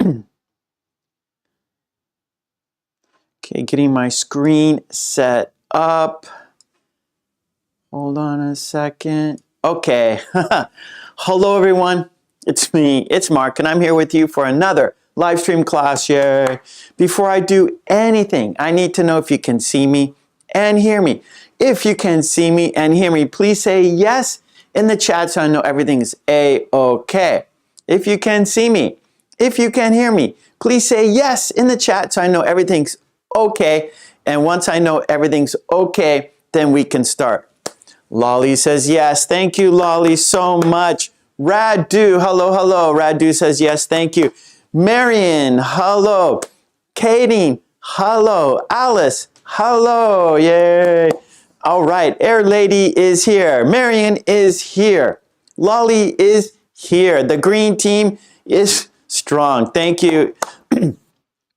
Okay, getting my screen set up. Hold on a second. Okay. Hello, everyone. It's me. It's Mark, and I'm here with you for another live stream class. Yay. Before I do anything, I need to know if you can see me and hear me. If you can see me and hear me, please say yes in the chat so I know everything's A-okay. If you can see me, if you can hear me, please say yes in the chat so I know everything's okay. And once I know everything's okay, then we can start. Lolly says yes. Thank you, Lolly, so much. Radu, hello, hello. Radu says yes. Thank you. Marion, hello. Katie, hello. Alice, hello. Yay. All right. Air Lady is here. Marion is here. Lolly is here. The green team is strong. Thank you.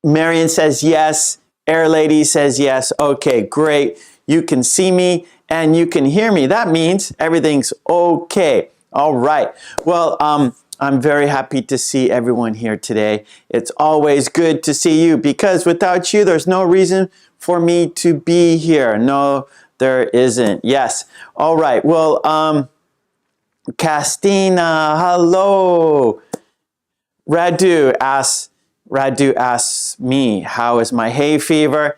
Marion says yes. Air Lady says yes. Okay, great. You can see me and you can hear me. That means everything's okay. All right. Well, I'm very happy to see everyone here today. It's always good to see you because without you, there's no reason for me to be here. No, there isn't. Yes. All right. Well, Castina, hello. Radu asks me, how is my hay fever?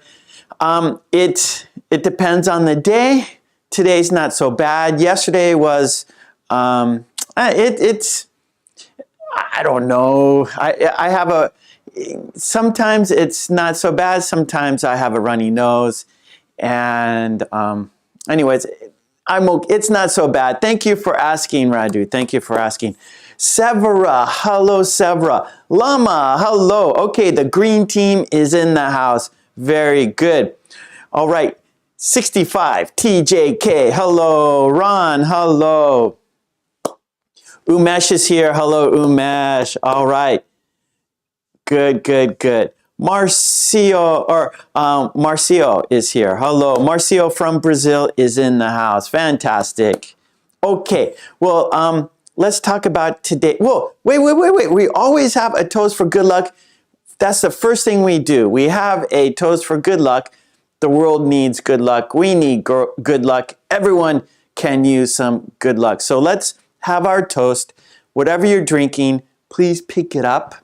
It depends on the day. Today's not so bad. Yesterday was, it's, I don't know. I have a, sometimes it's not so bad. Sometimes I have a runny nose. And anyways, it's not so bad. Thank you for asking, Radu. Thank you for asking. Severa, hello, Severa. Lama, hello. Okay, the green team is in the house. Very good. All right, 65, TJK, hello. Ron, hello. Umesh is here. Hello, Umesh. All right. Good, good, good. Marcio is here. Hello. Marcio from Brazil is in the house. Fantastic. Okay. Well, let's talk about today. Whoa, wait. We always have a toast for good luck. That's the first thing we do. We have a toast for good luck. The world needs good luck. We need good luck. Everyone can use some good luck. So let's have our toast. Whatever you're drinking, please pick it up.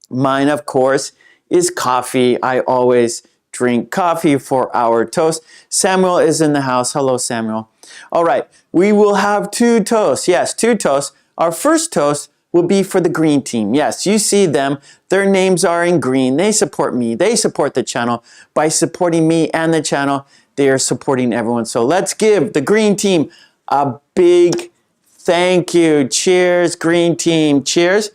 Mine, of course, is coffee. I always drink coffee for our toast. Samuel is in the house. Hello, Samuel. All right, we will have two toasts. Yes, two toasts. Our first toast will be for the green team. Yes, you see them. Their names are in green. They support me. They support the channel. By supporting me and the channel, they are supporting everyone. So let's give the green team a big thank you. Cheers, green team. Cheers.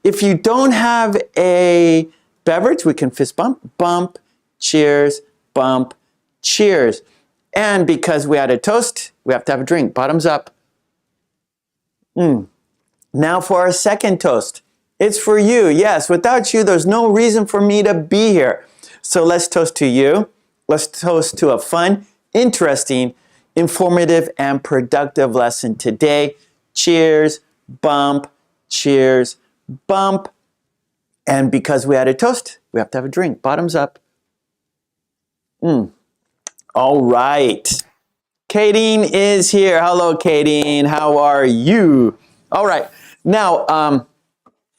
If you don't have a beverage, we can fist bump, bump, cheers, bump, cheers. And because we had a toast, we have to have a drink. Bottoms up. Now for our second toast. It's for you. Yes, without you, there's no reason for me to be here. So let's toast to you. Let's toast to a fun, interesting, informative, and productive lesson today. Cheers, bump, cheers, bump. And because we had a toast, we have to have a drink. Bottoms up. All right. Kadeen is here. Hello, Kadeen. How are you? All right. Now,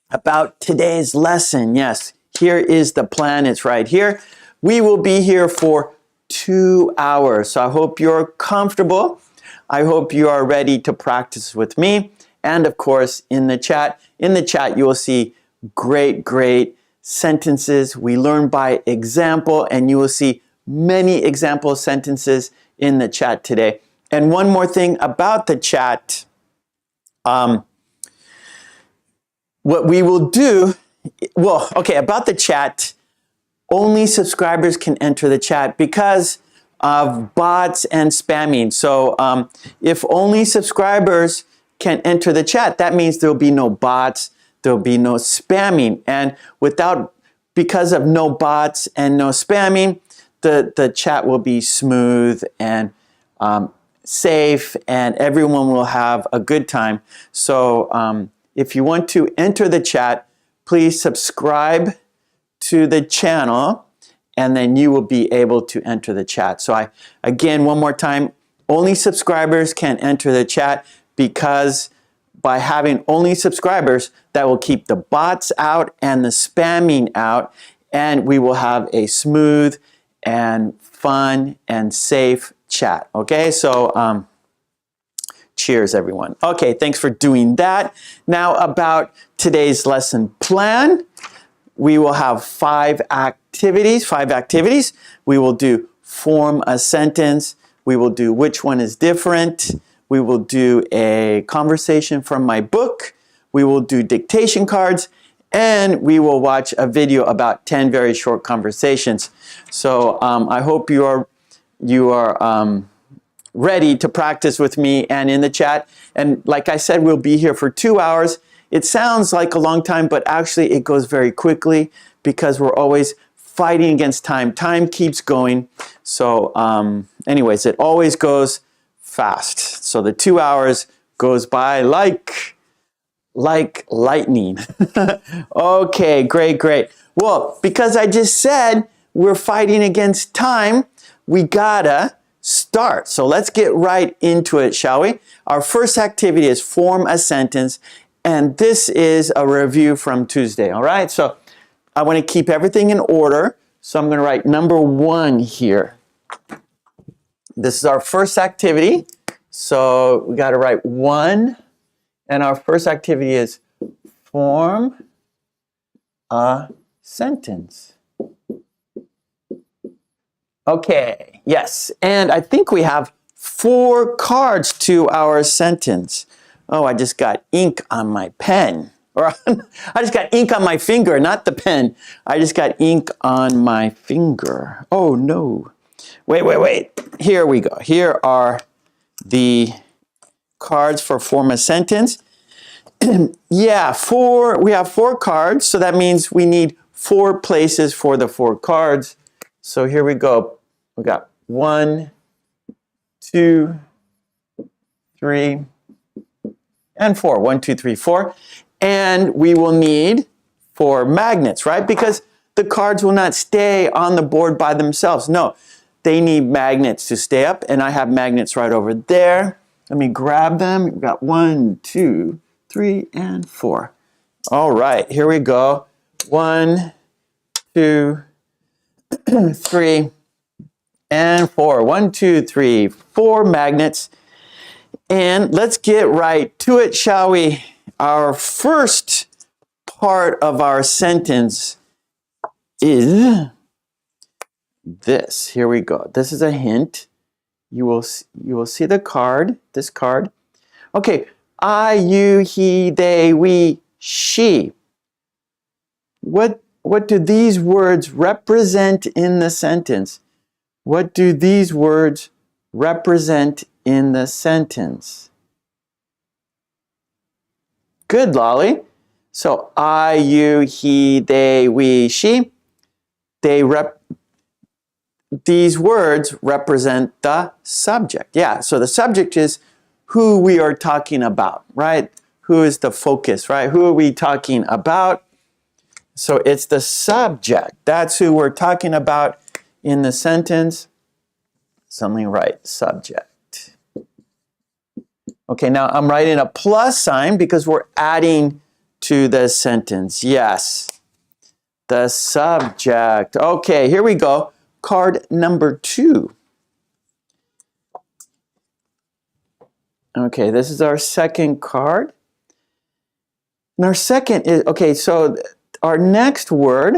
about today's lesson. Yes, here is the plan. It's right here. We will be here for 2 hours. So I hope you're comfortable. I hope you are ready to practice with me. And of course, in the chat, you will see great sentences. We learn by example, and you will see many example sentences in the chat today. And one more thing about the chat, what we will do, about the chat, only subscribers can enter the chat because of bots and spamming. So if only subscribers can enter the chat, that means there will be no bots, there will be no spamming. And because of no bots and no spamming, the chat will be smooth and safe, and everyone will have a good time. So if you want to enter the chat, please subscribe to the channel, and then you will be able to enter the chat. So again, one more time, only subscribers can enter the chat, because by having only subscribers, that will keep the bots out and the spamming out, and we will have a smooth and fun and safe chat. Okay, so cheers, everyone. Okay, thanks for doing that. Now about today's lesson plan. We will have 5 activities. We will do form a sentence. We will do which one is different. We will do a conversation from my book. We will do dictation cards. And we will watch a video about 10 very short conversations. So I hope you are ready to practice with me and in the chat. And like I said, we'll be here for 2 hours. It sounds like a long time, but actually it goes very quickly, because we're always fighting against time. Time keeps going. So anyways, it always goes fast. So the 2 hours goes by like lightning. Okay, great. Well, because I just said we're fighting against time, we gotta start. So let's get right into it, shall we? Our first activity is form a sentence, and this is a review from Tuesday, all right? So I want to keep everything in order, so I'm going to write number 1 here. This is our first activity, so we got to write 1, and our first activity is form a sentence. Okay, yes, and I think we have 4 cards to our sentence. Oh, I just got ink on my pen. Or I just got ink on my finger, not the pen. I just got ink on my finger. Oh, no. Wait. Here we go. Here are the cards for form a sentence. Yeah, we have 4 cards, so that means we need 4 places for the 4 cards. So here we go. We got 1, 2, 3, and 4. 1, 2, 3, 4. And we will need 4 magnets, right? Because the cards will not stay on the board by themselves. No, they need magnets to stay up, and I have magnets right over there. Let me grab them. We've got 1, 2, 3, and 4. All right, here we go. 1, 2, 3, and 4. 1, 2, 3, 4 magnets. And let's get right to it, shall we? Our first part of our sentence is this. Here we go. This is a hint. You will see the card, this card. Okay, I, you, he, they, we, she. What do these words represent in the sentence? What do these words represent in the sentence? Good, Lolly. So I, you, he, they, we, she. These words represent the subject. Yeah, so the subject is who we are talking about, right? Who is the focus, right? Who are we talking about? So it's the subject. That's who we're talking about in the sentence. Something right, subject. Okay, now I'm writing a plus sign because we're adding to the sentence. Yes, the subject. Okay, here we go. Card number 2. Okay, this is our second card. And our second is, okay, so our next word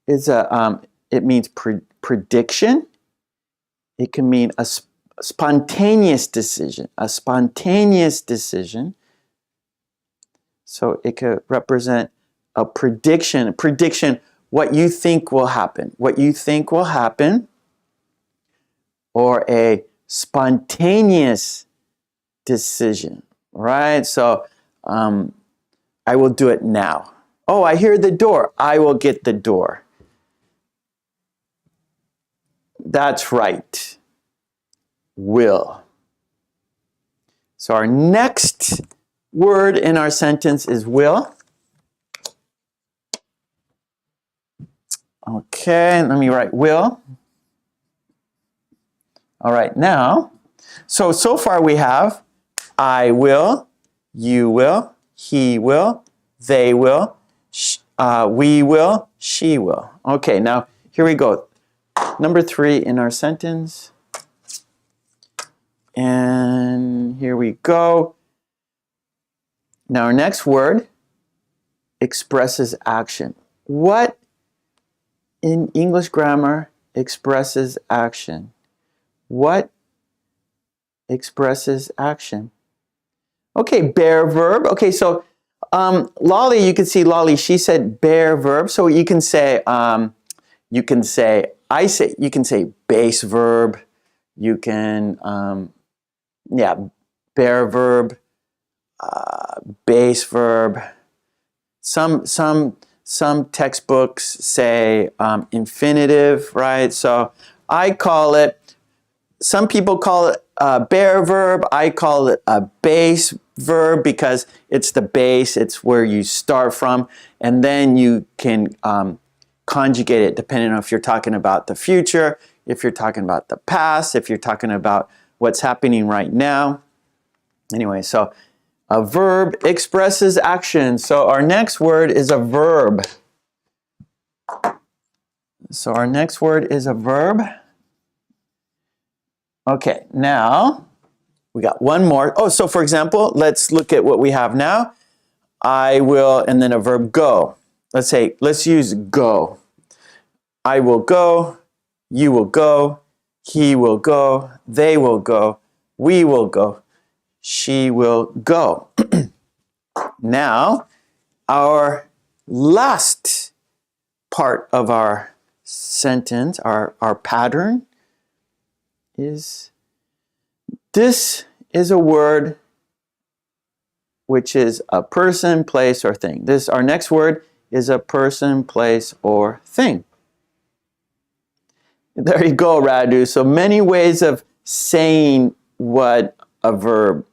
is it means prediction. It can mean a spontaneous decision. A spontaneous decision. So it could represent a prediction. Prediction, what you think will happen. What you think will happen. Or a spontaneous decision. Right? So I will do it now. Oh, I hear the door. I will get the door. That's right. Will. So our next word in our sentence is will. Okay, let me write will. All right, now, so far we have I will, you will, he will, they will, we will, she will. Okay, now here we go. Number 3 in our sentence. And here we go. Now our next word expresses action. What in English grammar expresses action? What expresses action? Okay, bear verb. Okay, so Lolly, you can see Lolly, she said bear verb. So you can say base verb. You can bear verb, base verb. Some textbooks say infinitive, right? So I call it, some people call it a bear verb. I call it a base verb because it's the base, it's where you start from, and then you can conjugate it depending on if you're talking about the future, if you're talking about the past, if you're talking about what's happening right now. Anyway, so a verb expresses action. So our next word is a verb. So our next word is a verb. Okay, now we got one more. Oh, so for example, let's look at what we have now. I will, and then a verb go. Let's use go. I will go, you will go, he will go, they will go, we will go, she will go. Now, our last part of our sentence, our pattern, is this is a word which is a person, place, or thing. Our next word is a person, place, or thing. There you go, Radu. So many ways of saying what a verb,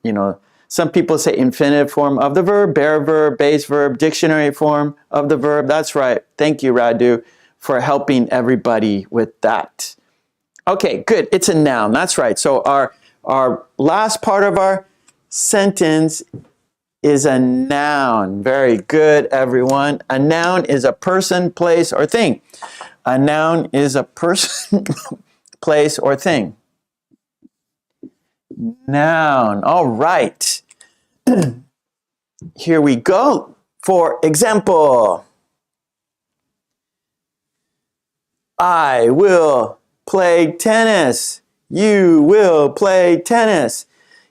some people say infinitive form of the verb, bear verb, base verb, dictionary form of the verb. That's right. Thank you, Radu, for helping everybody with that. Okay, good. It's a noun. That's right. So our last part of our sentence is a noun. Very good, everyone. A noun is a person, place, or thing. A noun is a person, place, or thing. Noun. All right. Here we go. For example, I will play tennis. You will play tennis.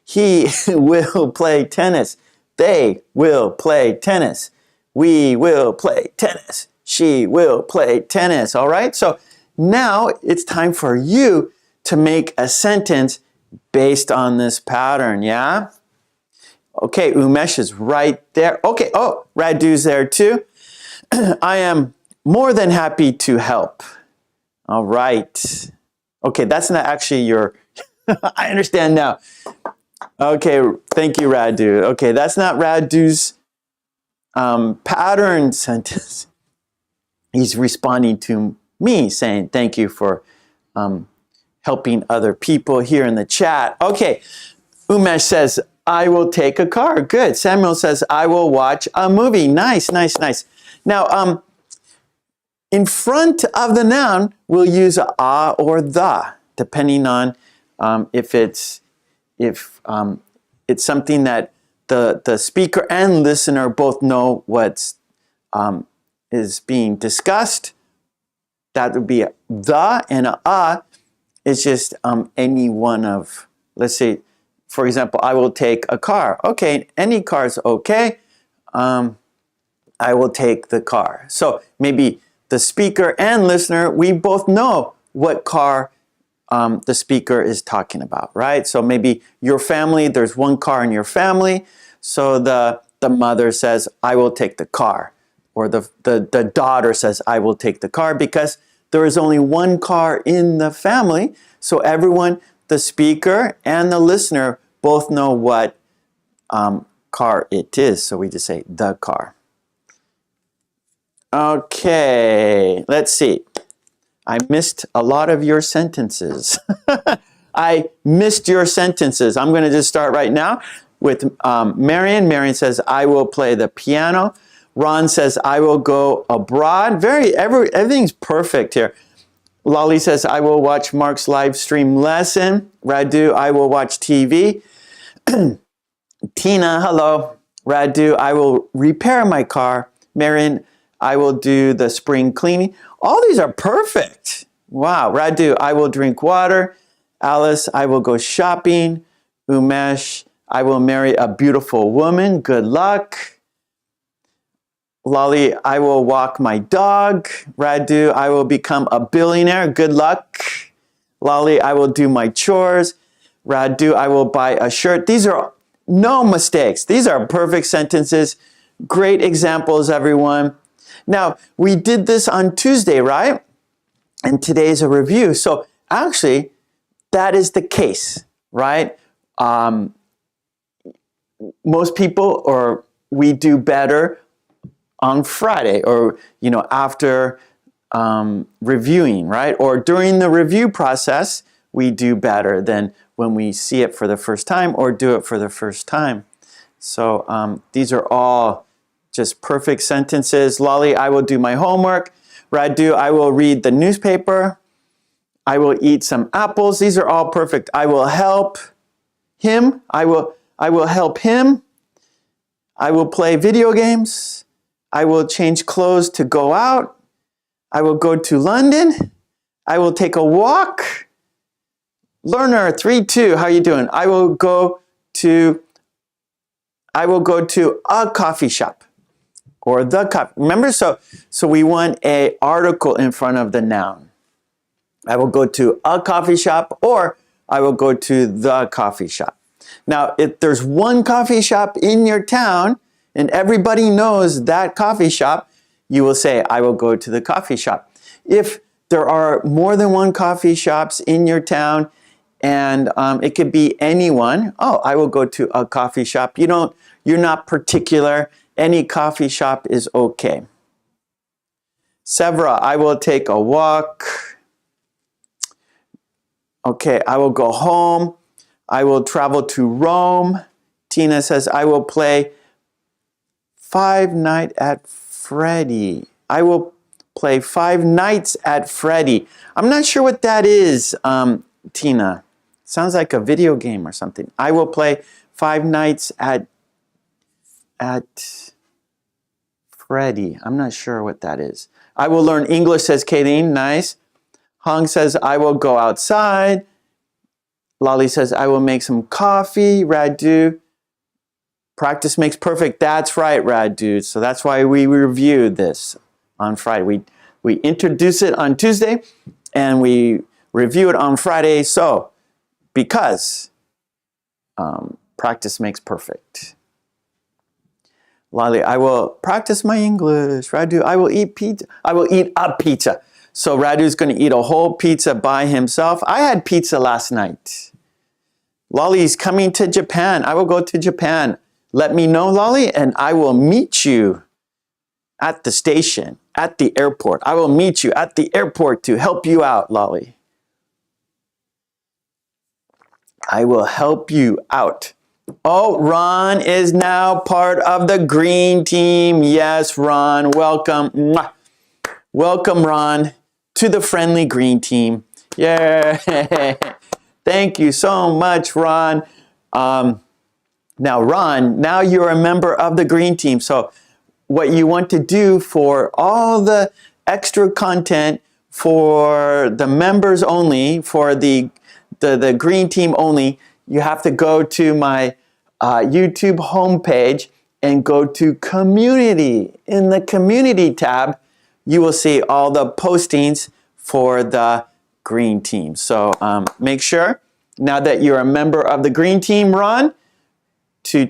He will play tennis. They will play tennis. We will play tennis. She will play tennis. All right? So now it's time for you to make a sentence based on this pattern, yeah? Okay, Umesh is right there. Okay, oh, Radu's there too. I am more than happy to help. All right. Okay, that's not actually your, I understand now. Okay, thank you, Radu. Okay, that's not Radu's pattern sentence. He's responding to me saying thank you for helping other people here in the chat. Okay, Umesh says, I will take a car. Good. Samuel says, I will watch a movie. Nice, nice, nice. Now, in front of the noun, we'll use a or the, depending on if it's something that the speaker and listener both know what's is being discussed. That would be the, and a is just any one of, let's say, for example, I will take a car. Okay, any car is okay. I will take the car. So maybe the speaker and listener, we both know what car the speaker is talking about, right? So maybe your family, there's one car in your family. So the mother says, I will take the car. Or the daughter says, I will take the car, because there is only one car in the family. So everyone, the speaker and the listener, both know what car it is. So we just say the car. Okay, let's see. I missed a lot of your sentences. I missed your sentences. I'm going to just start right now with Marion. Marion says, I will play the piano. Ron says, I will go abroad. Everything's perfect here. Lolly says, I will watch Mark's live stream lesson. Radu, I will watch TV. Tina, hello. Radu, I will repair my car. Marion, I will do the spring cleaning. All these are perfect. Wow. Radu, I will drink water. Alice, I will go shopping. Umesh, I will marry a beautiful woman. Good luck. Lolly, I will walk my dog. Radu, I will become a billionaire. Good luck. Lolly, I will do my chores. Radu, I will buy a shirt. These are no mistakes. These are perfect sentences. Great examples, everyone. Now, we did this on Tuesday, right? And today's a review. So actually, that is the case, right? Most people, or we do better on Friday, or after reviewing, right? Or during the review process, we do better than when we see it for the first time or do it for the first time. So these are all just perfect sentences. Lolly, I will do my homework. Radu, I will read the newspaper. I will eat some apples. These are all perfect. I will help him. I will help him. I will play video games. I will change clothes to go out. I will go to London. I will take a walk. Learner 32, how are you doing? I will go to a coffee shop, or the coffee. Remember, so we want an article in front of the noun. I will go to a coffee shop, or I will go to the coffee shop. Now, if there's one coffee shop in your town and everybody knows that coffee shop, you will say, I will go to the coffee shop. If there are more than one coffee shops in your town, and it could be anyone, oh, I will go to a coffee shop. You're not particular. Any coffee shop is okay. Severa, I will take a walk. Okay, I will go home. I will travel to Rome. Tina says, I will play Five Nights at Freddy. I will play Five Nights at Freddy. I'm not sure what that is, Tina. Sounds like a video game or something. I will play Five Nights at Freddy. I'm not sure what that is. I will learn English, says Kayleen. Nice. Hong says, I will go outside. Lolly says, I will make some coffee. Radu, practice makes perfect. That's right, Radu. So that's why we reviewed this on Friday. We introduce it on Tuesday, and we review it on Friday. So, because practice makes perfect. Lolly, I will practice my English. Radu, I will eat pizza. I will eat a pizza. So Radu's going to eat a whole pizza by himself. I had pizza last night. Lolly's coming to Japan. I will go to Japan. Let me know, Lolly, and I will meet you at the station, at the airport. I will meet you at the airport to help you out, Lolly. I will help you out. Oh, Ron is now part of the green team. Yes, Ron, welcome. Mwah. Welcome, Ron, to the friendly green team. Yeah. Thank you so much, Ron. Now, Ron, now you're a member of the green team. So what you want to do for all the extra content for the members only, for the green team only, you have to go to my YouTube homepage and go to community. In the community tab, you will see all the postings for the green team. So make sure, now that you're a member of the green team, Ron, to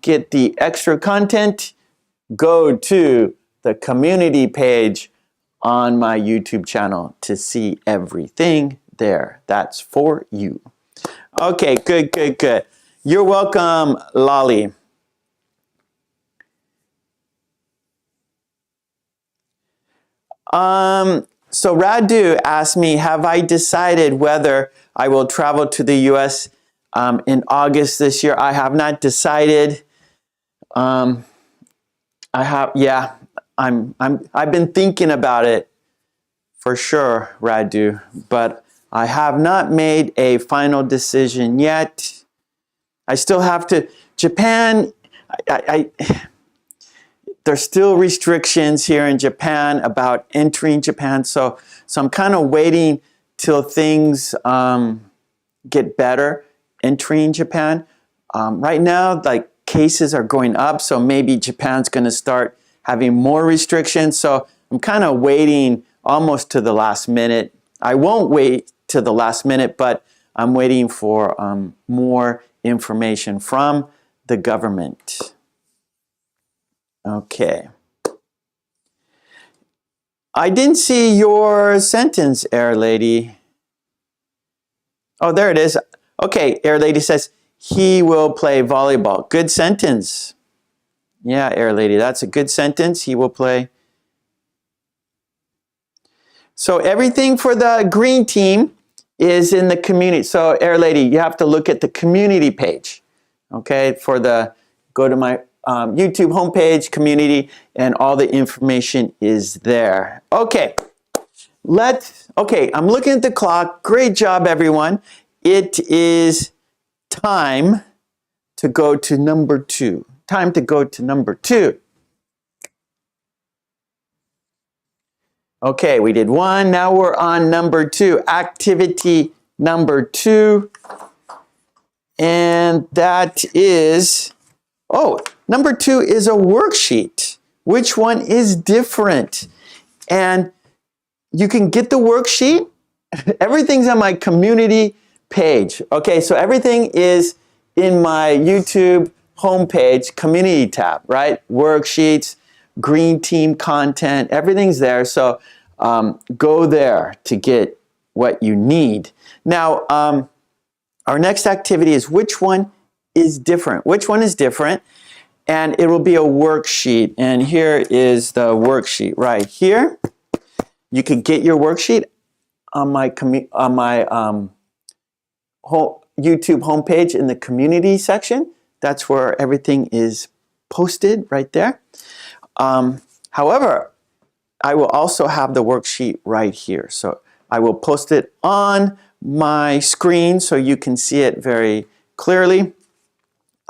get the extra content, go to the community page on my YouTube channel to see everything there. That's for you. Okay, good, good, good. You're welcome, Lolly. So Radu asked me, have I decided whether I will travel to the U.S. In August this year? I have not decided. I've been thinking about it for sure, Radu, but I have not made a final decision yet. I still have to, Japan, there's still restrictions here in Japan about entering Japan, so I'm kind of waiting till things get better entering Japan. Right now, like, cases are going up, so maybe Japan's going to start having more restrictions, so I'm kind of waiting almost to the last minute. I won't wait to the last minute, but I'm waiting for more information from the government. Okay. I didn't see your sentence, Air Lady. Oh, there it is. Okay, Air Lady says, he will play volleyball. Good sentence. Yeah, Air Lady, that's a good sentence. He will play. So everything for the green team is in the community. So Air Lady, you have to look at the community page. Okay, go to my YouTube homepage, community, and all the information is there. Okay, I'm looking at the clock. Great job, everyone. It is time to go to number 2. Time to go to number 2. Okay, we did 1. Now we're on number 2. Activity number 2. And that is, number 2 is a worksheet. Which one is different? And you can get the worksheet. Everything's on my community page. Okay, so everything is in my YouTube homepage, community tab, right? Worksheets, green team content, everything's there. So go there to get what you need. Now, our next activity is which one is different? Which one is different? And it will be a worksheet. And here is the worksheet right here. You can get your worksheet on my YouTube homepage in the community section. That's where everything is posted right there. However, I will also have the worksheet right here. So I will post it on my screen so you can see it very clearly.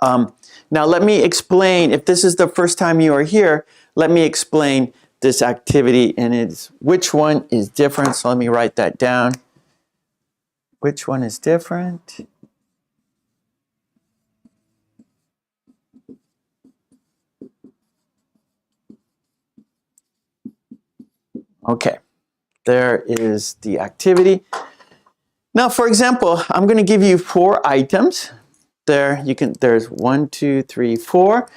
Now let me explain, if this is the first time you are here, let me explain this activity, and it's which one is different. So let me write that down. Which one is different? Okay, there is the activity. Now, for example, I'm going to give you 4 items. There's 1, 2, 3, 4.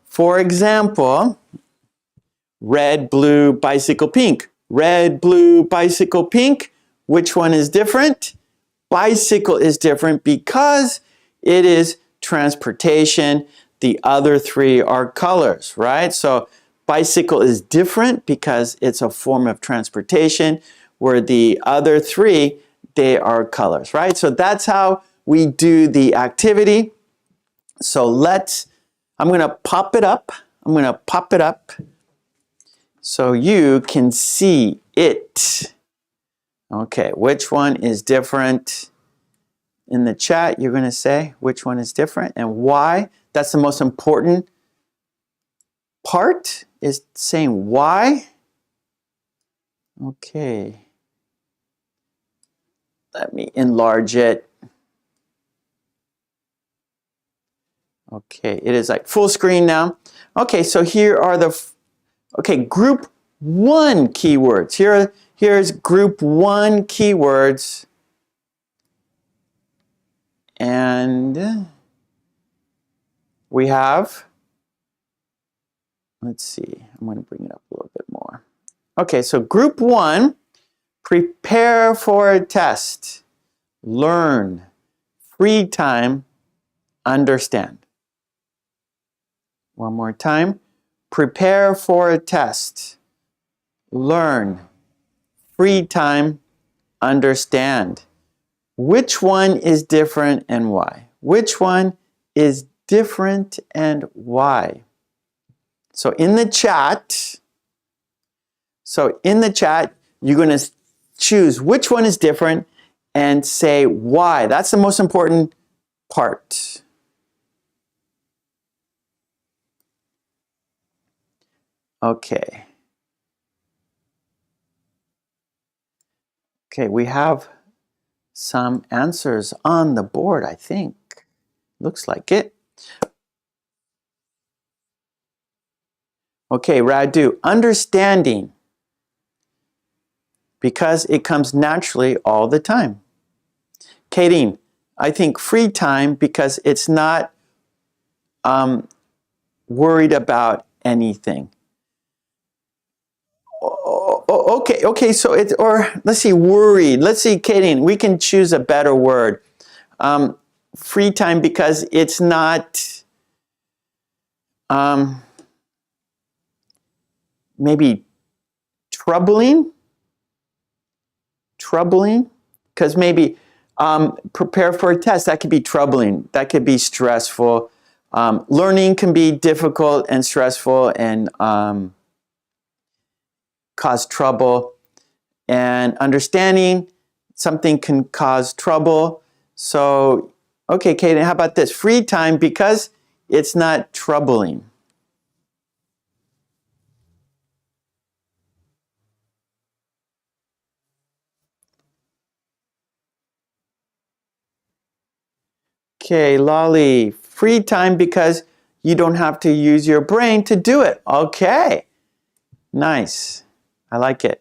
For example, red, blue, bicycle, pink. Red, blue, bicycle, pink. Which one is different? Bicycle is different because it is transportation. The other 3 are colors, right? So bicycle is different because it's a form of transportation, where the other 3, they are colors, right? So that's how we do the activity. So I'm going to pop it up. I'm going to pop it up so you can see it. Okay, which one is different? In the chat, you're going to say which one is different and why. That's the most important part, is saying why. Okay. Let me enlarge it. Okay, it is like full screen now. Okay, so here are group 1 keywords. Here's group 1 keywords. And we have, let's see, I'm going to bring it up a little bit more. Okay, so group 1, prepare for a test, learn, free time, understand. One more time, prepare for a test, learn, free time, understand. Which one is different and why? Which one is different and why? So in the chat, you're going to choose which one is different and say why. That's the most important part. Okay. Okay, we have some answers on the board, I think. Looks like it. Okay, Radu, understanding, because it comes naturally all the time. Kadeen, I think free time because it's not worried about anything. Okay, so it's, or let's see, worried. Let's see, Kadeen, we can choose a better word. Free time because it's not maybe troubling, because maybe prepare for a test, that could be troubling, that could be stressful. Learning can be difficult and stressful and cause trouble. And understanding something can cause trouble. So, okay, Kaden, how about this? Free time because it's not troubling. Okay, Lolly, free time because you don't have to use your brain to do it. Okay, nice. I like it.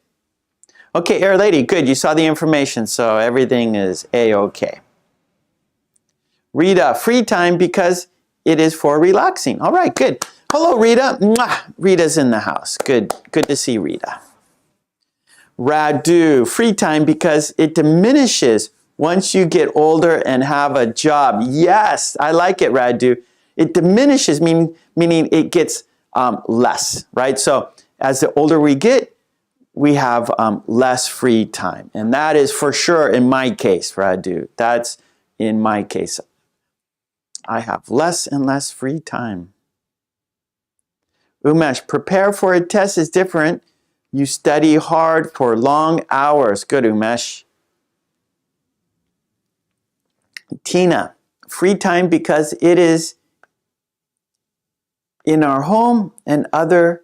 Okay, Air Lady, good. You saw the information, so everything is A-okay. Rita, free time because it is for relaxing. All right, good. Hello, Rita. Mwah. Rita's in the house. Good to see Rita. Radu, free time because it diminishes once you get older and have a job. Yes, I like it, Radu. It diminishes, meaning it gets less, right? So as the older we get, we have less free time. And that is for sure in my case, Radu. That's in my case. I have less and less free time. Umesh, prepare for a test is different. You study hard for long hours. Good, Umesh. Tina, free time because it is in our home and other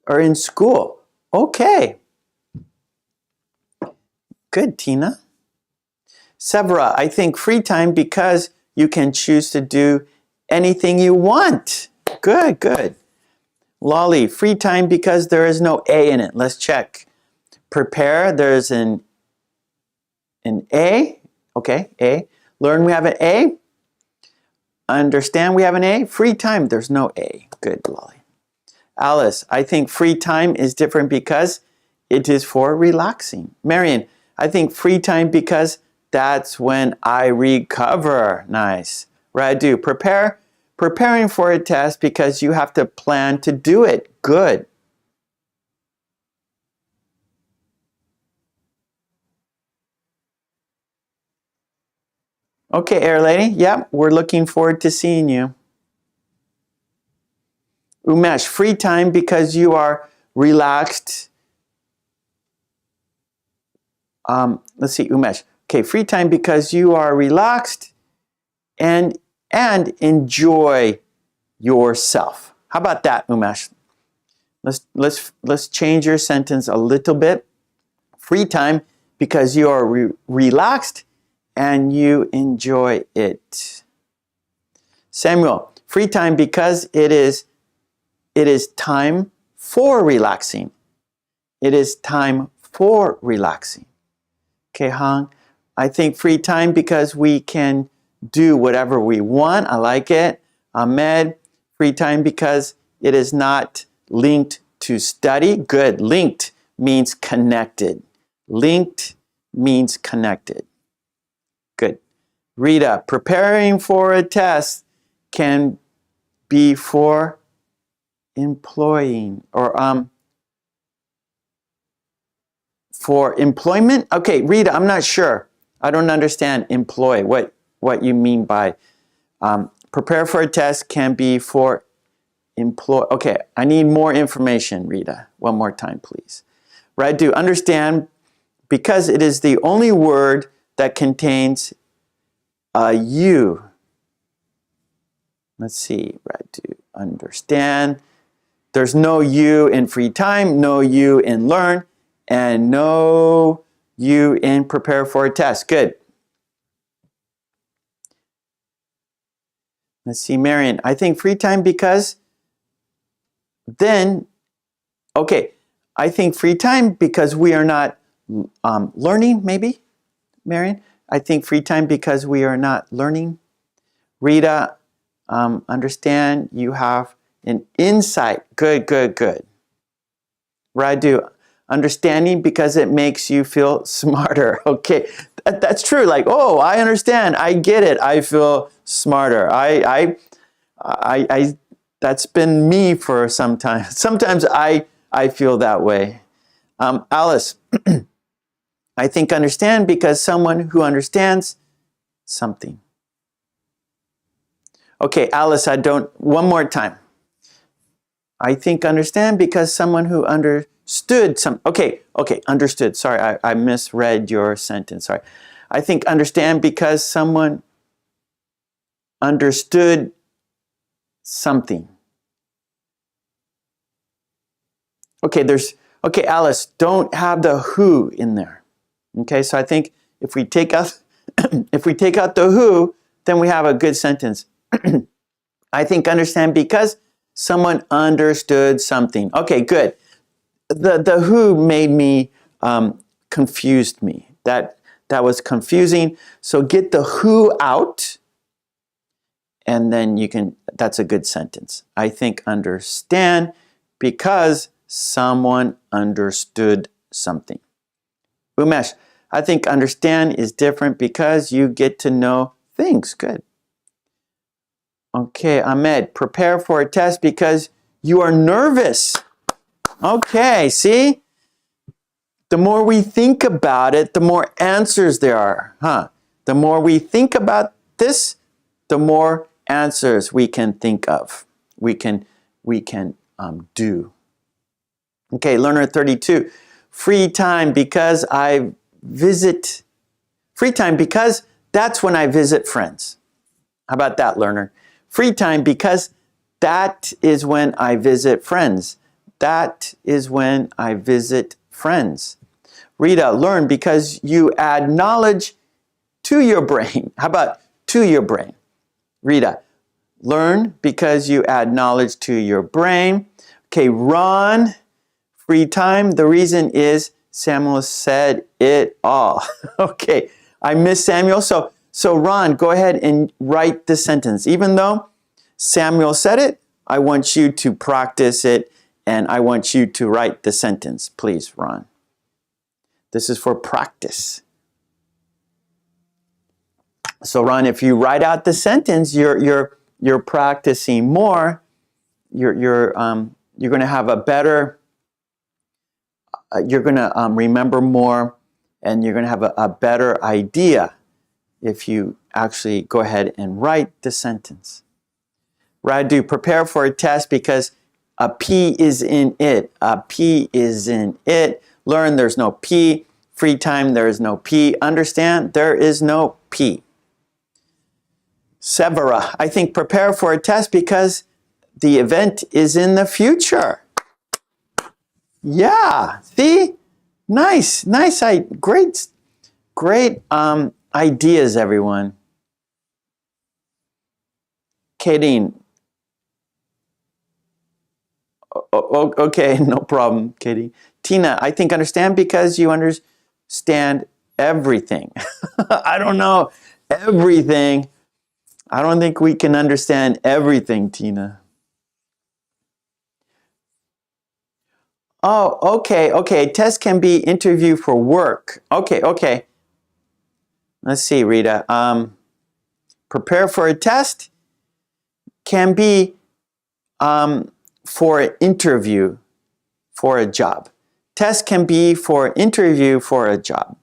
or in school. Okay. Good, Tina. Severa, I think free time because you can choose to do anything you want. Good. Lolly, free time because there is no A in it. Let's check. Prepare, there's an A. Okay, A. Learn, we have an A. Understand, we have an A. Free time, there's no A. Good, Lolly. Alice, I think free time is different because it is for relaxing. Marion, I think free time because that's when I recover. Nice. Radu, preparing for a test because you have to plan to do it. Good. Okay, Air Lady. Yep, we're looking forward to seeing you. Umesh, free time because you are relaxed. Let's see, Umesh. Okay, free time because you are relaxed and enjoy yourself. How about that, Umesh? Let's change your sentence a little bit. Free time because you are relaxed and you enjoy it. Samuel, free time because it is time for relaxing. It is time for relaxing. Okay, Hong, I think free time because we can do whatever we want. I like it. Ahmed, free time because it is not linked to study. Good. Linked means connected. Linked means connected. Good. Rita, preparing for a test can be for employing or for employment. Okay, Rita, I'm not sure. I don't understand employ, what you mean by prepare for a test can be for employ. Okay, I need more information, Rita. One more time, please. Radu, understand because it is the only word that contains a you. Let's see, Radu, understand. There's no you in free time, no you in learn, and no you in prepare for a test. Good. Let's see, Marion. I think free time because then, okay, I think free time because we are not learning, maybe, Marion? I think free time because we are not learning. Rita, understand you have an insight. Good, good, good. Radu, understanding because it makes you feel smarter. Okay, that's true. Like, oh, I understand. I get it. I feel smarter. I that's been me for some time. Sometimes I feel that way. Alice, I think understand because someone who understands something. Okay, Alice, one more time. I think understand because someone who understood okay, understood. Sorry, I misread your sentence. Sorry. I think understand because someone understood something. Okay, Alice, don't have the who in there. Okay, so I think if we take out the who, then we have a good sentence. I think understand because someone understood something. Okay, good. The who made me confused me. That was confusing. So get the who out, and then that's a good sentence. I think understand because someone understood something. Umesh, I think understand is different because you get to know things. Good. Okay, Ahmed, prepare for a test because you are nervous. Okay, see? The more we think about it, the more answers there are, huh? The more we think about this, the more answers we can think of. We can do. Okay, learner 32. Free time because that's when I visit friends. How about that, learner? Free time because that is when I visit friends. That is when I visit friends. Rita, learn because you add knowledge to your brain. How about to your brain? Rita, learn because you add knowledge to your brain. Okay, Ron, free time. The reason is Samuel said it all. Okay, I miss Samuel. So Ron, go ahead and write the sentence. Even though Samuel said it, I want you to practice it and I want you to write the sentence. Please, Ron. This is for practice. So Ron, if you write out the sentence, you're practicing more. You're going to have a better. You're going to remember more, and you're going to have a better idea if you actually go ahead and write the sentence. Radu, prepare for a test because a P is in it. A P is in it. Learn, there's no P. Free time, there is no P. Understand, there is no P. Severa, I think prepare for a test because the event is in the future. Yeah, see? Nice, great ideas, everyone. Kadeen. Okay, no problem, Katie. Tina, I think understand because you understand everything. I don't know everything. I don't think we can understand everything, Tina. Oh, okay. Test can be interview for work. Okay. Let's see, Rita. Prepare for a test can be for an interview for a job. Test can be for interview for a job.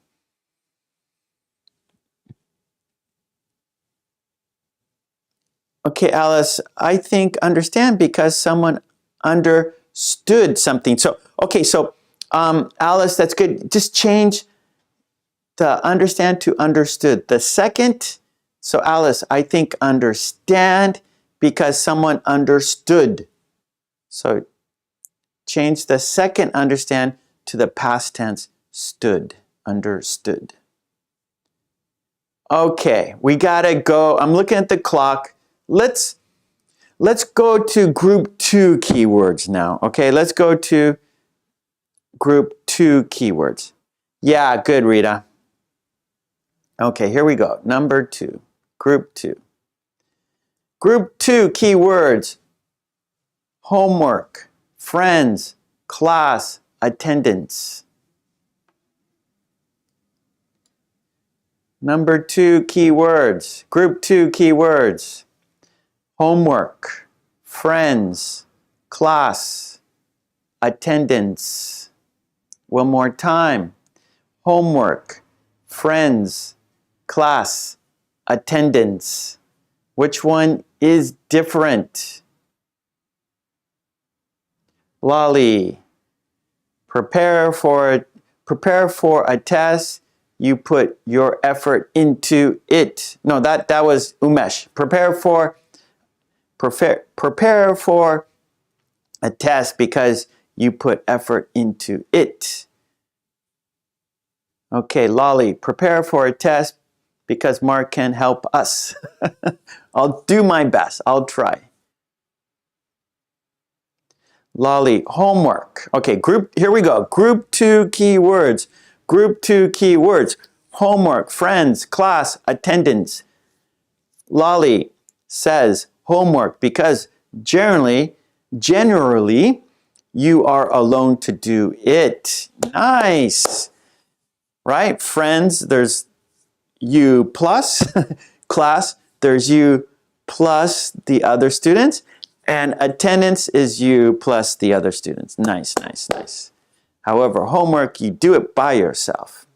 Okay, Alice, I think understand because someone understood something. So, okay, so Alice, that's good. Just change the understand to understood. The second, so Alice, I think understand because someone understood. So change the second understand to the past tense stood, understood. Okay, we gotta go. I'm looking at the clock. Let's go to group 2 keywords now. Okay, let's go to group 2 keywords. Yeah, good, Rita. Okay, here we go. Number 2, group 2. Group 2 keywords: homework, friends, class, attendance. Number 2 keywords, group 2 keywords: homework, friends, class, attendance. One more time. Homework, friends, class, attendance. Which one is different? Lolly, prepare for a test. You put your effort into it. No, that was Umesh. Prepare for a test because you put effort into it. Okay, Lolly, prepare for a test because Mark can help us. I'll do my best. I'll try. Lolly, homework. Okay, here we go. Group 2 keywords. Group 2 keywords. Homework, friends, class, attendance. Lolly says homework because generally, you are alone to do it. Nice. Right? Friends, there's you plus class, there's you plus the other students, and attendance is you plus the other students. Nice, nice, nice. However, homework, you do it by yourself.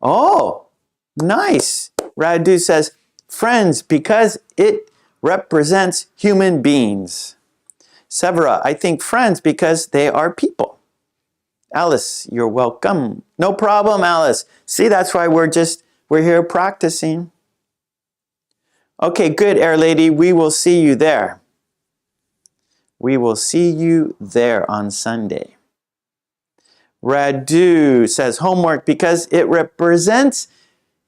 Oh, nice. Radu says, friends, because it represents human beings. Severa, I think friends because they are people. Alice, you're welcome. No problem, Alice. See, that's why we're here practicing. Okay, good, Air Lady. We will see you there. We will see you there on Sunday. Radu says homework because it represents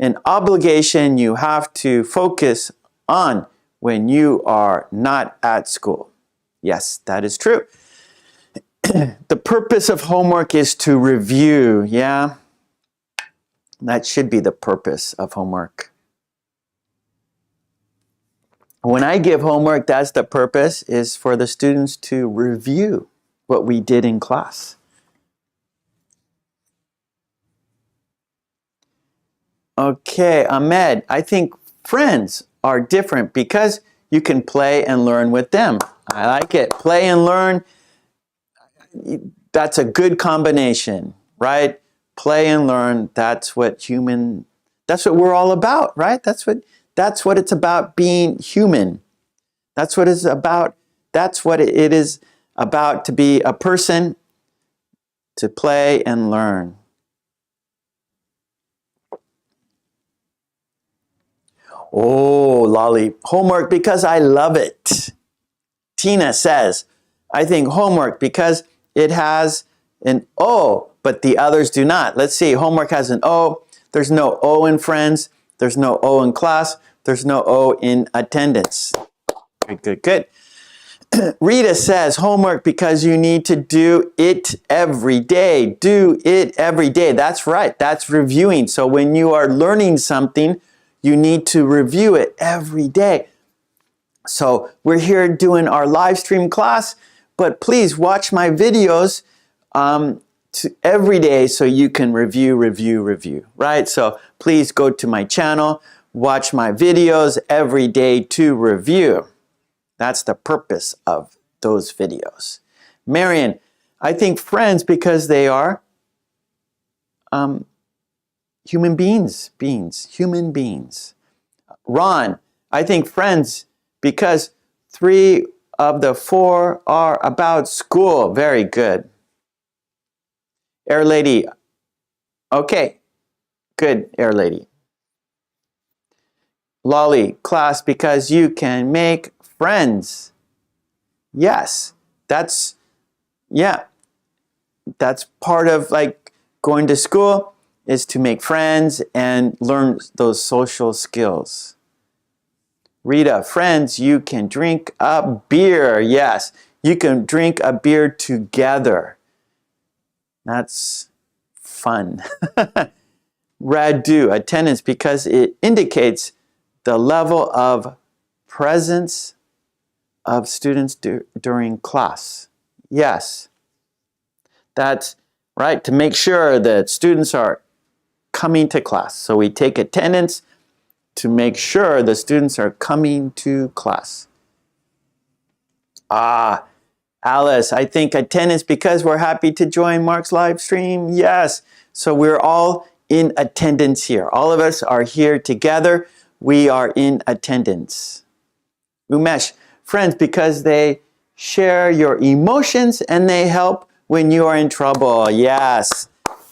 an obligation you have to focus on when you are not at school. Yes, that is true. The purpose of homework is to review, yeah? That should be the purpose of homework. When I give homework, that's the purpose, is for the students to review what we did in class. Okay, Ahmed, I think friends are different because you can play and learn with them. I like it. Play and learn, that's a good combination, right? Play and learn, that's what we're all about, right? That's what it's about, being human. That's what it's about. That's what it is about, to be a person, to play and learn. Oh, Lolly, homework because I love it. Tina says, I think homework because it has an O, but the others do not. Let's see, homework has an O. There's no O in friends. There's no O in class. There's no O in attendance. Good, good, good. Rita says homework because you need to do it every day. Do it every day. That's right. That's reviewing. So when you are learning something, you need to review it every day. So we're here doing our live stream class, but please watch my videos every day so you can review, right? So please go to my channel, watch my videos every day to review. That's the purpose of those videos. Marion, I think friends because they are human beings. Human beings. Ron, I think friends because 3 of the 4 are about school. Very good. Air Lady. Okay. Good, Air Lady. Lolly, class because you can make friends. Yes, that's part of like going to school is to make friends and learn those social skills. Rita, friends, you can drink a beer. Yes, you can drink a beer together. That's fun. Radu, attendance because it indicates the level of presence of students during class. Yes, that's right, to make sure that students are coming to class. So we take attendance to make sure the students are coming to class. Alice, I think attendance because we're happy to join Mark's live stream. Yes, so we're all in attendance here. All of us are here together. We are in attendance. Umesh, friends because they share your emotions and they help when you are in trouble. Yes,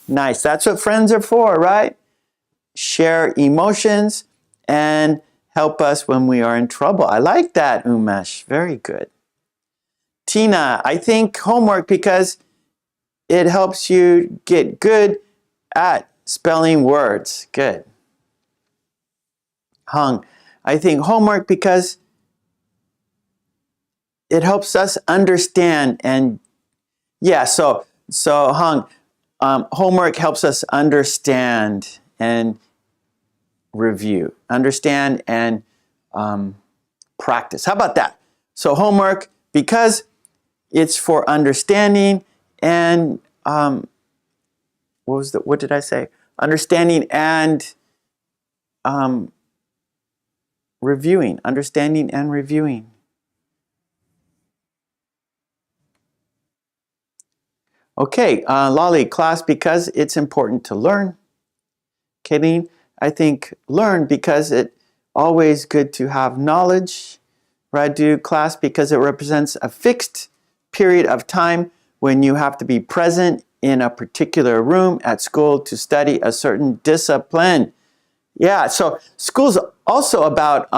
nice. That's what friends are for, right? Share emotions and help us when we are in trouble. I like that, Umesh. Very good. Tina, I think homework because it helps you get good at spelling words. Good. Hung, I think homework because it helps us understand and so Hung, homework helps us understand and review. Understand and practice. How about that? So homework because it's for understanding and what did I say? Understanding and reviewing. Understanding and reviewing. Okay, Lolly, class because it's important to learn. Kayleen, I think learn because it's always good to have knowledge. Radu, class because it represents a fixed period of time when you have to be present in a particular room at school to study a certain discipline. Yeah, so school's also about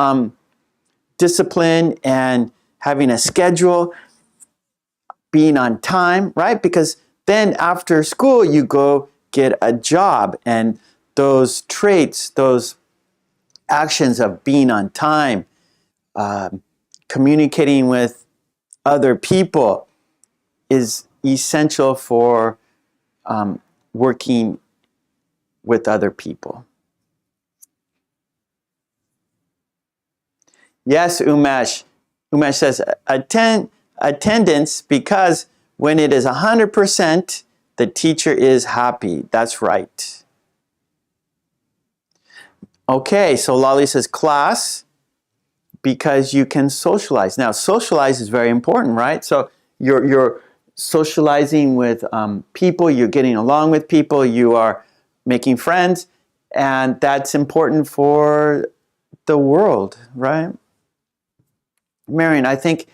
discipline and having a schedule, being on time, right? Because then after school, you go get a job, and those traits, those actions of being on time, communicating with other people is essential for working with other people. Yes, Umesh. Umesh says, attendance because when it is 100%, the teacher is happy. That's right. Okay, so Lolly says class because you can socialize. Now, socialize is very important, right? So you're socializing with people, you're getting along with people, you are making friends, and that's important for the world, right? Marion, I think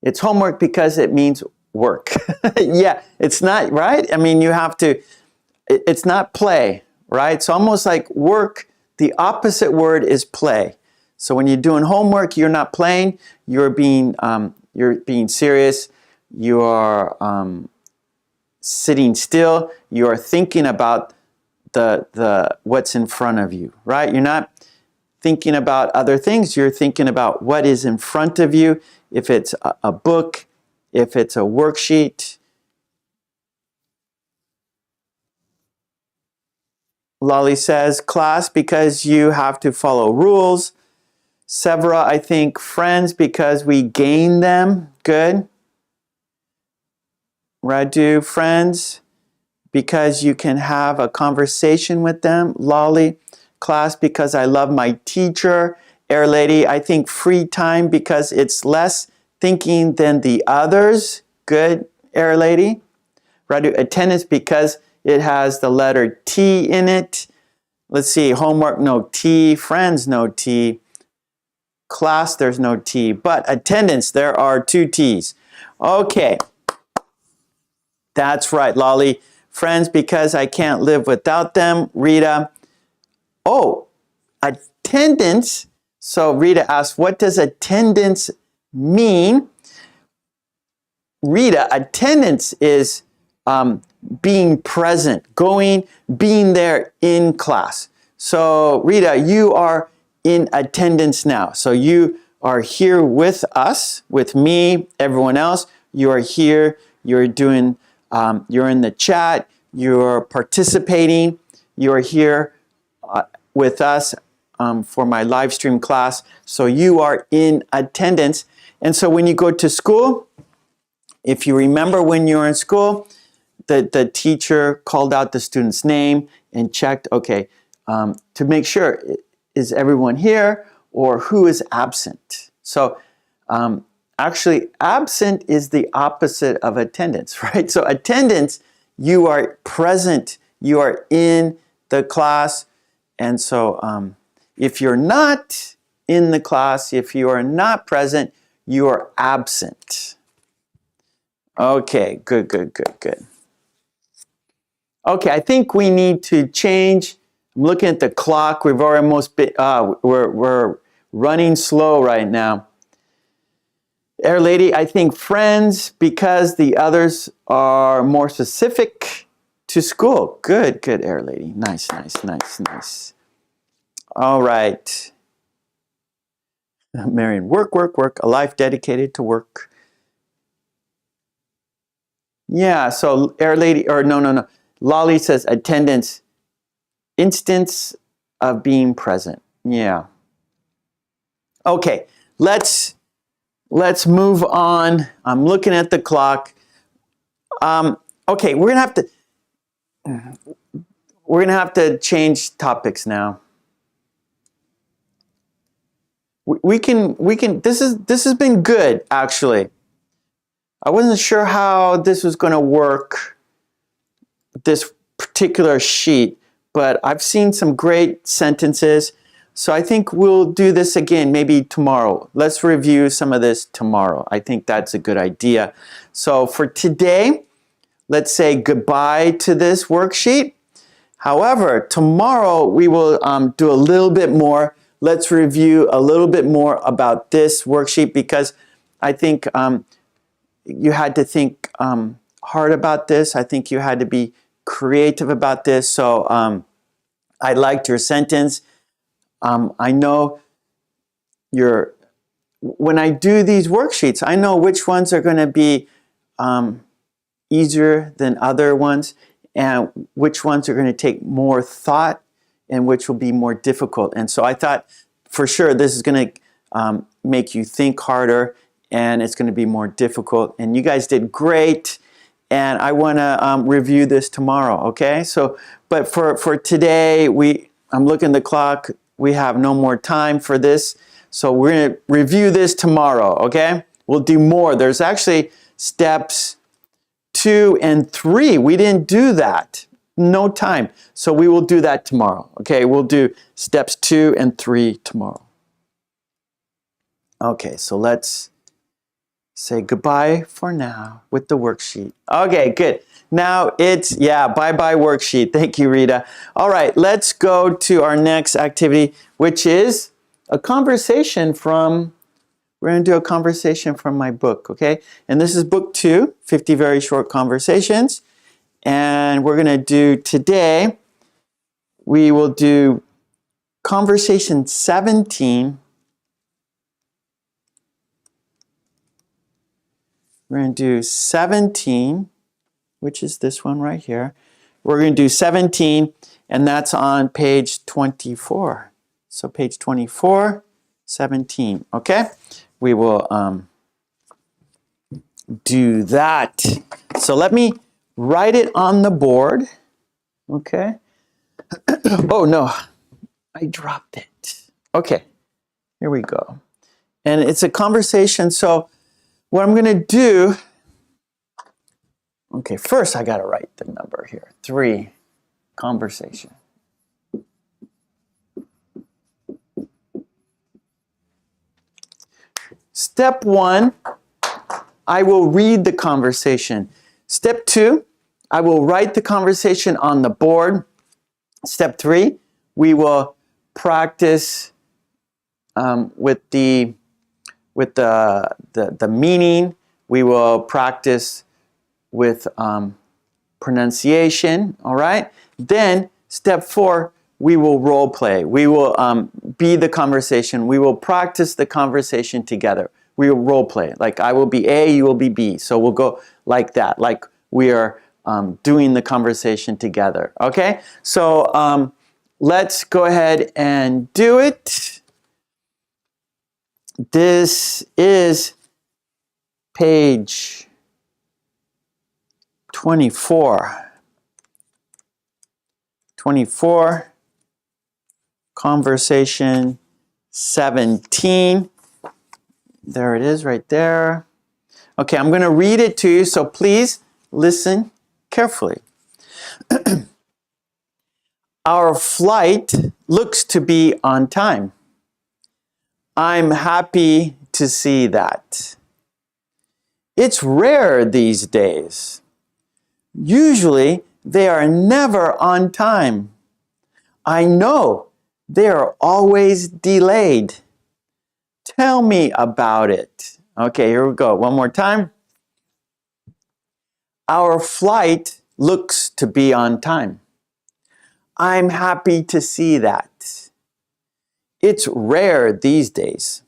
it's homework because it means work. Yeah, it's not, right? I mean, you have to, it's not play, right? It's almost like work, the opposite word is play. So when you're doing homework, you're not playing, you're being serious, you are sitting still, you are thinking about the what's in front of you, right? You're not thinking about other things, you're thinking about what is in front of you, if it's a book, if it's a worksheet. Lolly says, class because you have to follow rules. Severa, I think friends because we gain them. Good. Radu, friends because you can have a conversation with them. Lolly, class because I love my teacher. Air Lady, I think free time because it's less thinking than the others. Good, Air Lady. Radu, attendance because it has the letter T in it. Let's see, homework, no T. Friends, no T. Class, there's no T. But attendance, there are 2 T's. Okay. That's right, Lolly. Friends, because I can't live without them. Rita. Oh, attendance. So Rita asks, what does attendance mean? Rita, attendance is being present, being there in class. So Rita, you are in attendance now. So you are here with us, with me, everyone else. You are here, you're doing, you're in the chat, you're participating, you're here with us for my live stream class. So you are in attendance. And so when you go to school, if you remember when you were in school, the teacher called out the student's name and checked, okay, to make sure, is everyone here or who is absent? So actually, absent is the opposite of attendance, right? So attendance, you are present, you are in the class. And so if you're not in the class, if you are not present, you are absent. Okay, good. Okay, I think we need to change. I'm looking at the clock. We've almost been, we're running slow right now. Air Lady, I think friends because the others are more specific to school. Good, Air Lady. Nice. All right. Marion, work. A life dedicated to work. Yeah, so Air Lady, or no. Lolly says attendance, instance of being present. Yeah. Okay, let's move on. I'm looking at the clock. Okay, we're gonna have to change topics now. We can. This has been good actually. I wasn't sure how this was going to work, this particular sheet, but I've seen some great sentences. So I think we'll do this again, maybe tomorrow. Let's review some of this tomorrow. I think that's a good idea. So for today, let's say goodbye to this worksheet. However, tomorrow we will do a little bit more. Let's review a little bit more about this worksheet because I think you had to think hard about this. I think you had to be creative about this. So I liked your sentence. I know when I do these worksheets, I know which ones are going to be easier than other ones and which ones are going to take more thought and which will be more difficult. And so I thought for sure this is going to make you think harder and it's going to be more difficult. And you guys did great. And I want to review this tomorrow, okay? So, but for today, I'm looking at the clock. We have no more time for this. So we're going to review this tomorrow, okay? We'll do more. There's actually steps 2 and 3. We didn't do that. No time. So we will do that tomorrow, okay? We'll do steps 2 and 3 tomorrow. Okay, so let's say goodbye for now with the worksheet. Okay, good. Now it's, bye-bye worksheet. Thank you, Rita. All right, let's go to our next activity, which is a conversation from, we're going to do a conversation from my book, okay? And this is book 2, 50 Very Short Conversations. And we're going to do today, we will do conversation 17. We're going to do 17, which is this one right here. We're going to do 17, and that's on page 24. So page 24, 17, okay? We will do that. So let me write it on the board, okay? Oh, no, I dropped it. Okay, here we go. And it's a conversation, so what I'm going to do, Okay, first I got to write the number here. 3, conversation. Step 1, I will read the conversation. Step 2, I will write the conversation on the board. Step 3, we will practice with the meaning. We will practice with pronunciation. All right. Then step 4, we will role play. We will be the conversation. We will practice the conversation together. We will role play. Like I will be A, you will be B. So we'll go like that. Like we are doing the conversation together. Okay. So let's go ahead and do it. This is page 24. 24, conversation 17. There it is right there. Okay, I'm going to read it to you, so please listen carefully. Our flight looks to be on time. I'm happy to see that. It's rare these days. Usually, they are never on time. I know they are always delayed. Tell me about it. Okay, here we go. One more time. Our flight looks to be on time. I'm happy to see that. It's rare these days.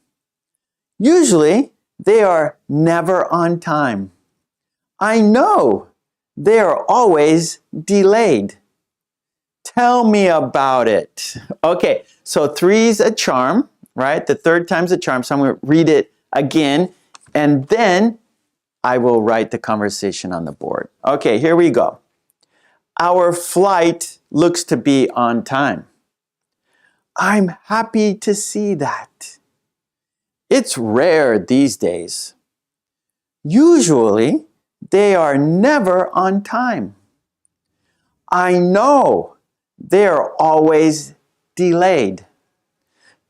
Usually, they are never on time. I know they are always delayed. Tell me about it. Okay, so 3's a charm, right? The third time's a charm, so I'm going to read it again, and then I will write the conversation on the board. Okay, here we go. Our flight looks to be on time. I'm happy to see that. It's rare these days. Usually, they are never on time. I know they are always delayed.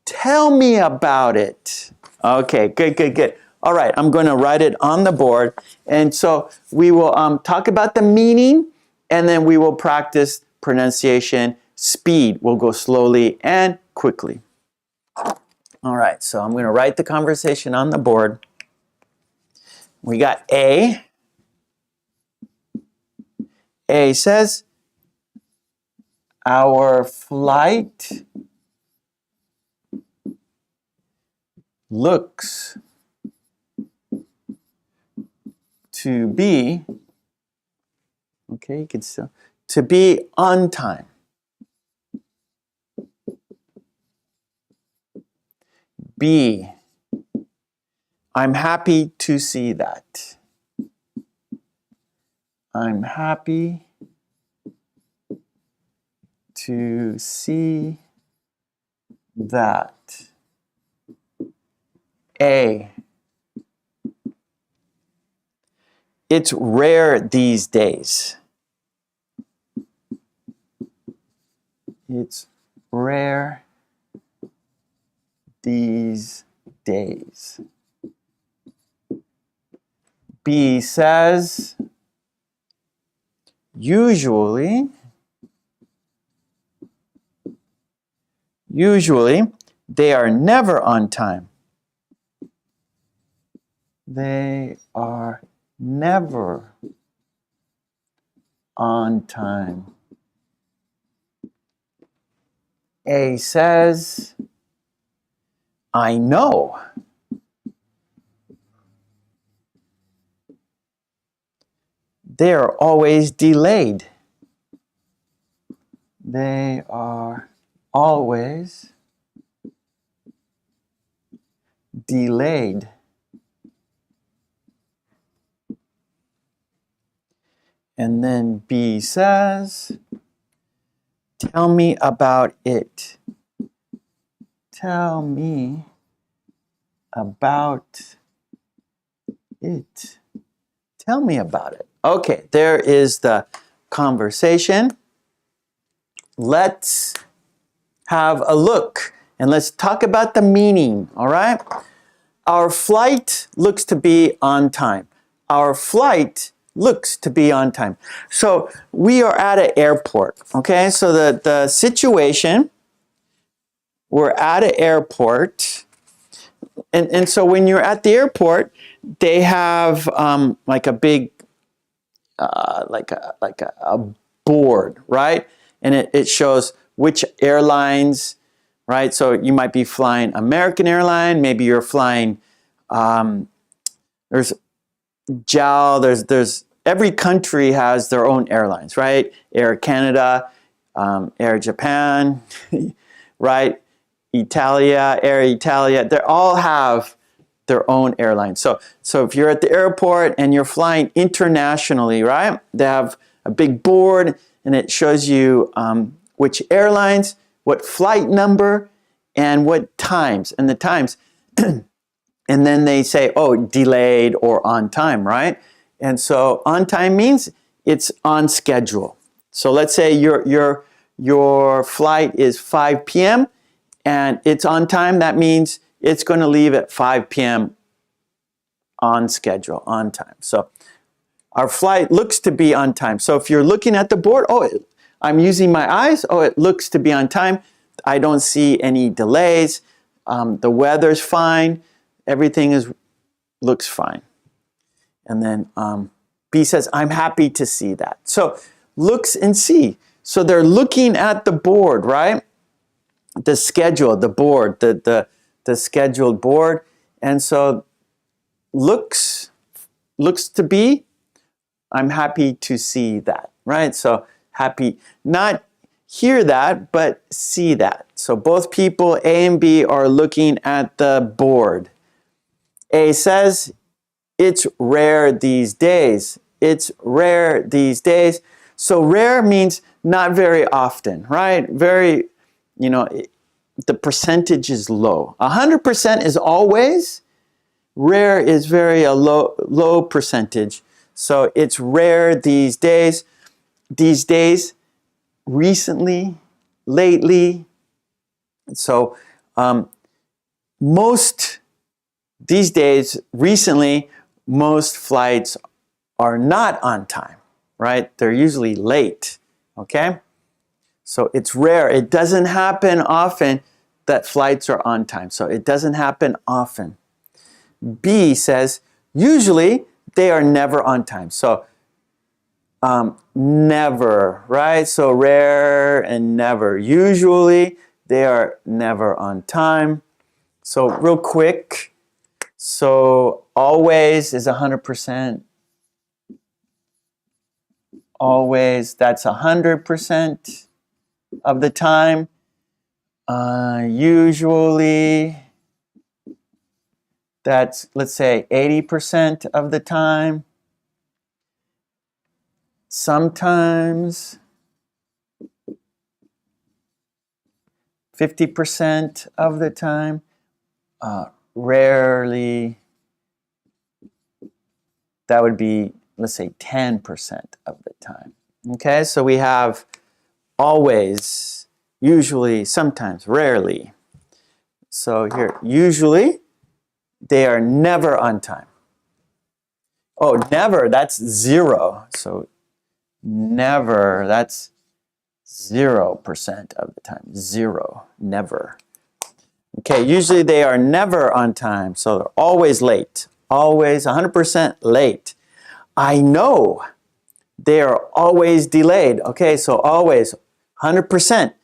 Tell me about it. Okay, good. All right, I'm going to write it on the board. And so we will talk about the meaning, and then we will practice pronunciation. Speed, we'll go slowly and quickly. All right, so I'm going to write the conversation on the board. We got A. A says, our flight looks to be, okay, you can still, to be on time. B, I'm happy to see that. I'm happy to see that. A, it's rare these days. It's rare these days. B says, usually they are never on time. They are never on time. A says, I know. They are always delayed. They are always delayed. And then B says, tell me about it. Tell me about it. Tell me about it. Okay, there is the conversation. Let's have a look and let's talk about the meaning, all right? Our flight looks to be on time. Our flight looks to be on time. So we are at an airport, okay? So the situation, we're at an airport. And so when you're at the airport, they have like a big, like a board, right? And it shows which airlines, right? So you might be flying American airline, maybe you're flying, there's JAL, there's every country has their own airlines, right? Air Canada, Air Japan, right? Air Italia, they all have their own airlines. So if you're at the airport and you're flying internationally, right? They have a big board and it shows you which airlines, what flight number, and what times, and the times. And then they say, oh, delayed or on time, right? And so on time means it's on schedule. So let's say your flight is 5 p.m. and it's on time. That means it's going to leave at 5 p.m. on schedule, on time. So our flight looks to be on time. So if you're looking at the board, oh, I'm using my eyes. Oh, it looks to be on time. I don't see any delays. The weather's fine. Everything looks fine. And then B says, I'm happy to see that. So looks and see. So they're looking at the board, right? The schedule, the board, the scheduled board. And so looks to be, I'm happy to see that, right? So happy, not hear that, but see that. So both people, A and B, are looking at the board. A says, it's rare these days. It's rare these days. So rare means not very often, right? Very, the percentage is low. 100% is always. Rare is very a low percentage. So it's rare these days. These days, recently, lately. So these days, recently, most flights are not on time, right? They're usually late, okay? So it's rare. It doesn't happen often that flights are on time. So it doesn't happen often. B says, usually they are never on time. So never, right? So rare and never. Usually they are never on time. So real quick, so always is 100%. Always, that's 100% of the time. Usually, that's, let's say, 80% of the time. Sometimes, 50% of the time. Rarely, that would be, let's say, 10% of the time. Okay, so we have always, usually, sometimes, rarely. So here, usually, they are never on time. Oh, never, that's 0. So never, that's 0% of the time. 0, never. Okay, usually they are never on time, so they're always late. Always 100% late. I know they are always delayed. Okay, so always 100%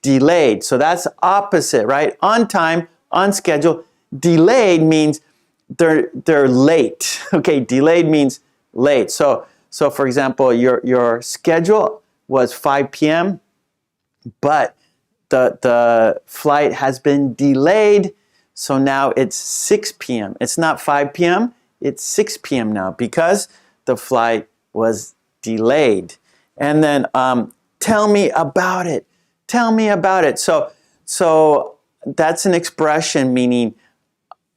delayed. So that's opposite, right? On time, on schedule. Delayed means they're late. Okay, delayed means late. So for example, your schedule was 5 p.m., but the flight has been delayed, so now it's 6 p.m. It's not 5 p.m., it's 6 p.m. now because the flight was delayed. And then tell me about it. Tell me about it. So that's an expression meaning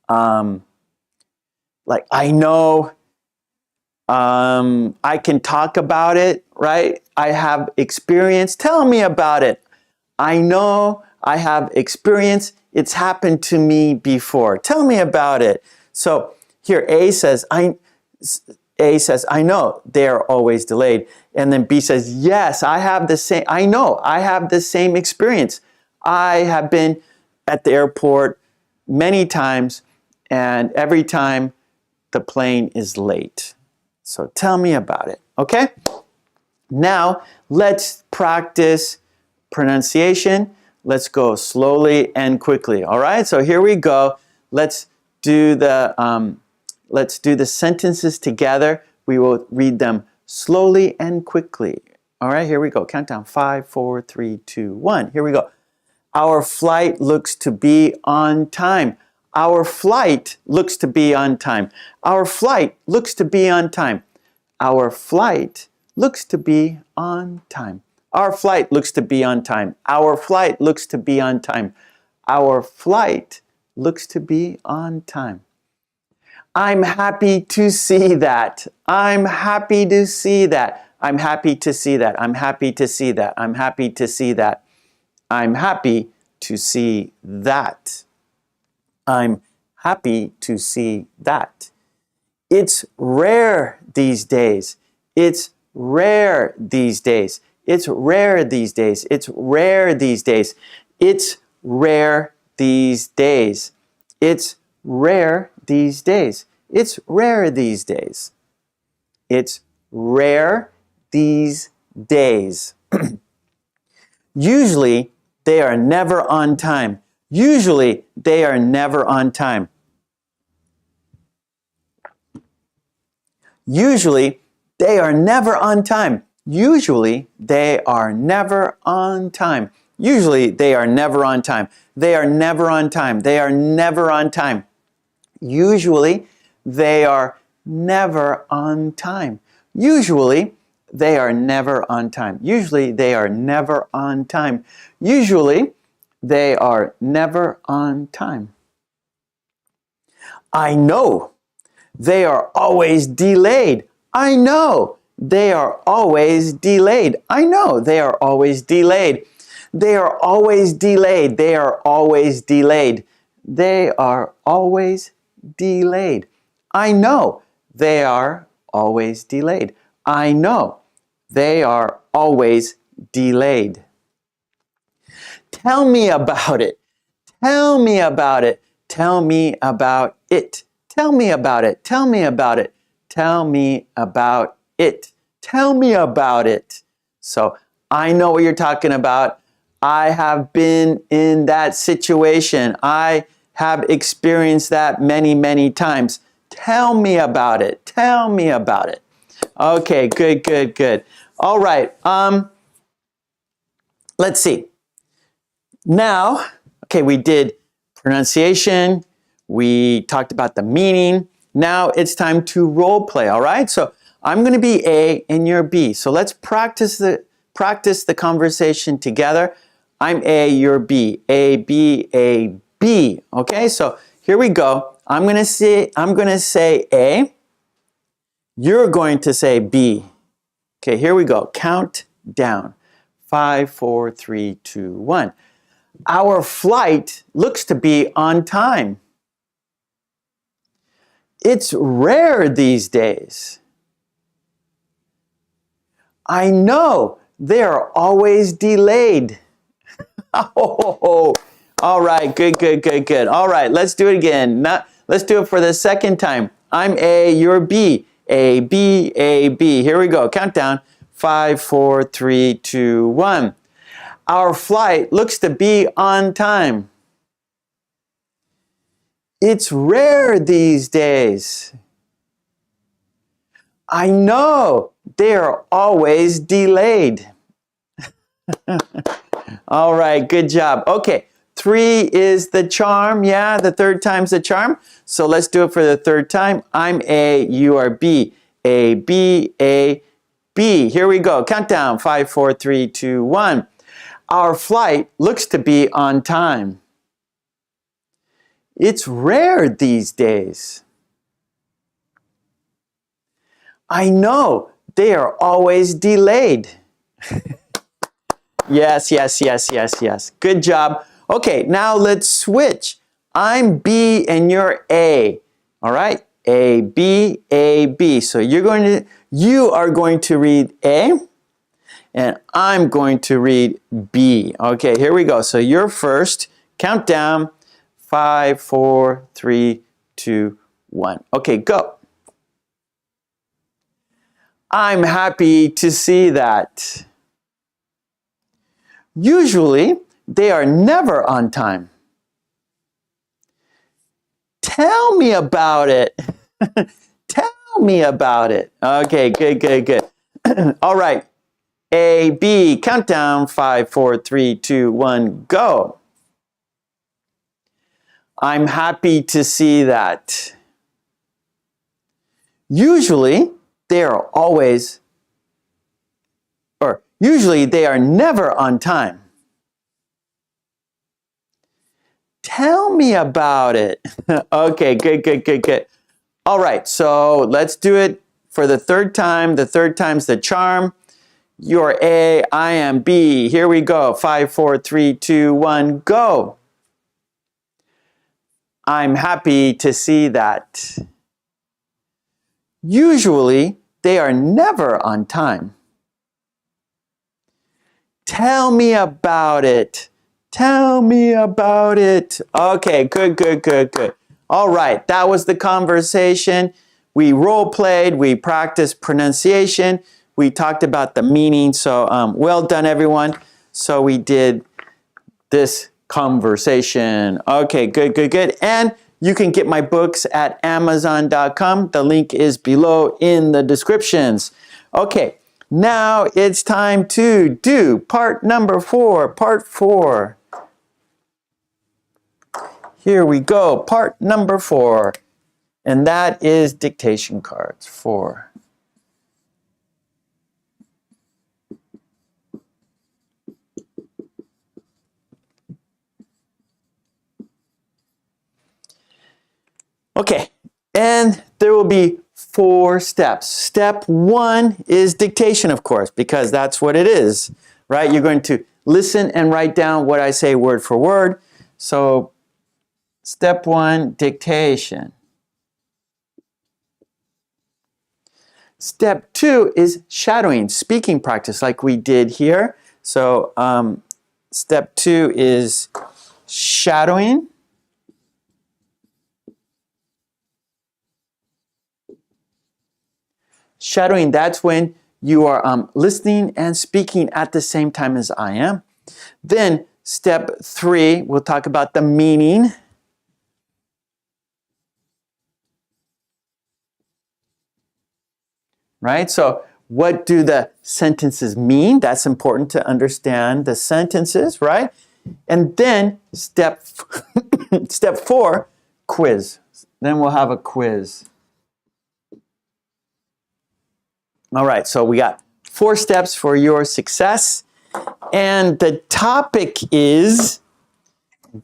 like I know I can talk about it, right? I have experience. Tell me about it. I know, I have experience. It's happened to me before. Tell me about it. So here A says, I know they're always delayed. And then B says, yes, I know, I have the same experience. I have been at the airport many times, and every time the plane is late. So tell me about it, okay? Now, let's practice pronunciation. Let's go slowly and quickly, all right? So here we go. Let's do the sentences together. We will read them slowly and quickly. All right, here we go. Countdown, 5, 4, 3, 2, 1. Here we go. Our flight looks to be on time. Our flight looks to be on time. Our flight looks to be on time. Our flight looks to be on time. Our flight looks to be on time. Our flight looks to be on time. Our flight looks to be on time. I'm happy to see that. I'm happy to see that. I'm happy to see that. I'm happy to see that. I'm happy to see that. I'm happy to see that. I'm happy to see that. It's rare these days. It's rare these days. It's rare these days. It's rare these days. It's rare these days. It's rare these days. It's rare these days. It's rare these days. Usually, they are never on time. Usually, they are never on time. Usually, they are never on time. Usually, they are never on time. Usually, they are never on time. They are never on time. They are never on time. Usually, they are never on time. Usually, they are never on time. Usually, they are never on time. Usually, they are never on time. I know. They are always delayed. I know. They are always delayed. I know. They are always delayed. They are always delayed. They are always delayed. They are always delayed. I know. They are always delayed. I know. They are always delayed. Tell me about it. Tell me about it. Tell me about it. Tell me about it. Tell me about it. Tell me about it. Tell me about it. So I know what you're talking about. I have been in that situation. I have experienced that many, many times. Tell me about it. Tell me about it. Okay, good, good, good. All right. Let's see. Now, okay, we did pronunciation. We talked about the meaning. Now it's time to role play, all right? So I'm going to be A and you're B. So let's practice the conversation together. I'm A, you're B. A, B, A, B. Okay, so here we go. I'm going to say A. You're going to say B. Okay, here we go. Count down. 5, 4, 3, 2, 1. Our flight looks to be on time. It's rare these days. I know they're always delayed. Oh, all right, good, good, good, good. All right, let's do it again. Let's do it for the second time. I'm A, you're B. A, B, A, B. Here we go. Countdown. 5, 4, 3, 2, 1. Our flight looks to be on time. It's rare these days. I know they're always delayed. All right, good job. Okay, 3 is the charm. Yeah, the third time's the charm. So let's do it for the third time. I'm A, you are B. A, B, A, B. Here we go. Countdown. 5, 4, 3, 2, 1. Our flight looks to be on time. It's rare these days. I know, they are always delayed. Yes, yes, yes, yes, yes. Good job. Okay, now let's switch. I'm B and you're A. All right? A, B, A, B. So you are going to read A, and I'm going to read B. Okay, here we go. So you're first. Count down. 5, 4, 3, 2, 1. Okay, go. I'm happy to see that. Usually, they are never on time. Tell me about it. Tell me about it. Okay, good, good, good. All right. A, B, countdown. 5, 4, 3, 2, 1, go. I'm happy to see that. Usually, they are always, or usually they are never on time. Tell me about it. Okay, good, good, good, good. All right, so let's do it for the third time. The third time's the charm. You're A, I am B. Here we go. 5, 4, 3, 2, 1, go. I'm happy to see that. Usually, they are never on time. Tell me about it. Tell me about it. Okay, good, good, good, good. All right, that was the conversation. We role played, we practiced pronunciation, we talked about the meaning. So well done, everyone. So we did this conversation. Okay, good, good, good. And you can get my books at Amazon.com. The link is below in the descriptions. Okay, now it's time to do part number 4, part 4. Here we go, part number 4. And that is dictation cards 4. Okay, and there will be 4 steps. Step 1 is dictation, of course, because that's what it is, right? You're going to listen and write down what I say word for word. So step 1, dictation. Step 2 is shadowing, speaking practice like we did here. So step 2 is shadowing. Shadowing, that's when you are listening and speaking at the same time as I am. Then step 3, we'll talk about the meaning. Right? So what do the sentences mean? That's important to understand the sentences, right? And then step 4, quiz. Then we'll have a quiz. All right, so we got 4 steps for your success. And the topic is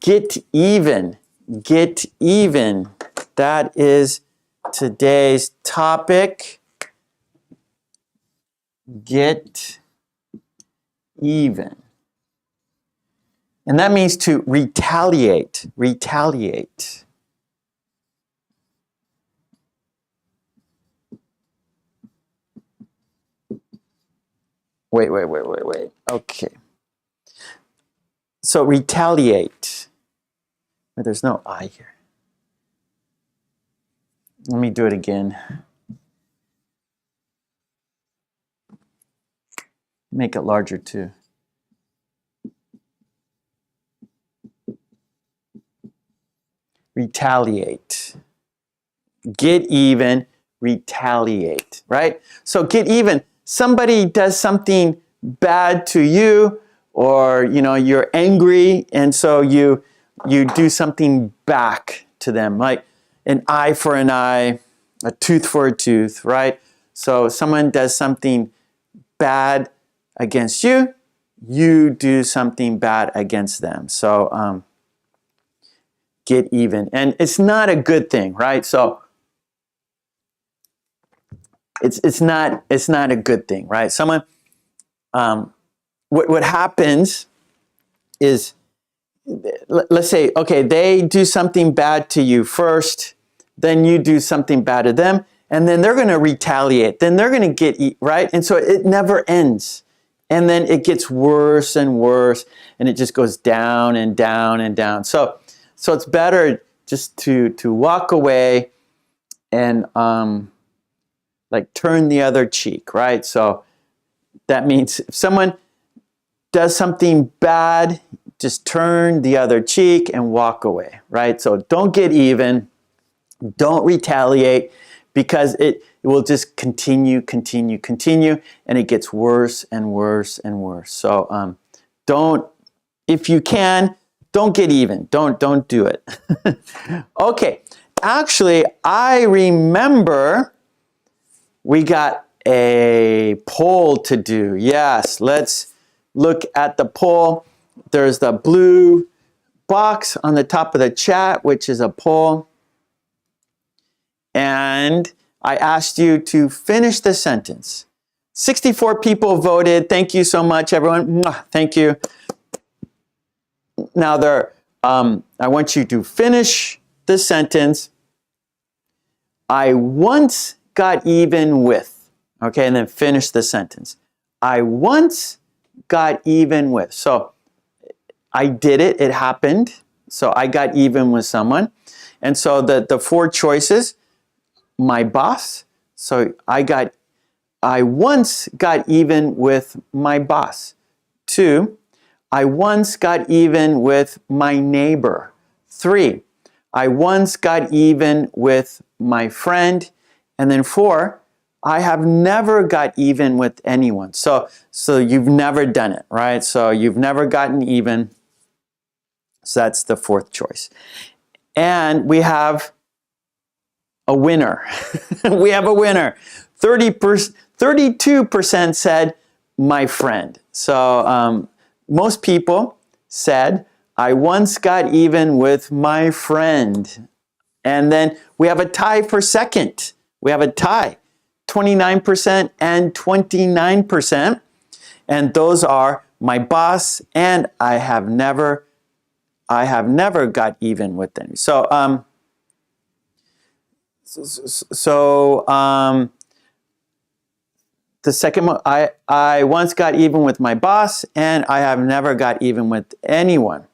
get even. Get even. That is today's topic. Get even. And that means to retaliate. Retaliate. Wait. Okay. So retaliate. There's no I here. Let me do it again. Make it larger too. Retaliate. Get even, retaliate, right? So get even. Somebody does something bad to you, or you're angry, and so you do something back to them, like an eye for an eye, a tooth for a tooth, right? So someone does something bad against you, you do something bad against them. So get even. And it's not a good thing, right? So it's not a good thing, right? Someone, what happens is, let's say, okay, they do something bad to you first, then you do something bad to them, and then they're going to retaliate. Then they're going to get, right? And so it never ends. And then it gets worse and worse, and it just goes down and down and down. So it's better just to walk away and like turn the other cheek, right? So that means if someone does something bad, just turn the other cheek and walk away, right? So don't get even, don't retaliate, because it will just continue, and it gets worse and worse and worse. So don't, if you can, don't get even. Don't do it. Okay, actually, I remember we got a poll to do. Yes, let's look at the poll. There's the blue box on the top of the chat, which is a poll. And I asked you to finish the sentence. 64 people voted. Thank you so much, everyone. Thank you. Now, I want you to finish the sentence. I once got even with. Okay, and then finish the sentence. I once got even with. So I did it. It happened. So I got even with someone. And so the four choices: my boss. So I once got even with my boss. 2, I once got even with my neighbor. 3, I once got even with my friend. And then 4, I have never got even with anyone. So you've never done it, right? So you've never gotten even. So that's the fourth choice. And we have a winner. We have a winner. 32% said my friend. So most people said, I once got even with my friend. And then we have a tie for second. We have a tie, 29% and 29%. And those are my boss and I have never got even with them. So the second one, I once got even with my boss and I have never got even with anyone.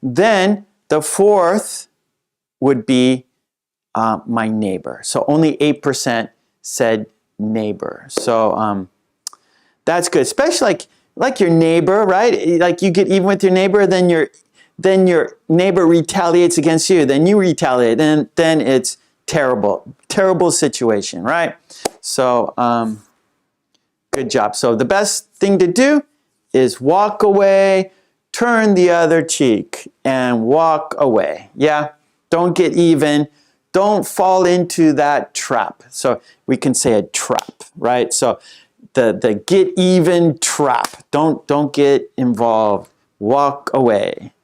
Then the fourth would be my neighbor. So only 8% said neighbor. So that's good, especially like your neighbor, right? Like you get even with your neighbor, then your neighbor retaliates against you, then you retaliate, and then it's terrible situation, right? So good job. So the best thing to do is walk away, turn the other cheek, and walk away. Yeah, don't get even. Don't fall into that trap. So we can say a trap, right? So the get even trap. Don't get involved. Walk away.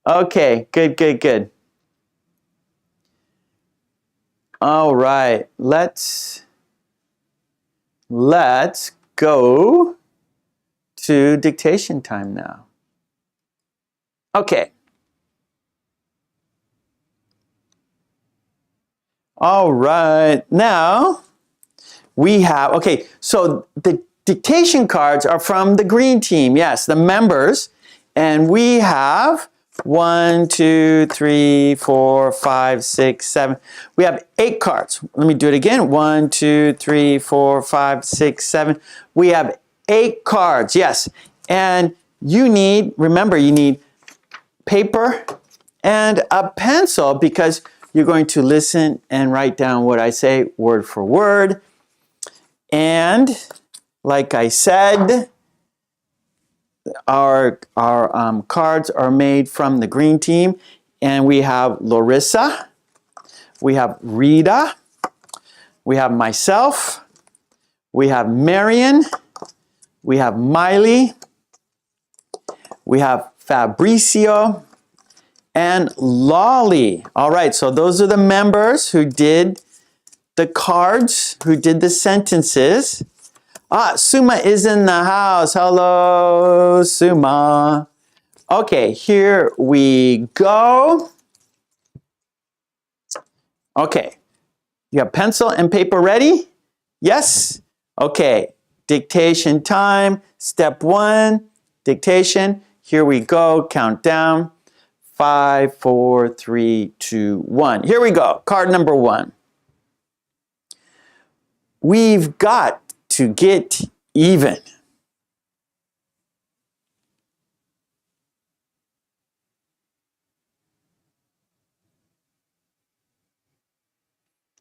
Okay, good. All right, let's go to dictation time now. Okay. All right, now we have, okay, so the dictation cards are from the green team, yes, the members, and we have 1, 2, 3, 4, 5, 6, 7. We have 8 cards. Let me do it again. 1, 2, 3, 4, 5, 6, 7. We have 8 cards, yes. And you need, remember, you need paper and a pencil because you're going to listen and write down what I say word for word. And like I said, our cards are made from the green team, and we have Larissa, we have Rita, we have myself, we have Marion, we have Miley, we have Fabricio, and Lolly. All right, so those are the members who did the cards, who did the sentences. Suma is in the house. Hello, Suma. Okay, here we go. Okay, you have pencil and paper ready? Yes? Okay, dictation time. Step 1, dictation. Here we go, count down. 5, 4, 3, 2, 1. Here we go, card number 1. We've got to get even.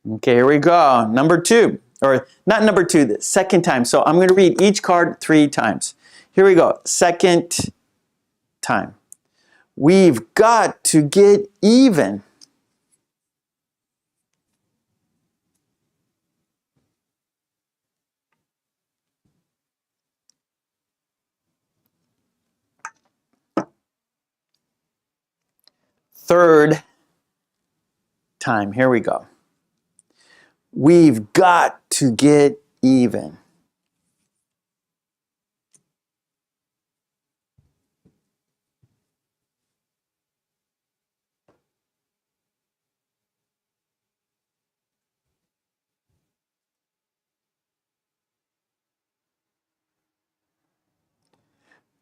Okay, here we go. Number 2, or not number 2, the second time. So I'm going to read each card 3 times. Here we go, second time. We've got to get even. Third time, here we go. We've got to get even.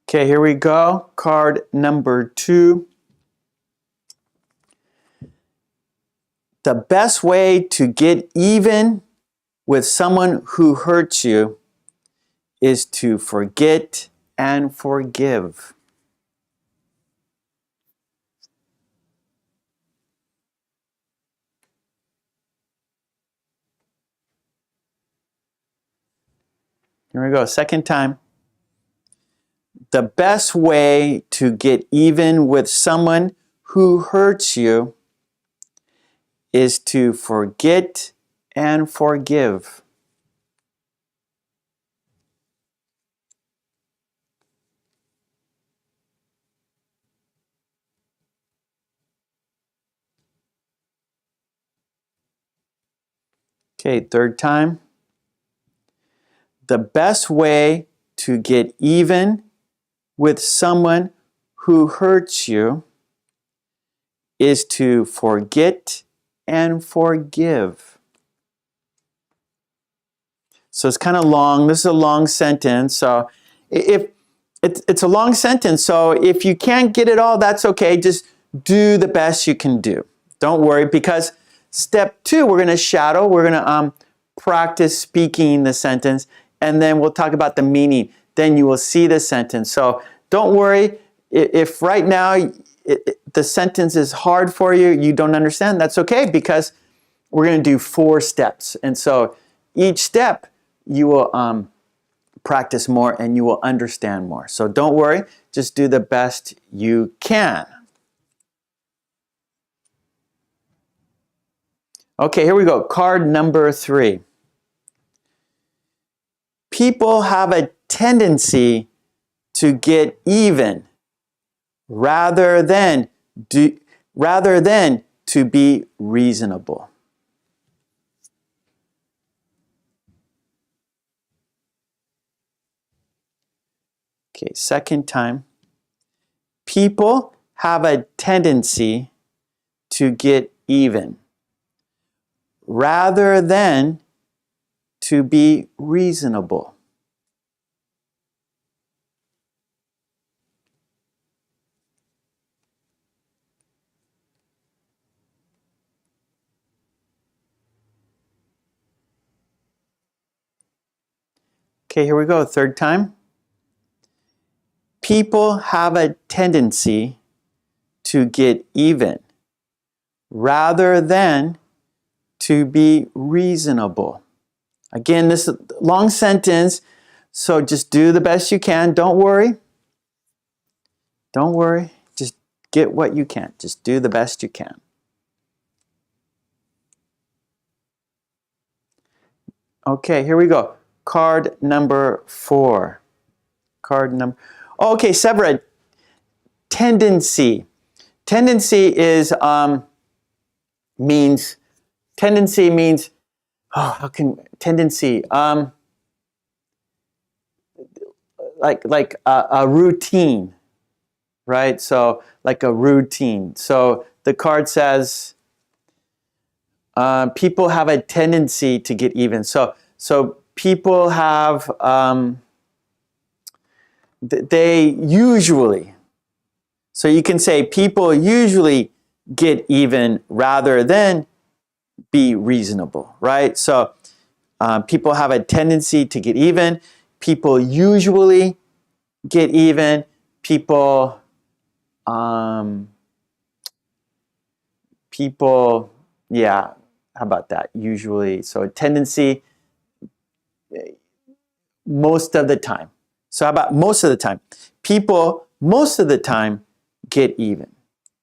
Okay, here we go. Card number 2. The best way to get even with someone who hurts you is to forget and forgive. Here we go, second time. The best way to get even with someone who hurts you is to forget and forgive. Okay, third time. The best way to get even with someone who hurts you is to forget and forgive. So it's kind of long. This is a long sentence. So if it's a long sentence, so if you can't get it all, that's okay. Just do the best you can do. Don't worry, because step 2, we're going to shadow. We're going to practice speaking the sentence, and then we'll talk about the meaning. Then you will see the sentence. So don't worry. If right now the sentence is hard for you, you don't understand, that's okay, because we're going to do 4 steps. And so each step you will practice more and you will understand more. So don't worry, just do the best you can. Okay, here we go. Card number 3. People have a tendency to get even rather than to be reasonable. Okay, second time. People have a tendency to get even rather than to be reasonable. Okay, here we go. Third time. People have a tendency to get even rather than to be reasonable. Again, this is a long sentence, so just do the best you can. Don't worry. Don't worry. Just get what you can. Just do the best you can. Okay, here we go. Card number 4. Card number... Okay, Severa. Tendency. Tendency is... Tendency means Oh, how can tendency? Like a routine, right? So like a routine. So the card says people have a tendency to get even. So people have they usually. So you can say people usually get even rather than be reasonable, right? So people have a tendency to get even. People usually get even. People, yeah, how about that? Usually, so a tendency most of the time. So how about most of the time? People most of the time get even.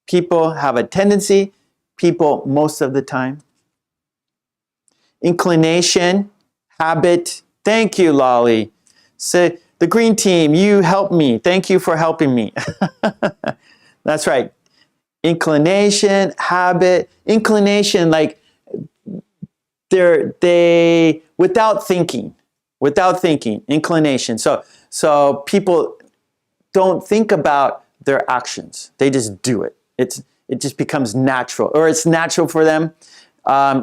People have a tendency. People most of the time. Inclination, habit. Thank you, Lolly. So the green team, you helped me. Thank you for helping me. That's right. Inclination, habit. Inclination, like they without thinking. Inclination. So people don't think about their actions. They just do it. It just becomes natural, or it's natural for them.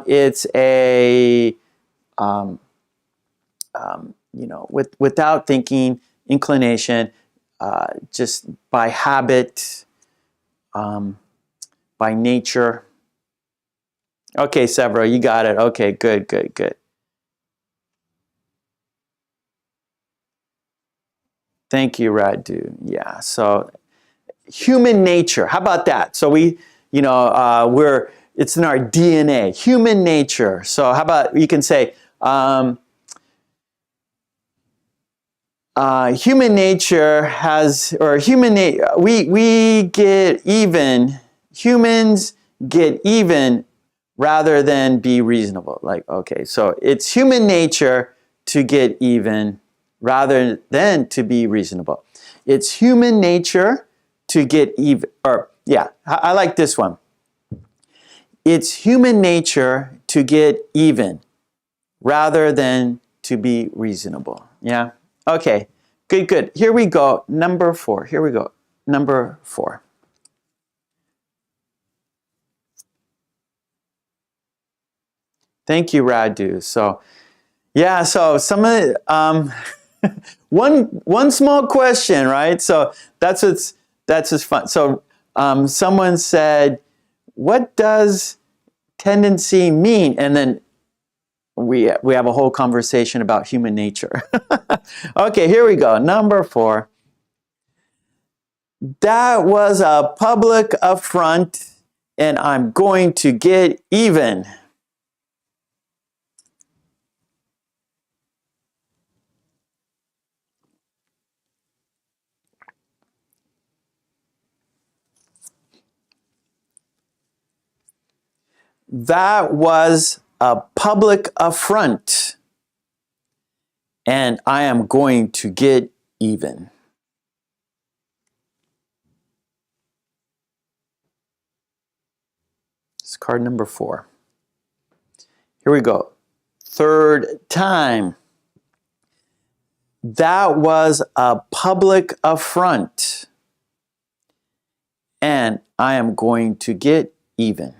It's a without thinking, inclination, just by habit, by nature. Okay, Severo, you got it. Okay, good. Thank you, Radu. Yeah, so human nature. How about that? So it's in our DNA, human nature. So how about you can say, human nature has, we get even, humans get even rather than be reasonable. Like, okay, so it's human nature to get even rather than to be reasonable. It's human nature to get even, or yeah, I like this one. It's human nature to get even rather than to be reasonable. Yeah? Okay, good. Here we go, number 4. Here we go, number 4. Thank you, Radu. So, yeah, so some of one small question, right? So that's what's fun. So someone said, "What does tendency mean?" And then we have a whole conversation about human nature. Okay, here we go. Number 4. That was a public affront, and I'm going to get even. That was a public affront, and I am going to get even. It's card number 4. Here we go. Third time. That was a public affront, and I am going to get even.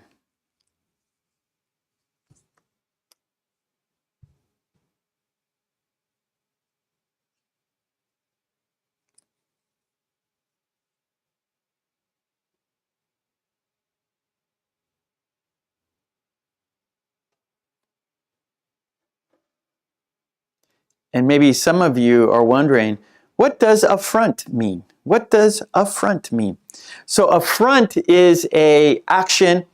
And maybe some of you are wondering, what does affront mean? What does affront mean? So affront is an action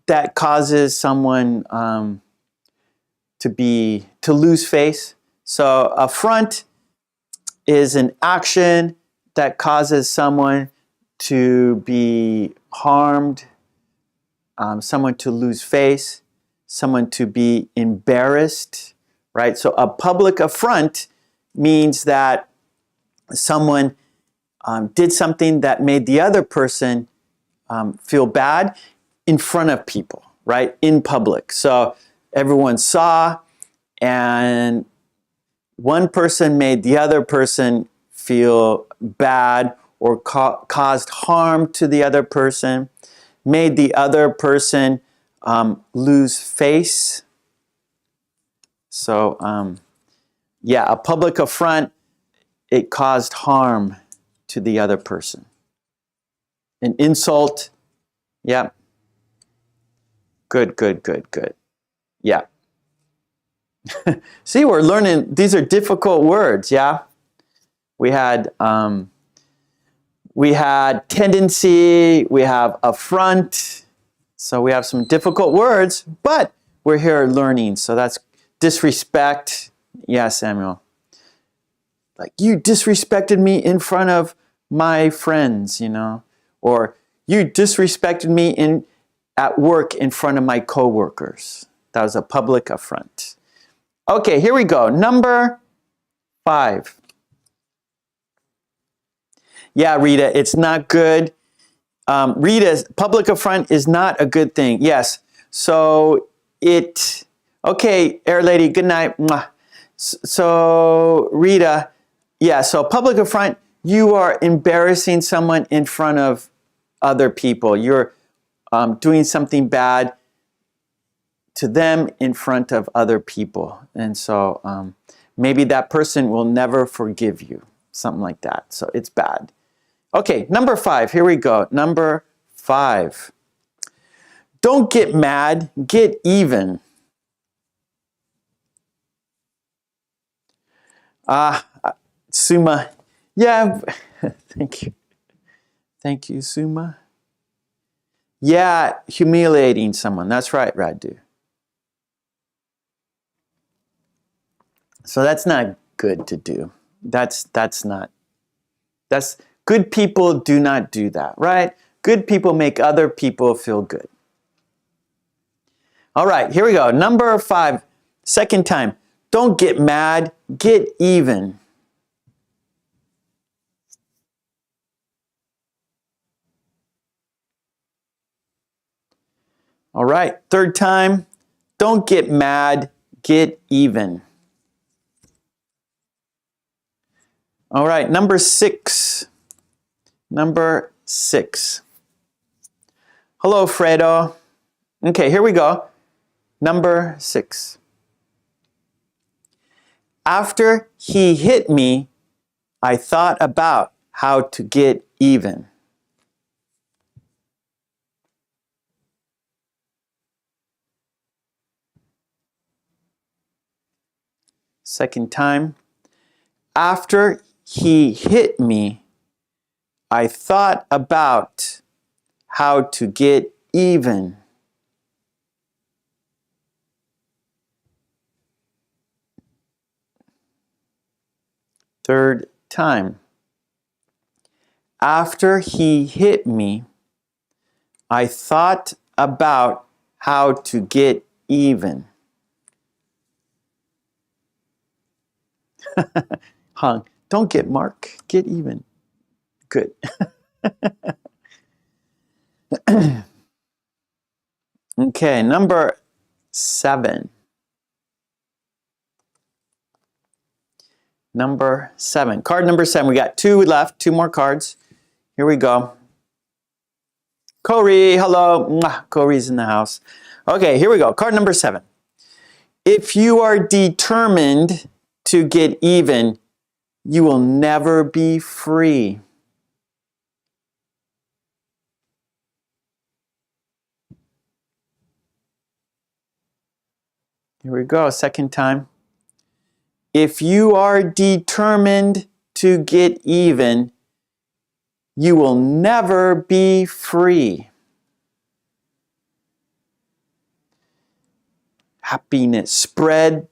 that causes someone to lose face. So affront is an action that causes someone to be harmed, someone to lose face, someone to be embarrassed, right? So a public affront means that someone did something that made the other person feel bad in front of people, right? In public. So everyone saw, and one person made the other person feel bad or caused harm to the other person, made the other person lose face. So, yeah, a public affront, it caused harm to the other person. An insult, yeah. Good, good, good, good. Yeah. See, we're learning, these are difficult words, yeah? We had tendency, we have affront, so we have some difficult words, but we're here learning, so that's disrespect. Yeah, Samuel. Like, you disrespected me in front of my friends, you know, or you disrespected me at work in front of my coworkers. That was a public affront. Okay, here we go. Number 5. Yeah, Rita, it's not good. Rita, public affront is not a good thing. Yes. So okay, Air Lady, good night. So Rita, yeah, so public affront, you are embarrassing someone in front of other people. You're doing something bad to them in front of other people. And so maybe that person will never forgive you. Something like that. So it's bad. Okay, number 5. Here we go. Number 5. Don't get mad. Get even. Suma. Yeah. Thank you. Thank you, Suma. Yeah, humiliating someone. That's right, Radu. So that's not good to do. That's good people do not do that, right? Good people make other people feel good. All right, here we go. Number 5, second time. Don't get mad, get even. All right, third time. Don't get mad, get even. All right, number 6. Number 6. Hello, Fredo. Okay, here we go. Number 6. After he hit me, I thought about how to get even. Second time. After he hit me, I thought about how to get even. Third time. After he hit me, I thought about how to get even. Hung. Don't get Mark. Get even. Good. Okay, number 7. Number 7. Card number 7. We got 2 left. 2 more cards. Here we go. Corey, hello. Mwah, Corey's in the house. Okay, here we go. Card number 7. If you are determined to get even, you will never be free. Here we go. Second time. If you are determined to get even, you will never be free. Happiness. Spread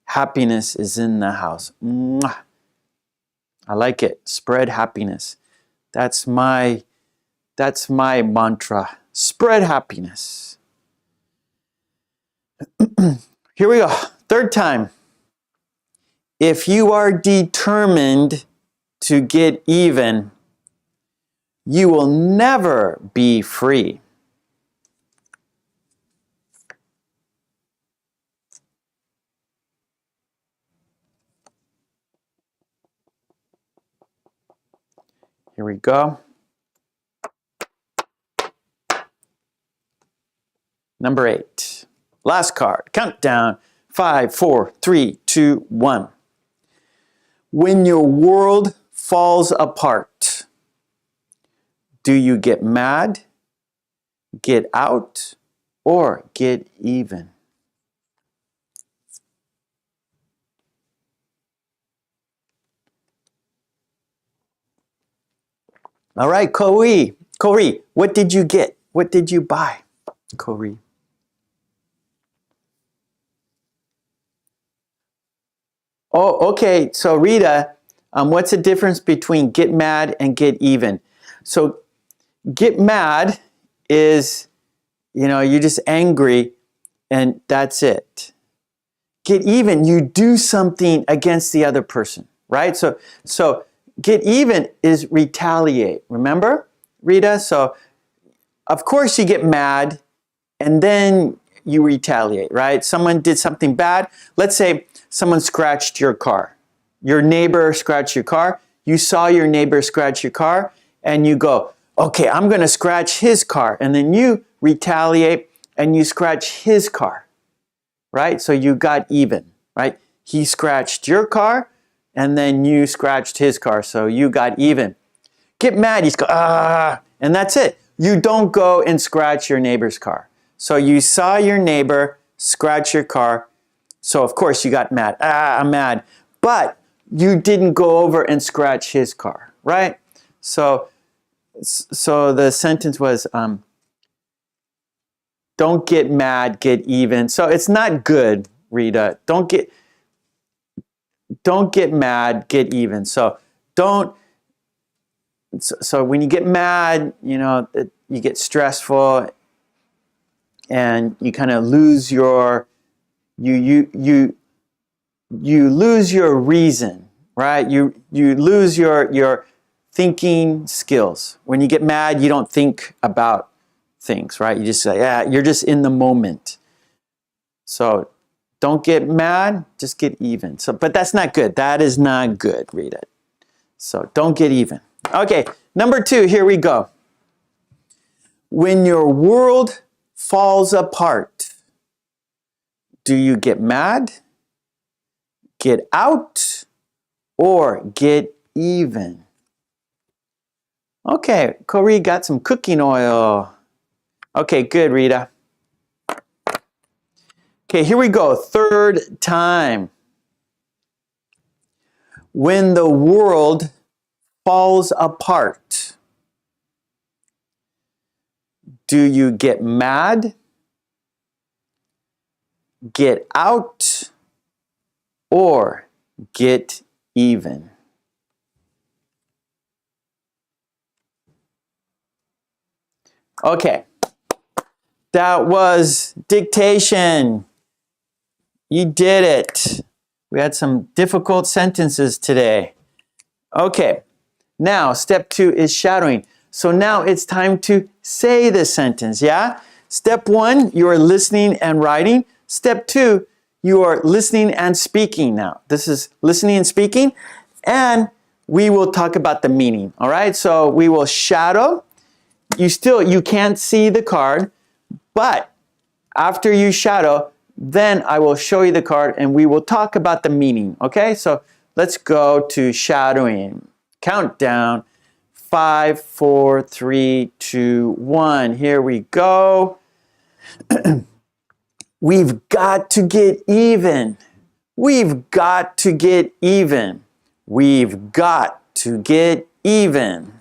happiness is in the house. Mwah. I like it. Spread happiness. That's my mantra. Spread happiness. Here we go. Third time. If you are determined to get even, you will never be free. Here we go. Number 8. Last card. Countdown. 5, 4, 3, 2, 1. When your world falls apart, do you get mad, get out, or get even? All right, Corey, what did you get? What did you buy, Corey? Oh, okay. So Rita, what's the difference between get mad and get even? So get mad is, you're just angry and that's it. Get even, you do something against the other person, right? So get even is retaliate. Remember, Rita? So of course you get mad and then you retaliate, right? Someone did something bad. Let's say someone scratched your car. Your neighbor scratched your car. You saw your neighbor scratch your car and you go, okay, I'm going to scratch his car. And then you retaliate and you scratch his car, right? So you got even, right? He scratched your car and then you scratched his car. So you got even. Get mad, you go, and that's it. You don't go and scratch your neighbor's car. So you saw your neighbor scratch your car. So of course you got mad. I'm mad. But you didn't go over and scratch his car, right? So the sentence was, don't get mad, get even. So it's not good, Rita. Don't get mad, get even. So when you get mad, you get stressful and you kind of lose your you lose your reason, right? You lose your thinking skills. When you get mad, you don't think about things, right? You just say, yeah, you're just in the moment. So don't get mad, just get even. So, but that's not good. That is not good, Rita. So don't get even. Okay, number 2, here we go. When your world falls apart, do you get mad, get out, or get even? Okay, Corey got some cooking oil. Okay, good, Rita. Okay, here we go. 3rd time. When the world falls apart, do you get mad, get out, or get even? Okay, that was dictation. You did it. We had some difficult sentences today. Okay, now step 2 is shadowing. So now it's time to say the sentence, yeah? Step 1, you are listening and writing. Step 2, you are listening and speaking now. This is listening and speaking, and we will talk about the meaning, all right? So we will shadow. You can't see the card, but after you shadow, then I will show you the card and we will talk about the meaning, okay? So let's go to shadowing. Countdown. 5, 4, 3, 2, 1. Here we go. We've got to get even. We've got to get even. We've got to get even.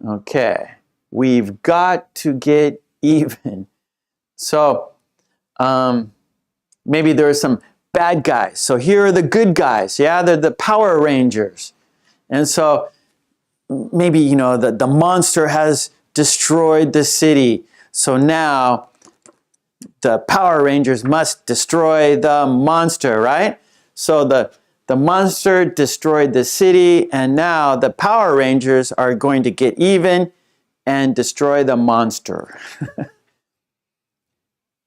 Okay. We've got to get even. So, maybe there are some bad guys. So here are the good guys. Yeah, they're the Power Rangers. And so maybe, the monster has destroyed the city. So now the Power Rangers must destroy the monster, right? So the monster destroyed the city, and now the Power Rangers are going to get even and destroy the monster.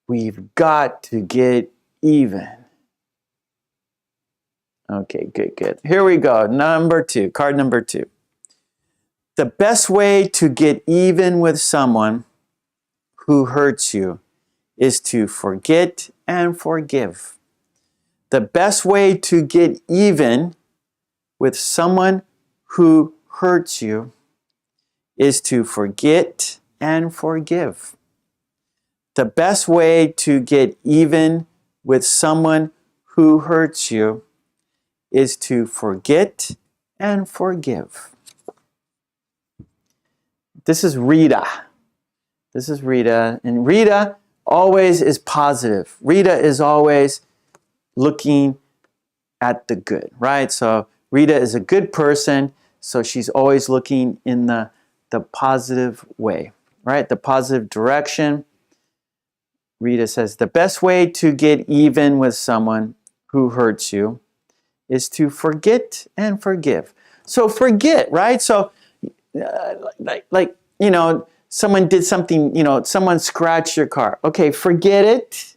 We've got to get even. Okay, good, good. Here we go. Number 2, card number 2. The best way to get even with someone who hurts you is to forget and forgive. The best way to get even with someone who hurts you is to forget and forgive. The best way to get even with someone who hurts you is to forget and forgive. This is Rita. This is Rita. And Rita always is positive. Rita is always looking at the good, right? So Rita is a good person, so she's always looking in the positive way, right? The positive direction. Rita says, the best way to get even with someone who hurts you is to forget and forgive. So forget, right? So like you know, someone did something, you know, someone scratched your car. Okay, forget it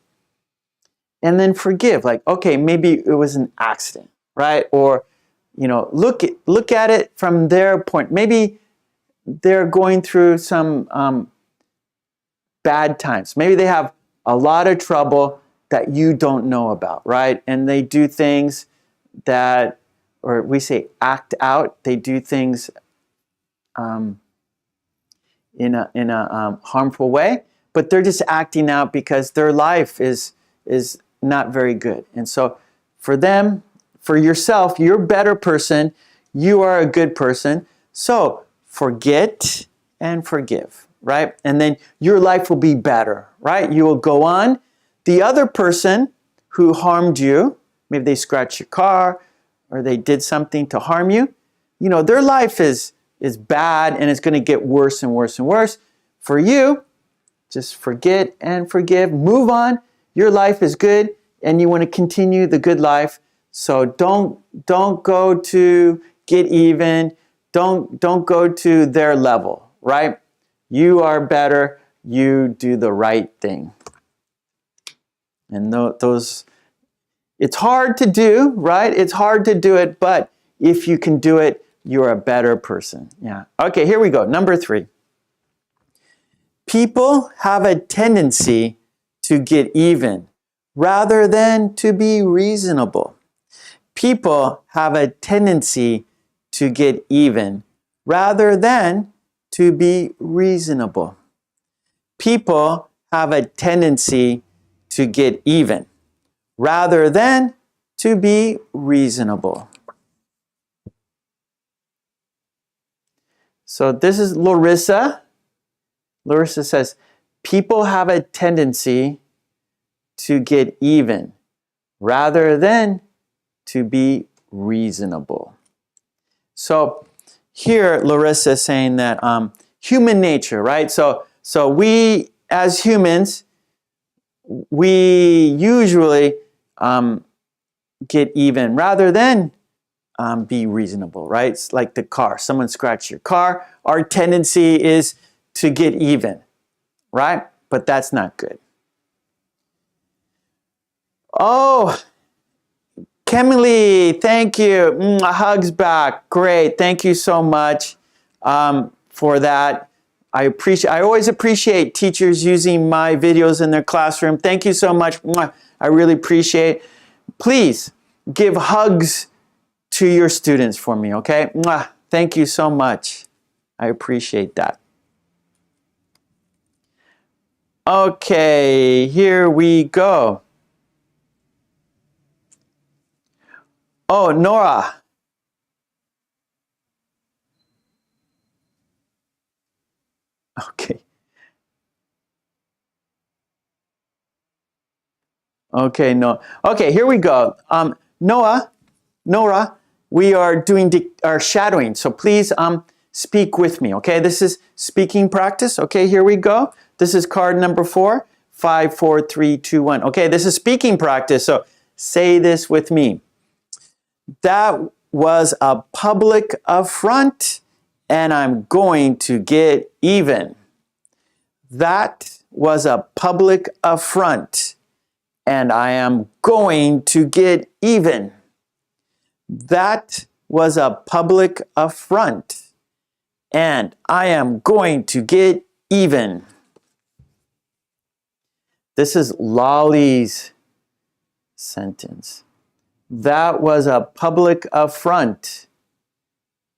and then forgive. Like, okay, maybe it was an accident, right? Or, you know, look at it from their point. Maybe they're going through some bad times. Maybe they have a lot of trouble that you don't know about, right? And they do things that, or we say act out, they do things in a harmful way, but they're just acting out because their life is not very good. And so for them, for yourself, you're a better person, you are a good person, so forget and forgive, right? And then your life will be better, right? You will go on. The other person who harmed you, maybe they scratched your car or they did something to harm you, you know, their life is bad and it's going to get worse and worse and worse. For you, just forget and forgive, move on. Your life is good and you want to continue the good life. So don't go to get even. Don't go to their level, right? You are better. You do the right thing. And those, it's hard to do, right? It's hard to do it, but if you can do it, you're a better person. Yeah. Okay, here we go. Number 3. People have a tendency to get even rather than to be reasonable. People have a tendency to get even rather than to be reasonable. People have a tendency to get even rather than to be reasonable. So this is Larissa. Larissa says, people have a tendency to get even rather than to be reasonable. So here Larissa is saying that human nature, right? So we as humans, we usually get even rather than be reasonable, right? It's like the car. Someone scratched your car. Our tendency is to get even, right? But that's not good. Oh, Kemily, thank you. Hugs back. Great. Thank you so much for that. I always appreciate teachers using my videos in their classroom. Thank you so much. I really appreciate it. Please give hugs to your students for me, okay? Thank you so much. I appreciate that. Okay, here we go. Oh, Nora. Okay. Okay, no. Okay, here we go. Nora, we are doing our shadowing, so please speak with me, okay? This is speaking practice, okay? Here we go. This is card number 4, 5, 4, 3, 2, 1. Okay, this is speaking practice, so say this with me. That was a public affront, and I'm going to get even. That was a public affront, and I am going to get even. That was a public affront, and I am going to get even. This is Lolly's sentence. That was a public affront,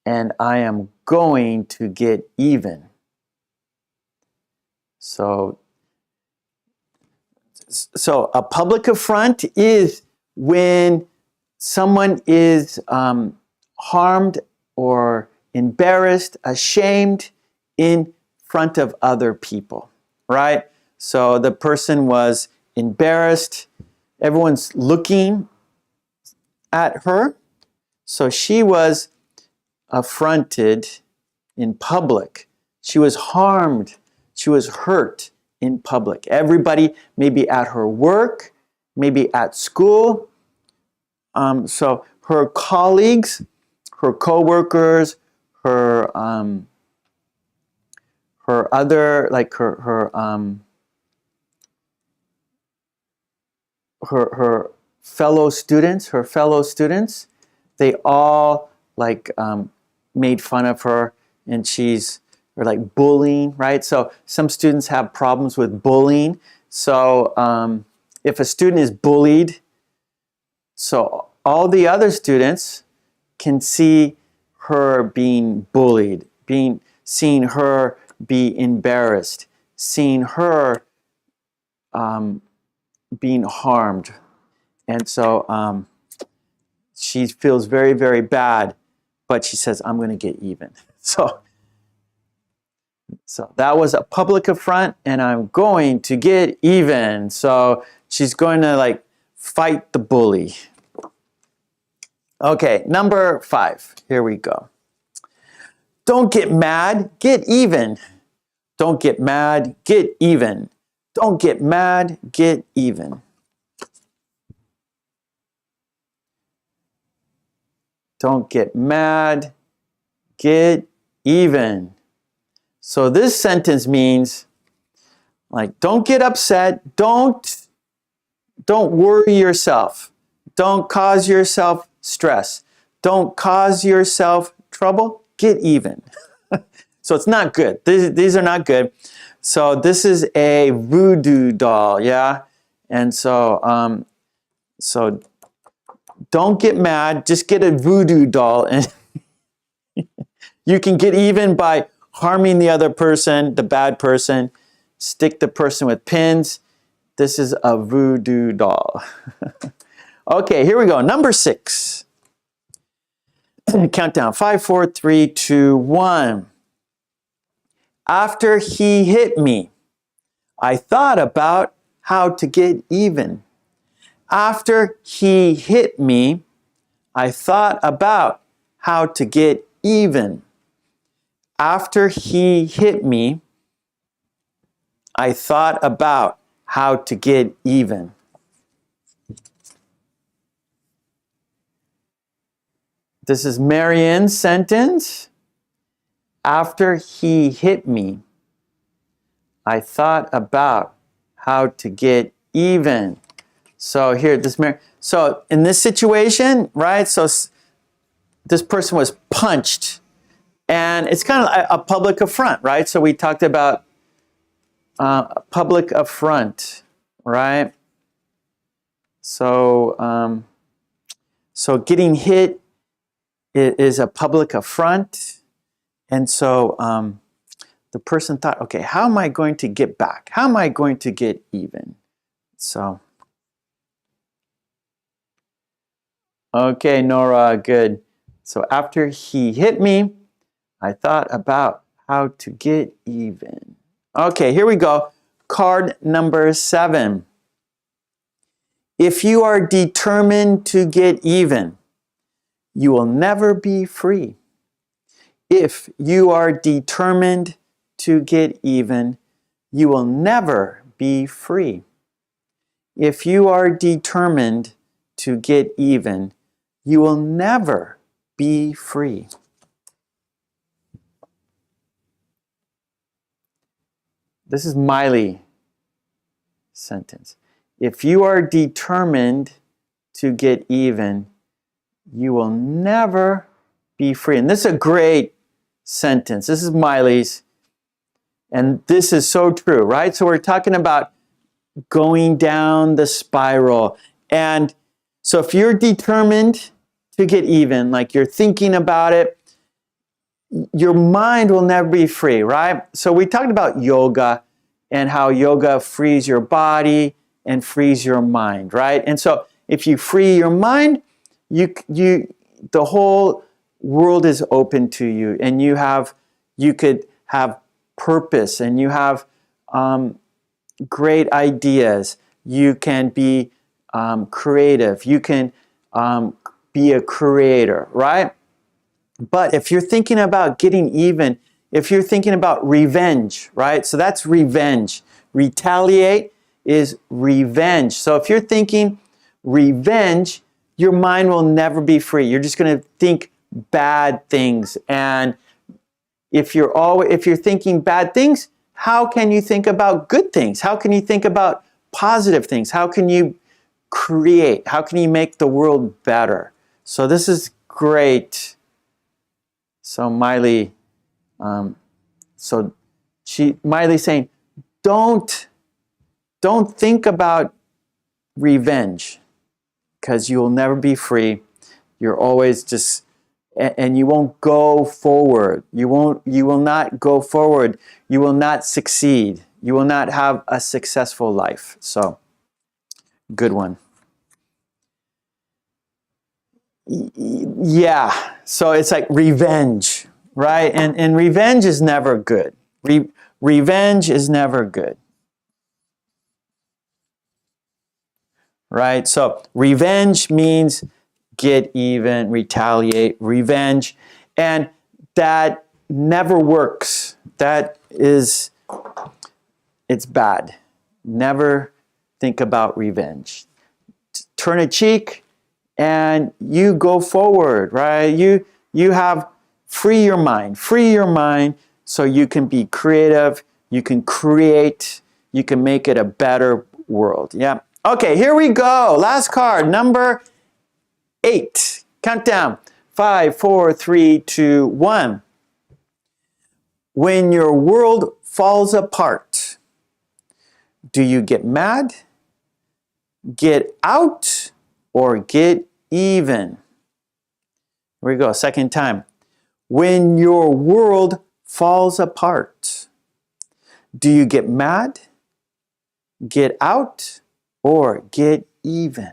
and I am going to get even. So a public affront is when someone is harmed or embarrassed, ashamed in front of other people, right? So the person was embarrassed. Everyone's looking at her. So she was affronted in public. She was harmed. She was hurt in public. Everybody, maybe at her work, maybe at school. So her colleagues, her co-workers, her other, like her fellow students, they all like made fun of her, and or like bullying, right? So some students have problems with bullying. So if a student is bullied, so all the other students can see her being bullied, seeing her be embarrassed, seeing her being harmed. And so she feels very, very bad, but she says, I'm going to get even. So that was a public affront, and I'm going to get even. So she's going to like fight the bully. Okay, number 5. Here we go. Don't get mad, get even. Don't get mad, get even. Don't get mad, get even. Don't get mad, get even. So this sentence means, like, don't get upset, don't worry yourself, don't cause yourself stress, don't cause yourself trouble, get even. So it's not good. These are not good. So this is a voodoo doll, yeah? And so, so don't get mad, just get a voodoo doll, and you can get even by harming the other person, the bad person, stick the person with pins. This is a voodoo doll. Okay, here we go. Number 6. Countdown. 5, 4, 3, 2, 1. After he hit me, I thought about how to get even. After he hit me, I thought about how to get even. After he hit me, I thought about how to get even. This is Marianne's sentence. After he hit me, I thought about how to get even. So here, so in this situation, right? So this person was punched, and it's kind of a public affront, right? So we talked about a public affront, right? So so getting hit is a public affront, and so the person thought, okay, how am I going to get back? How am I going to get even? So, okay, Nora, good. So after he hit me, I thought about how to get even. Okay, here we go. Card number 7. If you are determined to get even, you will never be free. If you are determined to get even, you will never be free. If you are determined to get even, you will never be free. This is Miley's sentence. If you are determined to get even, you will never be free. And this is a great sentence. This is Miley's. And this is so true, right? So we're talking about going down the spiral. And so if you're determined to get even, like you're thinking about it, your mind will never be free, right? So we talked about yoga and how yoga frees your body and frees your mind, right? And so if you free your mind, the whole world is open to you, and you could have purpose, and you have great ideas. You can be creative. You can be a creator, right? But if you're thinking about getting even, if you're thinking about revenge, right? So that's revenge. Retaliate is revenge. So if you're thinking revenge, your mind will never be free. You're just going to think bad things. And if you're thinking bad things, how can you think about good things? How can you think about positive things? How can you create? How can you make the world better? So this is great. So Miley, Miley's saying, don't think about revenge, because you will never be free. You're always just, and you won't go forward. You will not go forward. You will not succeed. You will not have a successful life. So, good one. Yeah, so it's like revenge, right? And revenge is never good. Revenge is never good. Right? So revenge means get even, retaliate, revenge. And that never works. It's bad. Never think about revenge. Turn a cheek and you go forward, right? You have free your mind so you can be creative, you can create, you can make it a better world. Yeah. Okay, here we go. Last card, number 8. Countdown. 5, 4, 3, 2, 1. When your world falls apart, do you get mad, get out, or get even? Here we go, second time. When your world falls apart, do you get mad, get out, or get even?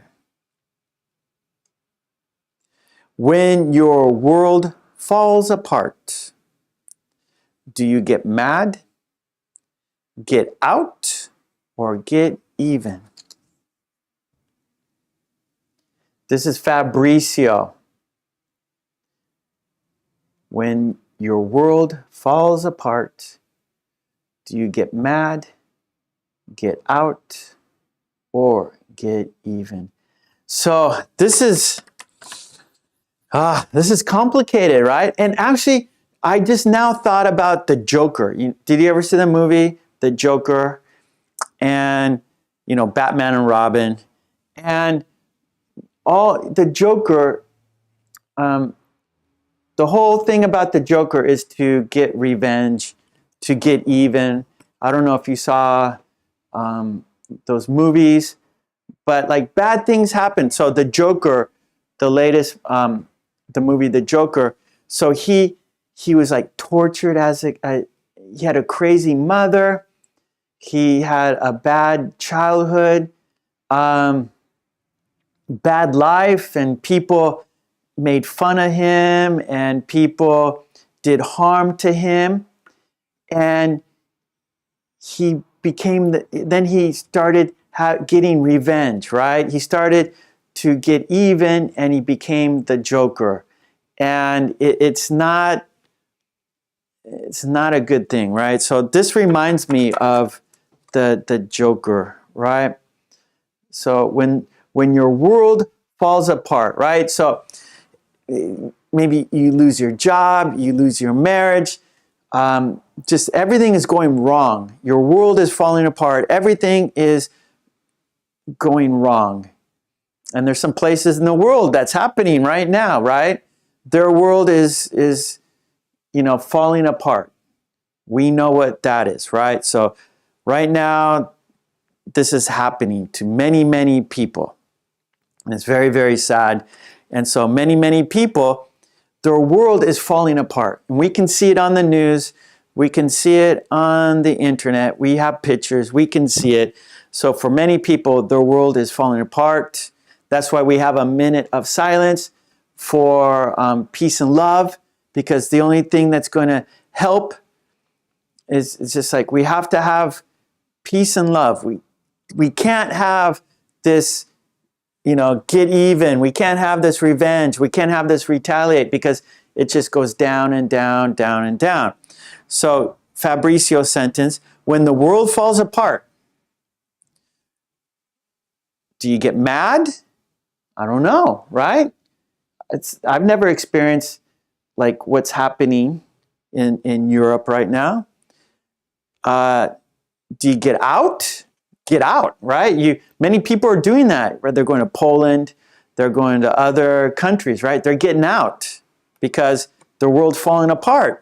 When your world falls apart, do you get mad, get out, or get even? This is Fabricio. When your world falls apart, do you get mad, get out, or get even? So this is complicated, right? And actually, I just now thought about the Joker. Did you ever see the movie, The Joker? And, Batman and Robin. And the Joker, the whole thing about the Joker is to get revenge, to get even. I don't know if you saw those movies, but like bad things happen. So the Joker, the latest, the movie The Joker, so he was like tortured he had a crazy mother. He had a bad childhood, bad life, and people made fun of him, and people did harm to him. And he then he started getting revenge, right? He started to get even, and he became the Joker. And it's not a good thing, right? So this reminds me of the Joker, right? So when your world falls apart, right? So maybe you lose your job, you lose your marriage, just everything is going wrong. Your world is falling apart. Everything is going wrong. And there's some places in the world that's happening right now, right? Their world is falling apart. We know what that is, right? So right now, this is happening to many, many people. And it's very, very sad. And so many, many people, their world is falling apart. And we can see it on the news. We can see it on the internet. We have pictures. We can see it. So for many people, their world is falling apart. That's why we have a minute of silence for peace and love, because the only thing that's going to help is just like we have to have peace and love. We can't have this, get even. We can't have this revenge. We can't have this retaliate, because it just goes down and down, down and down. So Fabrizio's sentence, when the world falls apart, do you get mad? I don't know, right? I've never experienced like what's happening in Europe right now. Do you get out? Get out, right? Many people are doing that. Right? They're going to Poland, they're going to other countries, right? They're getting out because the world's falling apart.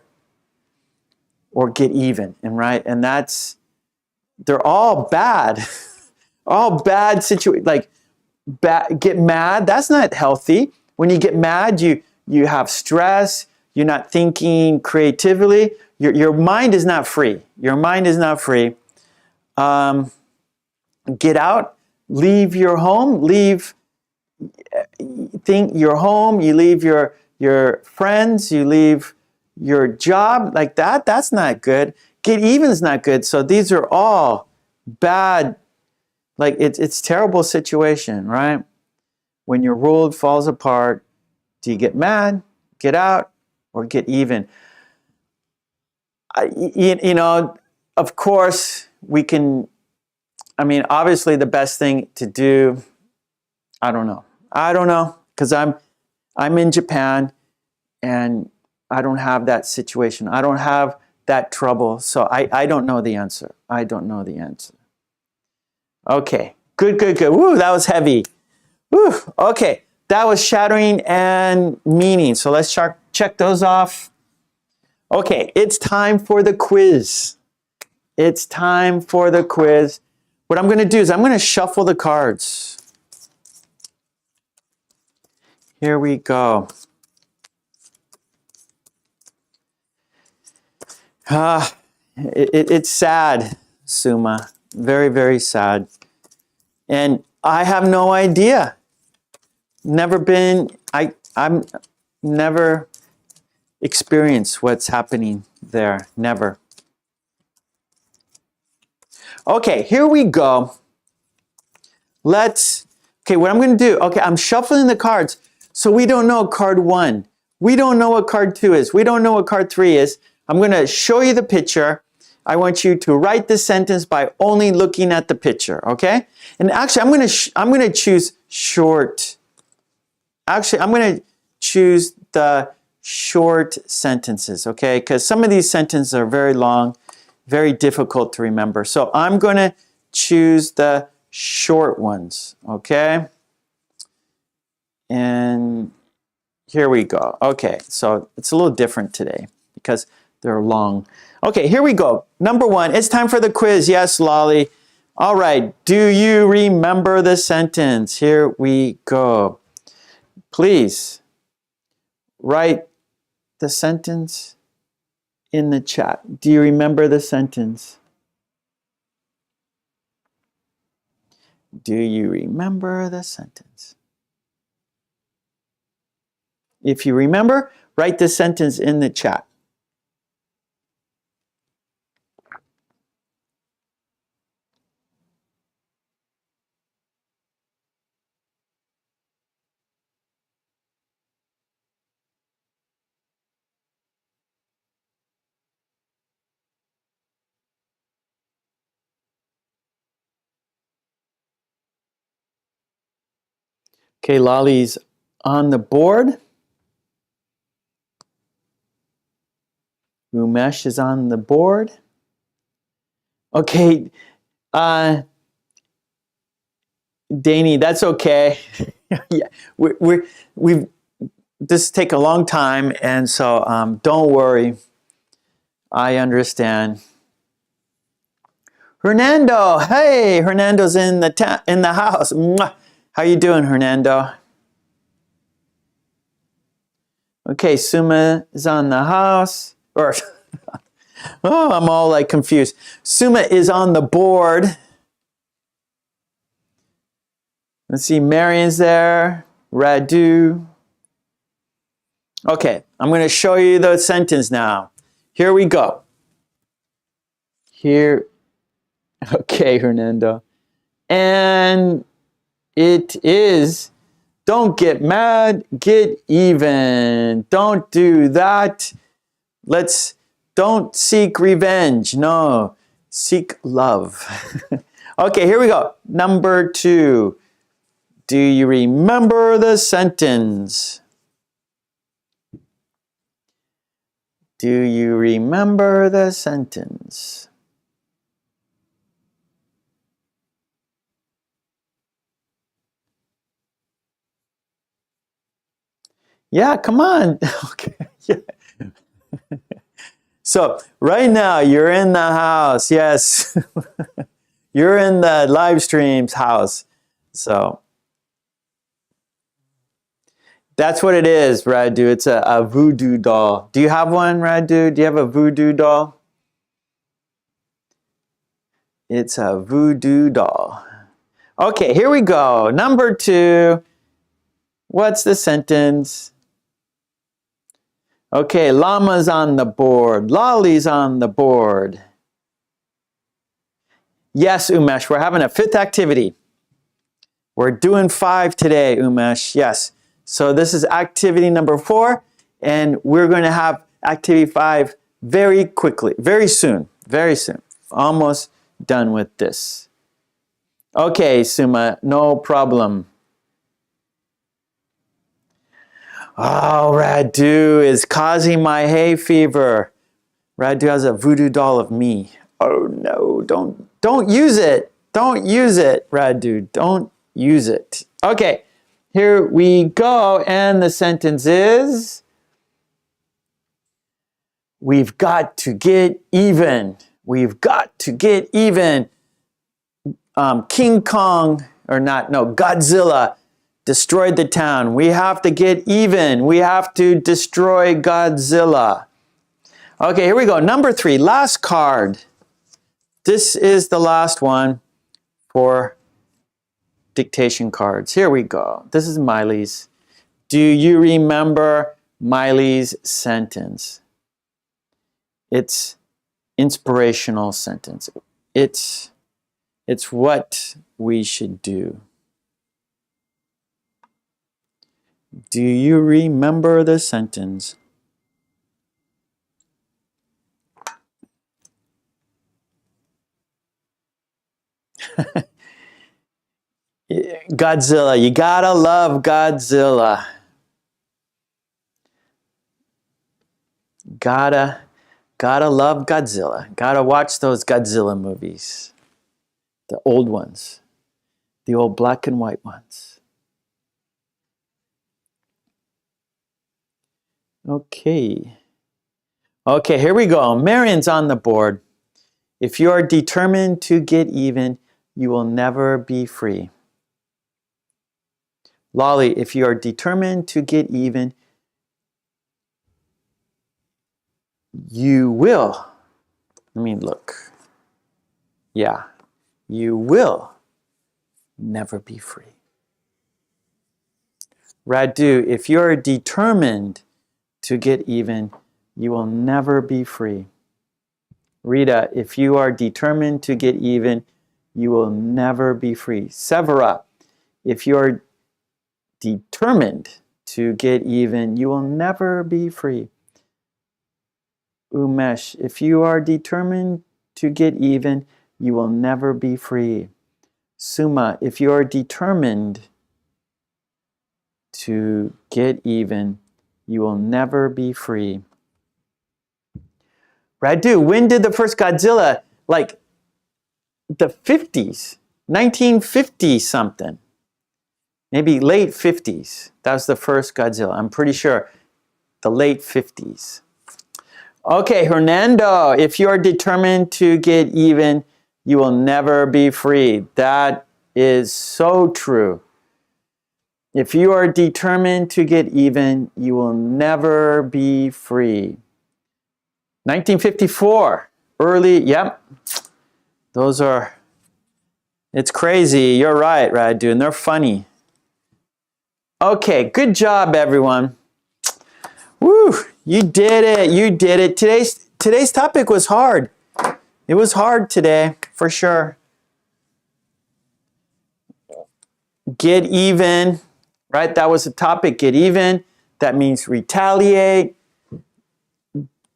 Or get even, and they're all bad, all bad situations. Like get mad, that's not healthy. When you get mad, you have stress. You're not thinking creatively. Your mind is not free. Your mind is not free. Get out, leave your home, your home, you leave your friends, you leave your job like that. That's not good. Get even is not good. So these are all bad. Like it's terrible situation, right? When your world falls apart, do you get mad, get out, or get even? Of course we can. I mean, obviously the best thing to do. I don't know, because I'm in Japan, and I don't have that situation. I don't have that trouble. So I don't know the answer. I don't know the answer. Okay. Good. Woo, that was heavy. Woo, okay. That was shattering and meaning. So let's check those off. Okay. It's time for the quiz. It's time for the quiz. What I'm going to do is I'm going to shuffle the cards. Here we go. It's sad, Suma. Very, very sad. And I have no idea. I'm never experienced what's happening there. Never. Okay, here we go. Okay, what I'm going to do, I'm shuffling the cards. So we don't know card 1. We don't know what card 2 is. We don't know what card 3 is. I'm going to show you the picture. I want you to write the sentence by only looking at the picture, okay? And actually, I'm going to choose short. Actually, I'm going to choose the short sentences, okay? Because some of these sentences are very long, very difficult to remember. So I'm going to choose the short ones, okay? And here we go. Okay, so it's a little different today because they're long. Okay, here we go. Number 1, it's time for the quiz. Yes, Lolly. All right, do you remember the sentence? Here we go. Please write the sentence in the chat. Do you remember the sentence? Do you remember the sentence? If you remember, write the sentence in the chat. Okay, Lolly's on the board. Umesh is on the board. Okay, Danny, that's okay. Yeah, we've this take a long time, and so don't worry. I understand. Hernando, hey, Hernando's in the house. Mwah. How you doing, Hernando? Okay, Suma is on the house. Or oh, I'm all like confused. Suma is on the board. Let's see, Marion's there. Radu. Okay, I'm going to show you the sentence now. Here we go. Here. Okay, Hernando. And it is, don't get mad, get even. Don't do that. Don't seek revenge. No, seek love. Okay, here we go. Number 2. Do you remember the sentence? Do you remember the sentence? Yeah, come on. Okay. Yeah. So right now you're in the house. Yes. You're in the LiveStream's house. So that's what it is, Radu. It's a voodoo doll. Do you have one, Radu? Do you have a voodoo doll? It's a voodoo doll. Okay, here we go. Number 2. What's the sentence? Okay, llama's on the board. Lolly's on the board. Yes, Umesh, we're having a 5th activity. We're doing 5 today, Umesh. Yes. So this is activity number 4, and we're going to have activity 5 very quickly, very soon, very soon. Almost done with this. Okay, Suma, no problem. Oh, Radu is causing my hay fever. Radu has a voodoo doll of me. Oh no, don't use it. Don't use it, Radu. Don't use it. Okay, here we go, and the sentence is, we've got to get even. We've got to get even. King Kong, or not, no, Godzilla destroyed the town. We have to get even. We have to destroy Godzilla. Okay, here we go. Number 3, last card. This is the last one for dictation cards. Here we go. This is Miley's. Do you remember Miley's sentence? It's inspirational sentence. It's what we should do. Do you remember the sentence? Godzilla, you gotta love Godzilla. Gotta love Godzilla. Gotta watch those Godzilla movies. The old ones. The old black and white ones. Okay. Okay, here we go. Marion's on the board. If you are determined to get even, you will never be free. Lolly, if you are determined to get even, you will. Let me look. Yeah, you will never be free. Radu, if you are determined to get even, you will never be free. Rita, if you are determined to get even, you will never be free. Severa, if you are determined to get even, you will never be free. Umesh, if you are determined to get even, you will never be free. Suma, if you are determined to get even, you will never be free. Radu, when did the first Godzilla, like the 50s, 1950 something? maybe late 50s. That was the first Godzilla. I'm pretty sure the late 50s. Okay, Hernando, if you are determined to get even, you will never be free. That is so true. If you are determined to get even, you will never be free. 1954, early, yep. Those are, it's crazy. You're right, Radu, and they're funny. Okay, good job, everyone. Woo, you did it, you did it. Today's topic was hard. It was hard today, for sure. Get even, right? That was the topic, get even. That means retaliate.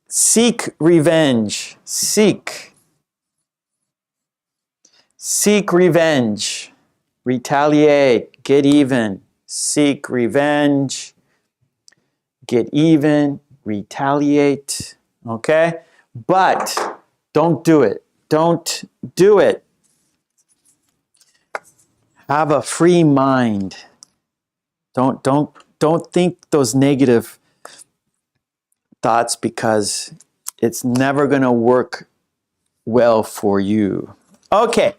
Seek revenge. Seek revenge. Retaliate. Get even. Seek revenge. Get even. Retaliate. Okay? But don't do it. Don't do it. Have a free mind. Don't think those negative thoughts, because it's never going to work well for you. Okay,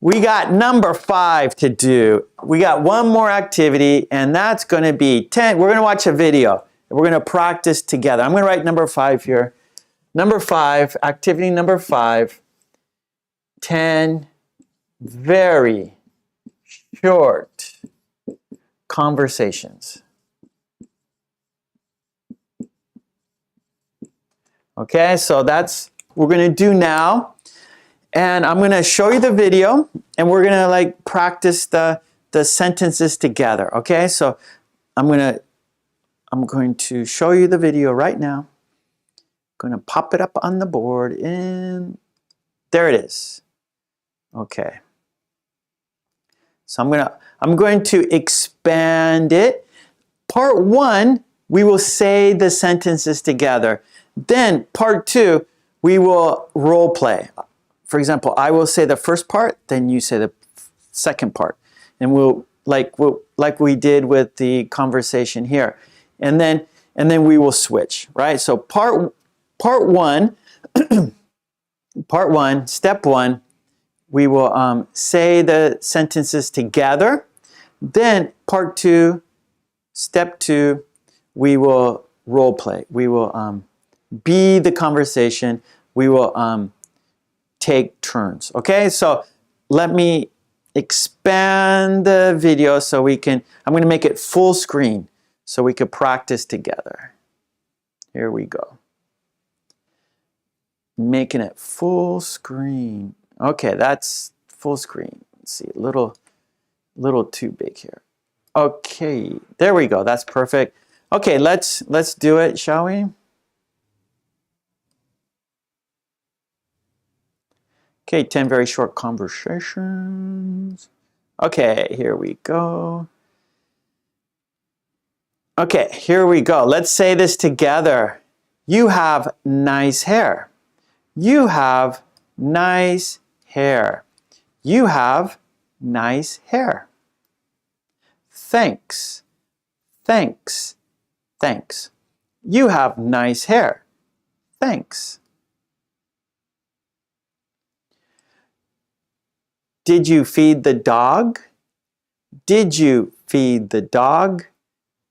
we got number 5 to do. We got one more activity, and that's going to be 10. We're going to watch a video. We're going to practice together. I'm going to write number 5 here. Number 5, activity number 5, 10 very short conversations. Okay, so that's what we're going to do now. And I'm going to show you the video, and we're going to like practice the sentences together. Okay, so I'm going to show you the video right now. I'm going to pop it up on the board, and there it is. Okay. So I'm going to expand it. Part 1, we will say the sentences together. Then part 2, we will role play. For example, I will say the first part, then you say the second part. And we'll like we did with the conversation here. And then we will switch, right? So part 1, part 1, step 1, we will say the sentences together. Then part 2, step 2, we will role play. We will be the conversation. We will take turns. Okay, so let me expand the video so we can, I'm going to make it full screen so we can practice together. Here we go. Making it full screen. Okay, that's full screen. Let's see, a little too big here. Okay, there we go. That's perfect. Okay, let's do it, shall we? Okay, 10 very short conversations. Okay, here we go. Okay, here we go. Let's say this together. You have nice hair. You have nice hair. You have nice hair. Thanks. Thanks. Thanks. You have nice hair. Thanks. Did you feed the dog? Did you feed the dog?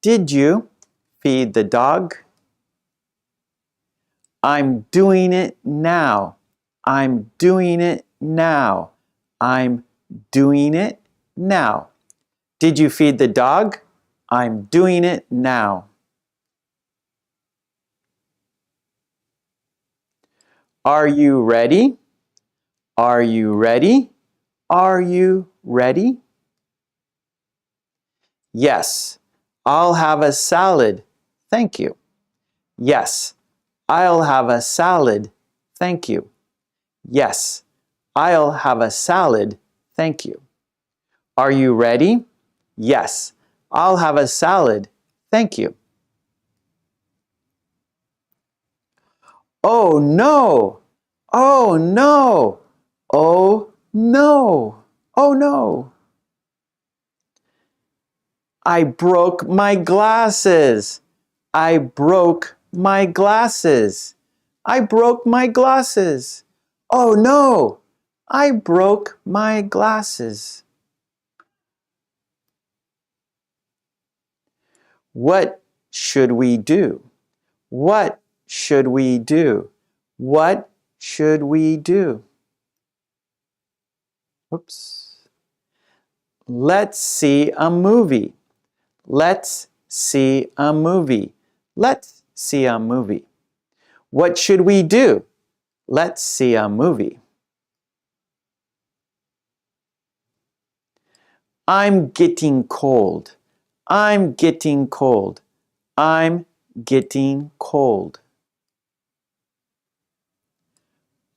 Did you feed the dog? I'm doing it now. I'm doing it now. I'm doing it now. Did you feed the dog? I'm doing it now. Are you ready? Are you ready? Are you ready? Yes, I'll have a salad. Thank you. Yes, I'll have a salad. Thank you. Yes, I'll have a salad. Thank you. Are you ready? Yes, I'll have a salad. Thank you. Oh no! Oh no! Oh no! Oh no! I broke my glasses. I broke my glasses. I broke my glasses. Oh no, I broke my glasses. What should we do? What should we do? What should we do? Oops. Let's see a movie. Let's see a movie. Let's see a movie. What should we do? Let's see a movie. I'm getting cold. I'm getting cold. I'm getting cold.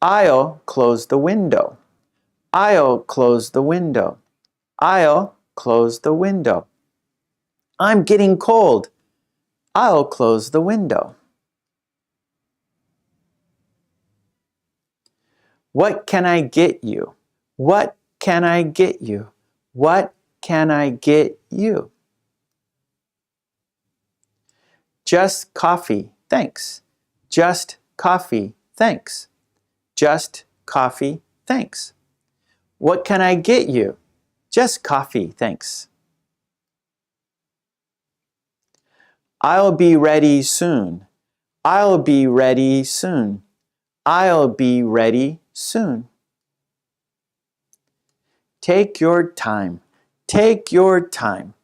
I'll close the window. I'll close the window. I'll close the window. I'm getting cold. I'll close the window. What can I get you? What can I get you? What can I get you? Just coffee, thanks. Just coffee, thanks. Just coffee, thanks. What can I get you? Just coffee, thanks. I'll be ready soon. I'll be ready soon. I'll be ready soon. Take your time. Take your time.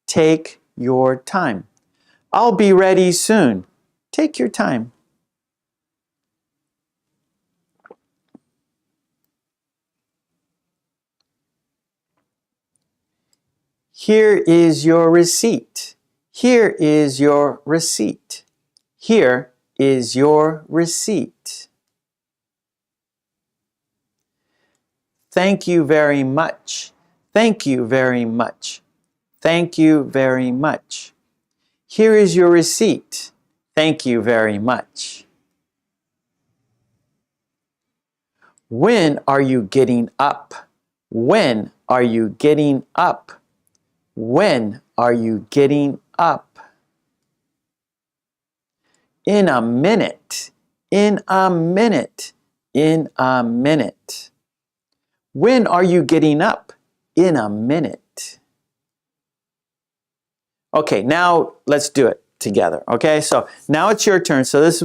Take your time. I'll be ready soon. Take your time. Here is your receipt. Here is your receipt. Here is your receipt. Thank you very much. Thank you very much. Thank you very much. Here is your receipt. Thank you very much. When are you getting up? When are you getting up? When are you getting up? In a minute. In a minute. In a minute. When are you getting up? In a minute. Okay, now let's do it together. Okay, so now it's your turn. So this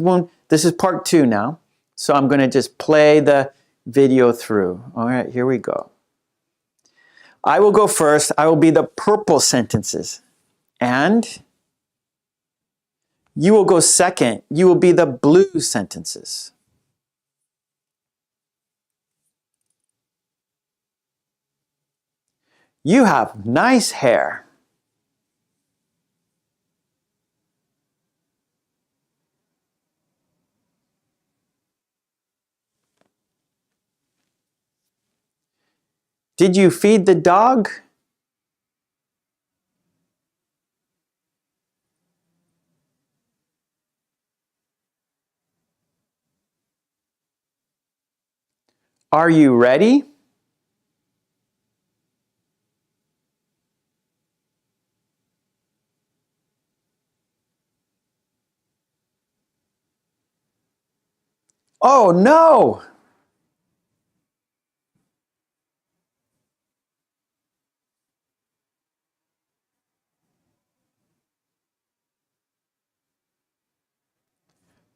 is part 2 now. So I'm going to just play the video through. All right, here we go. I will go first. I will be the purple sentences. And you will go second. You will be the blue sentences. You have nice hair. Did you feed the dog? Are you ready? Oh no!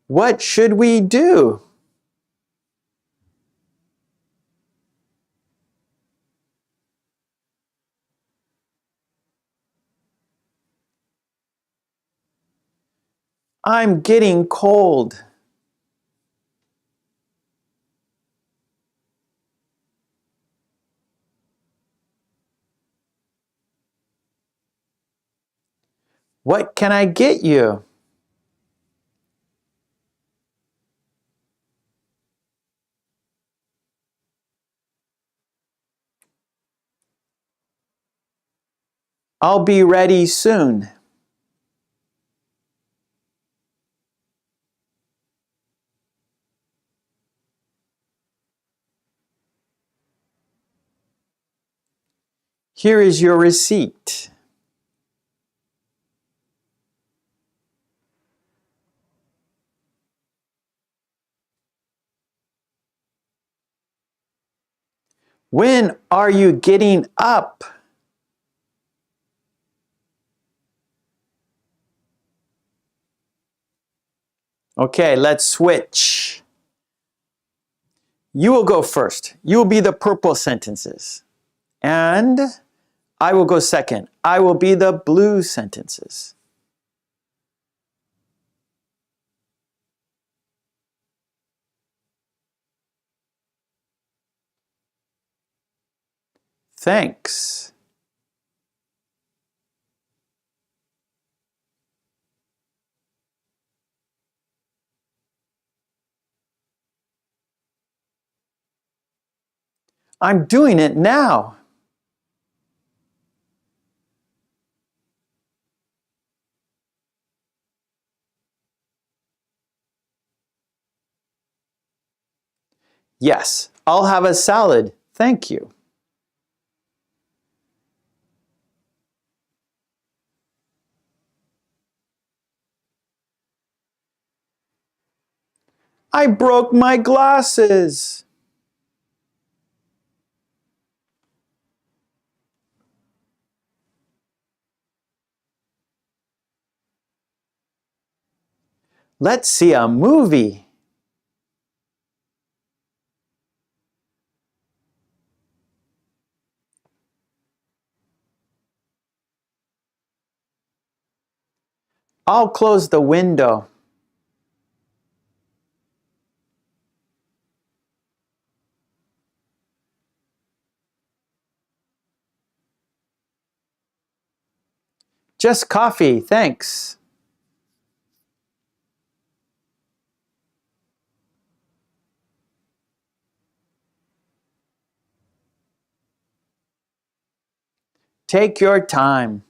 What should we do? I'm getting cold. What can I get you? I'll be ready soon. Here is your receipt. When are you getting up? Okay, let's switch. You will go first. You will be the purple sentences. And I will go second. I will be the blue sentences. Thanks. I'm doing it now. Yes, I'll have a salad. Thank you. I broke my glasses. Let's see a movie. I'll close the window. Just coffee, thanks. Take your time.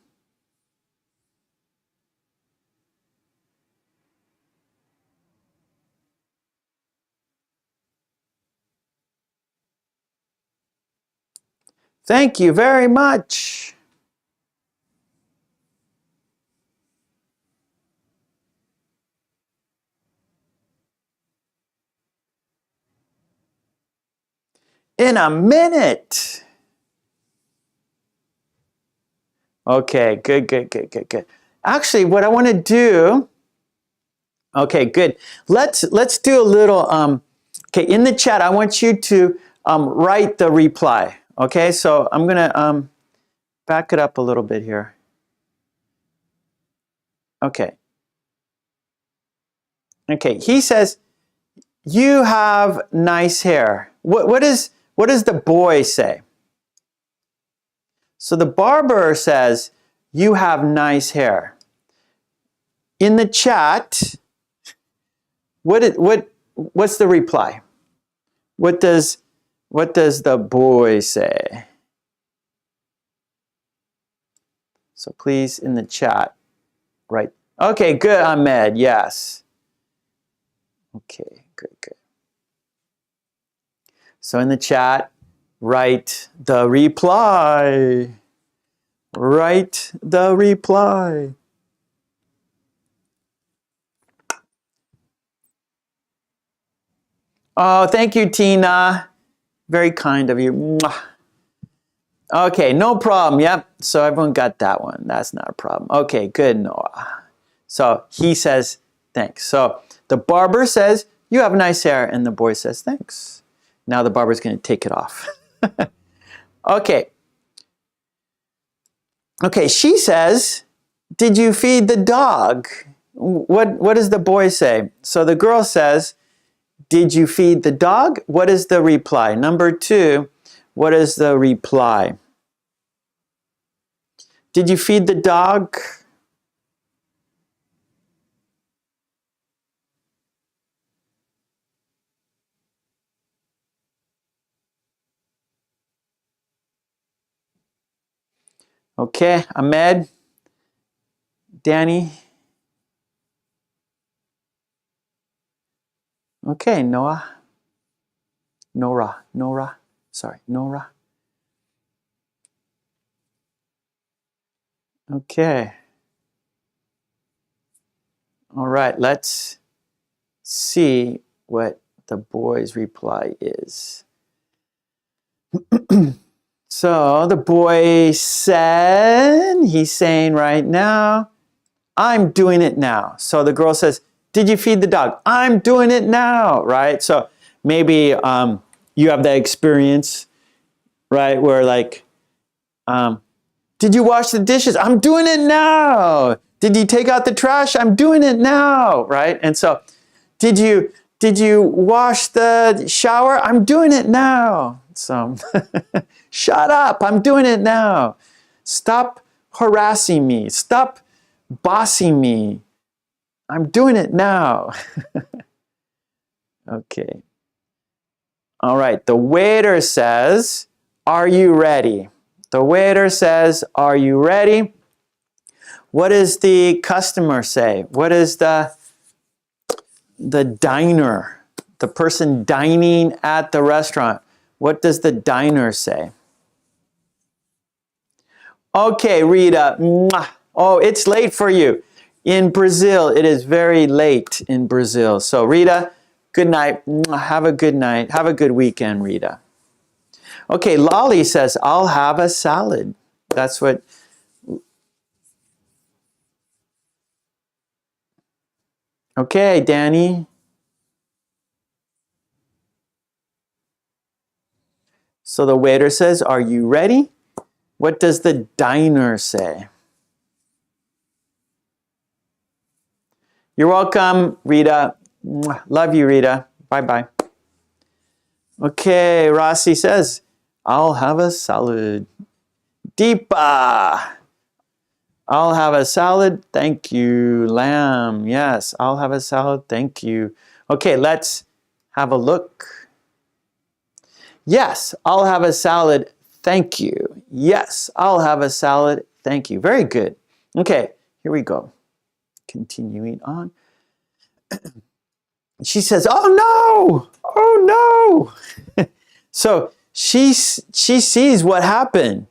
Thank you very much. In a minute. Okay, good. Actually, what I want to do, okay, good. Let's do a little, okay, in the chat, I want you to write the reply. Okay, so I'm going to back it up a little bit here. Okay. Okay, he says, you have nice hair. What does the boy say? So the barber says, you have nice hair. In the chat, what's the reply? What does the boy say? So please, in the chat, write. Okay, good, Ahmed, yes. Okay, good. So in the chat, write the reply. Write the reply. Oh, thank you, Tina. Very kind of you. Mwah. Okay, no problem. Yep. So everyone got that one. That's not a problem. Okay, good, Noah. So he says, thanks. So the barber says, you have nice hair. And the boy says, thanks. Now the barber's going to take it off. Okay. Okay, she says, did you feed the dog? What does the boy say? So the girl says, did you feed the dog? What is the reply? Number 2, what is the reply? Did you feed the dog? Okay, Ahmed, Danny. Okay, Nora. Sorry, Nora. Okay. All right, let's see what the boy's reply is. So the boy said, he's saying right now, I'm doing it now. So the girl says, did you feed the dog? I'm doing it now, right? So maybe you have that experience, right? Where like, did you wash the dishes? I'm doing it now. Did you take out the trash? I'm doing it now, right? And so, did you wash the shower? I'm doing it now. So, shut up. I'm doing it now. Stop harassing me. Stop bossing me. I'm doing it now. Okay. All right. The waiter says, are you ready? The waiter says, are you ready? What does the customer say? What is the diner, the person dining at the restaurant? What does the diner say? Okay, Rita. Mwah. Oh, it's late for you. In Brazil, it is very late in Brazil. So, Rita, good night. Mwah. Have a good night. Have a good weekend, Rita. Okay, Lolly says, I'll have a salad. That's what... Okay, Danny. So the waiter says, are you ready? What does the diner say? You're welcome, Rita. Love you, Rita. Bye-bye. Okay, Rossi says, I'll have a salad. Deepa. I'll have a salad. Thank you. Lamb. Yes, I'll have a salad. Thank you. Okay, let's have a look. Yes, I'll have a salad. Thank you. Yes, I'll have a salad. Thank you. Very good. Okay, here we go. Continuing on. She says, oh no, oh no. So she sees what happened.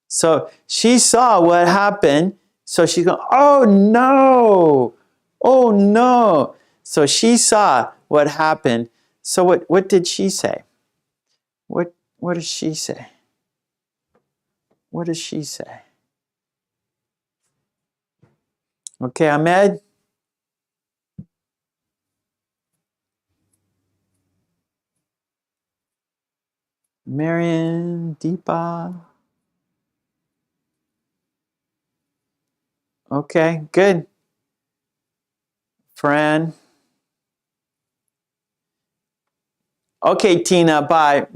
So she saw what happened. So she goes, oh no, oh no. So she saw what happened. So what did she say? What does she say? What does she say? Okay, Ahmed. Marion, Deepa. Okay, good. Fran. Okay, Tina, bye.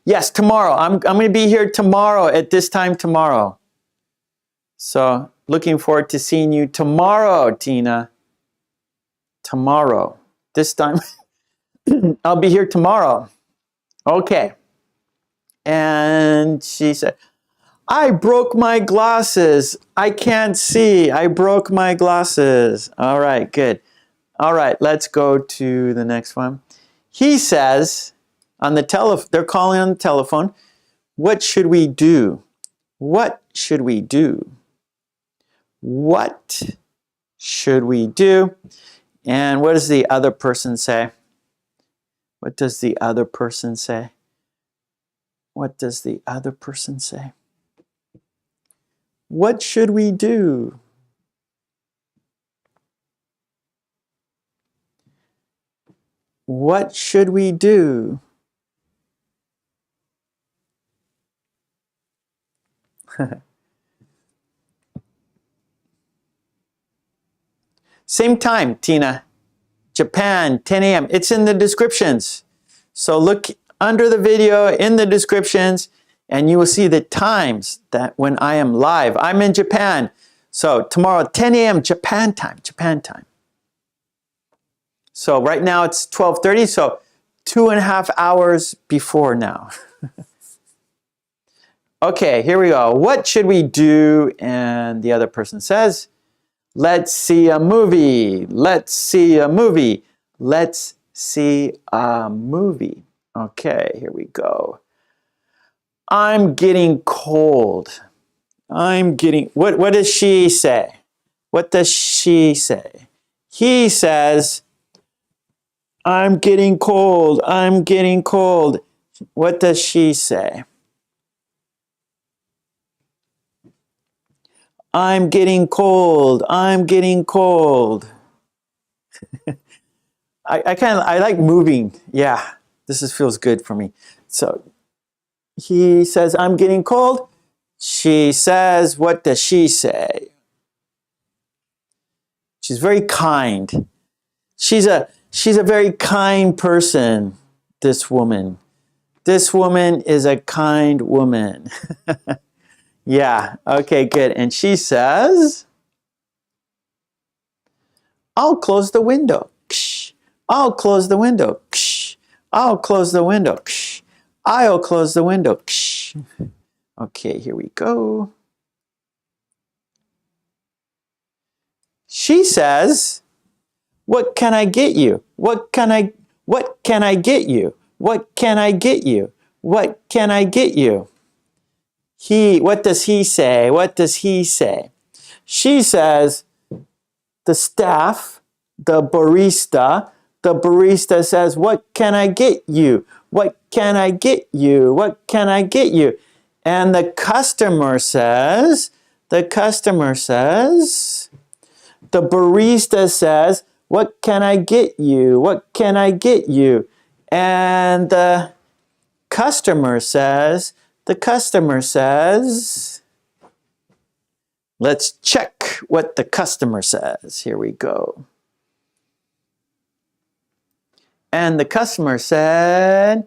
Yes, tomorrow. I'm going to be here tomorrow at this time tomorrow. So, looking forward to seeing you tomorrow, Tina. Tomorrow. This time, I'll be here tomorrow. Okay. And she said, I broke my glasses. I can't see. I broke my glasses. All right, good. All right, let's go to the next one. He says, on the telephone, they're calling on the telephone, what should we do? What should we do? What should we do? And what does the other person say? What does the other person say? What does the other person say? What should we do? What should we do? Same time, Tina. Japan, 10 a.m. It's in the descriptions. So look under the video in the descriptions and you will see the times that when I am live. I'm in Japan. So tomorrow, 10 a.m. Japan time, Japan time. So right now it's 12:30, so 2.5 hours before now. Okay, here we go. What should we do? And the other person says, let's see a movie. Let's see a movie. Let's see a movie. Okay, here we go. I'm getting cold. I'm getting, what does she say? What does she say? He says, I'm getting cold. I'm getting cold. What does she say? I'm getting cold. I'm getting cold. I like moving. Yeah, feels good for me. So he says, I'm getting cold. She says, what does she say? She's very kind. She's a very kind person, this woman. This woman is a kind woman. Yeah, okay, good. And she says, I'll close the window. I'll close the window. I'll close the window. I'll close the window. Okay, here we go. She says, what can I get you? What can I get you? What can I get you? What can I get you? What does he say? What does he say? She says, the staff, the barista says, what can I get you? What can I get you? What can I get you? And the customer says, the barista says, what can I get you? What can I get you? And the customer says, let's check what the customer says. Here we go. And the customer said,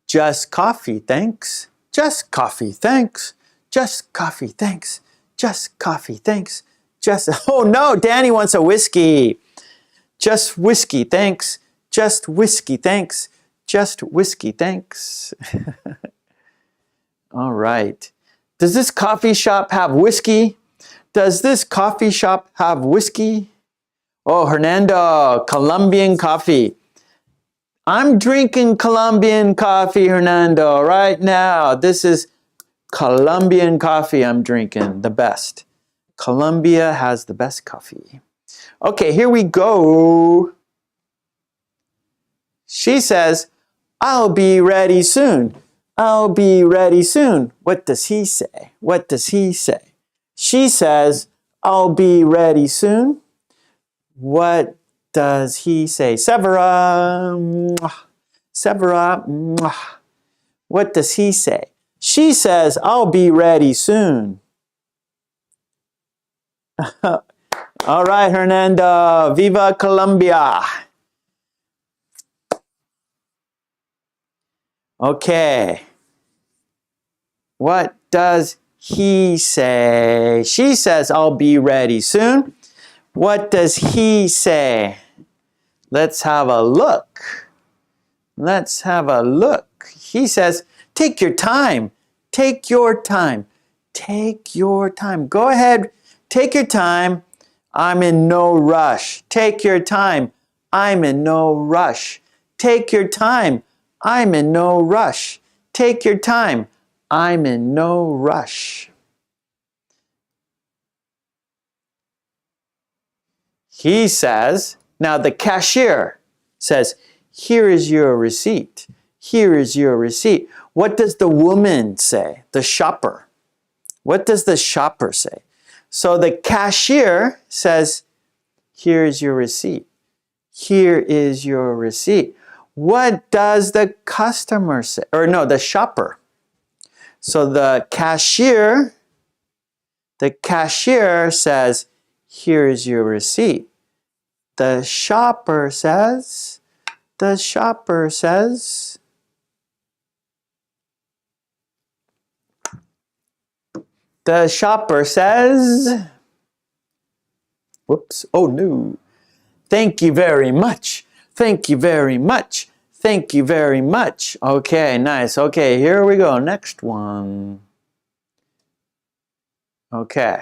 just coffee, thanks. Just coffee, thanks. Just coffee, thanks. Just coffee, thanks. Oh no, Danny wants a whiskey. Just whiskey, thanks. Just whiskey, thanks. Just whiskey, thanks. All right. Does this coffee shop have whiskey? Does this coffee shop have whiskey? Oh, Hernando, Colombian coffee. I'm drinking Colombian coffee, Hernando, right now. This is Colombian coffee I'm drinking, the best. Colombia has the best coffee. Okay, here we go. She says, I'll be ready soon. I'll be ready soon. What does he say? What does he say? She says, I'll be ready soon. What does he say? Severa. Severa. What does he say? She says, I'll be ready soon. All right, Hernando. Viva Colombia. Okay. What does he say? She says, I'll be ready soon. What does he say? Let's have a look. Let's have a look. He says, take your time. Take your time. Take your time. Go ahead. Take your time. I'm in no rush. Take your time. I'm in no rush. Take your time. I'm in no rush. Take your time. I'm in no rush. He says, now the cashier says, here is your receipt. Here is your receipt. What does the woman say? The shopper. What does the shopper say? So the cashier says, here is your receipt. Here is your receipt. What does the customer say? Or no, the shopper. So the cashier says, here is your receipt. The shopper says, the shopper says, whoops, oh no. Thank you very much. Thank you very much. Thank you very much. Okay, nice. Okay, here we go. Next one. Okay.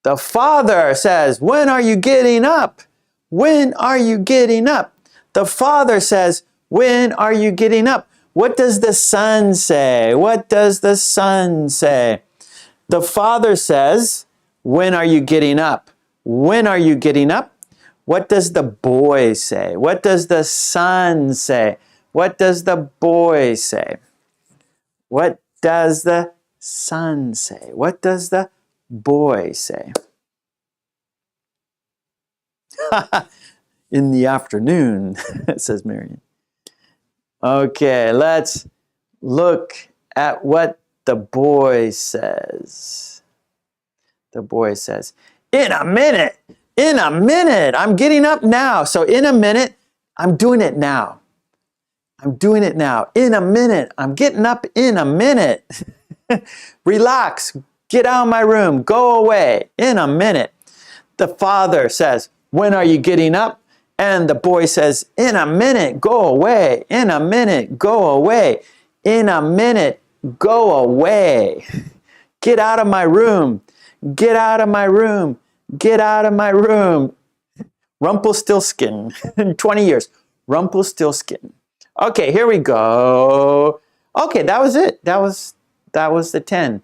The father says, when are you getting up? When are you getting up? The father says, when are you getting up? What does the son say? What does the son say? The father says, when are you getting up? When are you getting up? What does the boy say? What does the son say? What does the boy say? What does the son say? What does the boy say? In the afternoon, says Marion. Okay, let's look at what the boy says. The boy says, in a minute, I'm getting up now. So in a minute, I'm doing it now. I'm doing it now. In a minute, I'm getting up in a minute. Relax, get out of my room, go away, in a minute. The father says, when are you getting up? And the boy says, in a minute, go away, in a minute, go away, in a minute, go away. Get out of my room, get out of my room, get out of my room. Rumpelstiltskin, 20 years, Rumpelstiltskin. Okay, here we go. Okay, that was it. That was the 10.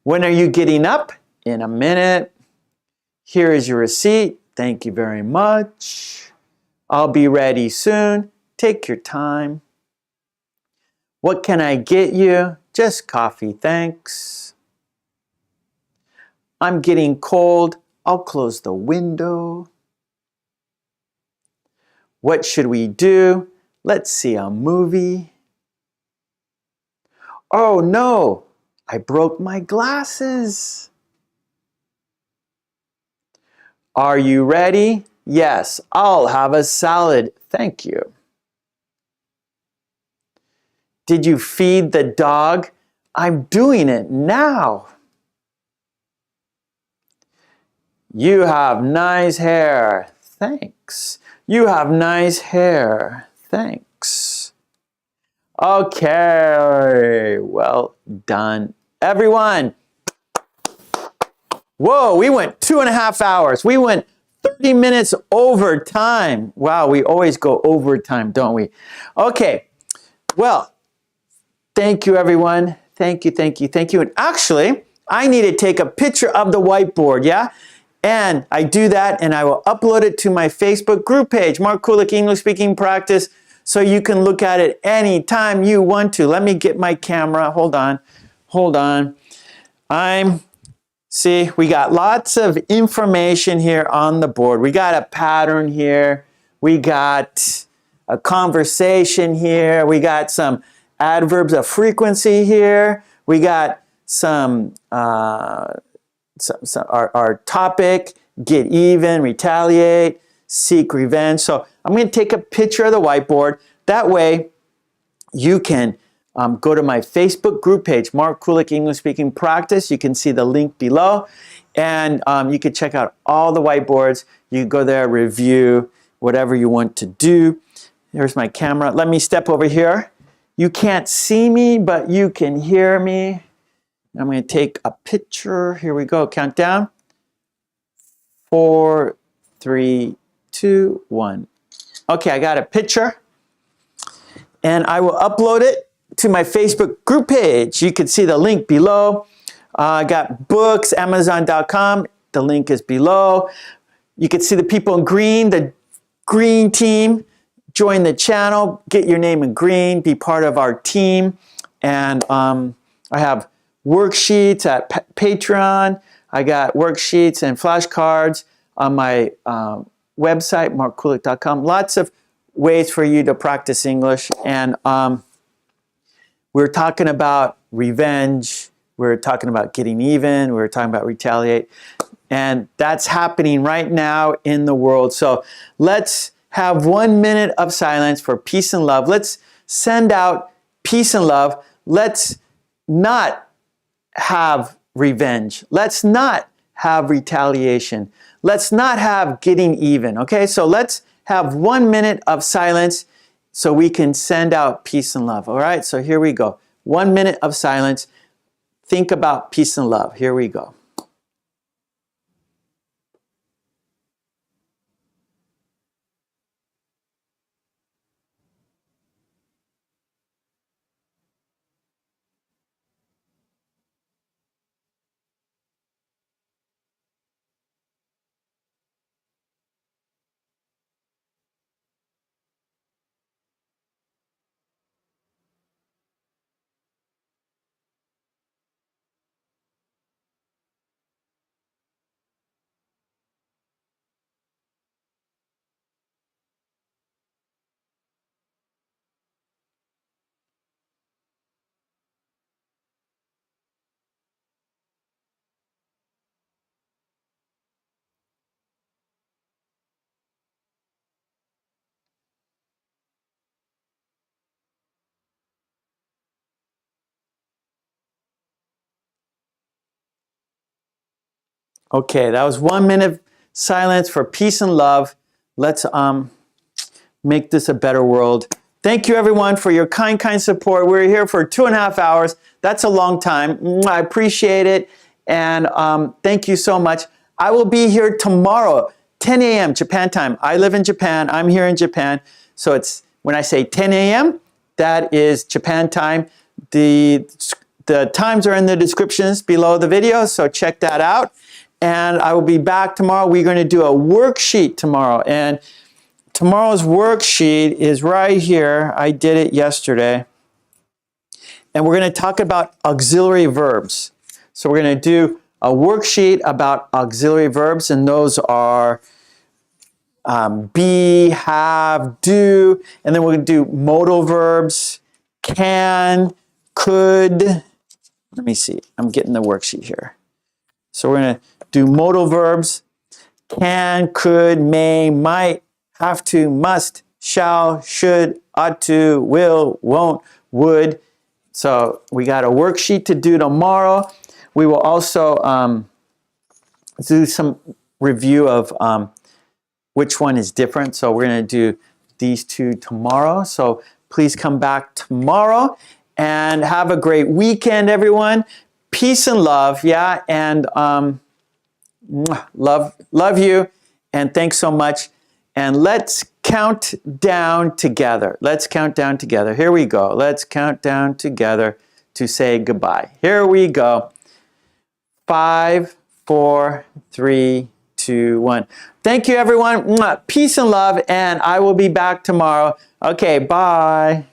When are you getting up? In a minute. Here is your receipt. Thank you very much. I'll be ready soon. Take your time. What can I get you? Just coffee, thanks. I'm getting cold. I'll close the window. What should we do? Let's see a movie. Oh no, I broke my glasses. Are you ready? Yes, I'll have a salad. Thank you. Did you feed the dog? I'm doing it now. You have nice hair. Thanks. You have nice hair. Thanks. Okay, well done. Everyone. Whoa, we went 2.5 hours. We went 30 minutes over time. Wow, we always go overtime, don't we? Okay, well, thank you, everyone. Thank you, thank you, thank you. And actually, I need to take a picture of the whiteboard, yeah? And I do that, and I will upload it to my Facebook group page, Mark Kulek English Speaking Practice, so you can look at it anytime you want to. Let me get my camera. Hold on. Hold on. See, we got lots of information here on the board. We got a pattern here. We got a conversation here. We got some adverbs of frequency here. We got our topic, get even, retaliate, seek revenge. So I'm going to take a picture of the whiteboard. That way you can go to my Facebook group page, Mark Kulek English Speaking Practice. You can see the link below. And you can check out all the whiteboards. You can go there, review, whatever you want to do. Here's my camera. Let me step over here. You can't see me, but you can hear me. I'm going to take a picture. Here we go. Countdown. 4, 3, 2, 1. Okay, I got a picture. And I will upload it to my Facebook group page. You can see the link below. I got books, Amazon.com. The link is below. You can see the people in green, the green team. Join the channel, get your name in green, be part of our team. And I have worksheets at Patreon. I got worksheets and flashcards on my website, markkulek.com. Lots of ways for you to practice English. And we're talking about revenge. We're talking about getting even. We're talking about retaliate. And that's happening right now in the world. So let's have 1 minute of silence for peace and love. Let's send out peace and love. Let's not have revenge. Let's not have retaliation. Let's not have getting even. Okay, so let's have 1 minute of silence so we can send out peace and love. All right, so here we go. 1 minute of silence. Think about peace and love. Here we go. Okay, that was 1 minute silence for peace and love. Let's make this a better world. Thank you everyone for your kind support. We're here for 2.5 hours. That's a long time. I appreciate it. And thank you so much. I will be here tomorrow, 10 a.m. Japan time. I live in Japan. I'm here in Japan. So it's when I say 10 a.m., that is Japan time. The times are in the descriptions below the video, so check that out. And I will be back tomorrow. We're going to do a worksheet tomorrow. And tomorrow's worksheet is right here. I did it yesterday. And we're going to talk about auxiliary verbs. So we're going to do a worksheet about auxiliary verbs, and those are be, have, do, and then we're going to do modal verbs, can, could. Let me see. I'm getting the worksheet here. So we're going to do modal verbs, can, could, may, might, have to, must, shall, should, ought to, will, won't, would. So we got a worksheet to do tomorrow. We will also do some review of which one is different. So we're going to do these two tomorrow. So please come back tomorrow and have a great weekend, everyone. Peace and love, yeah, and love you, and thanks so much. And let's count down together. Let's count down together. Here we go. Let's count down together to say goodbye. Here we go. 5, 4, 3, 2, 1. Thank you, everyone. Peace and love, and I will be back tomorrow. Okay, bye.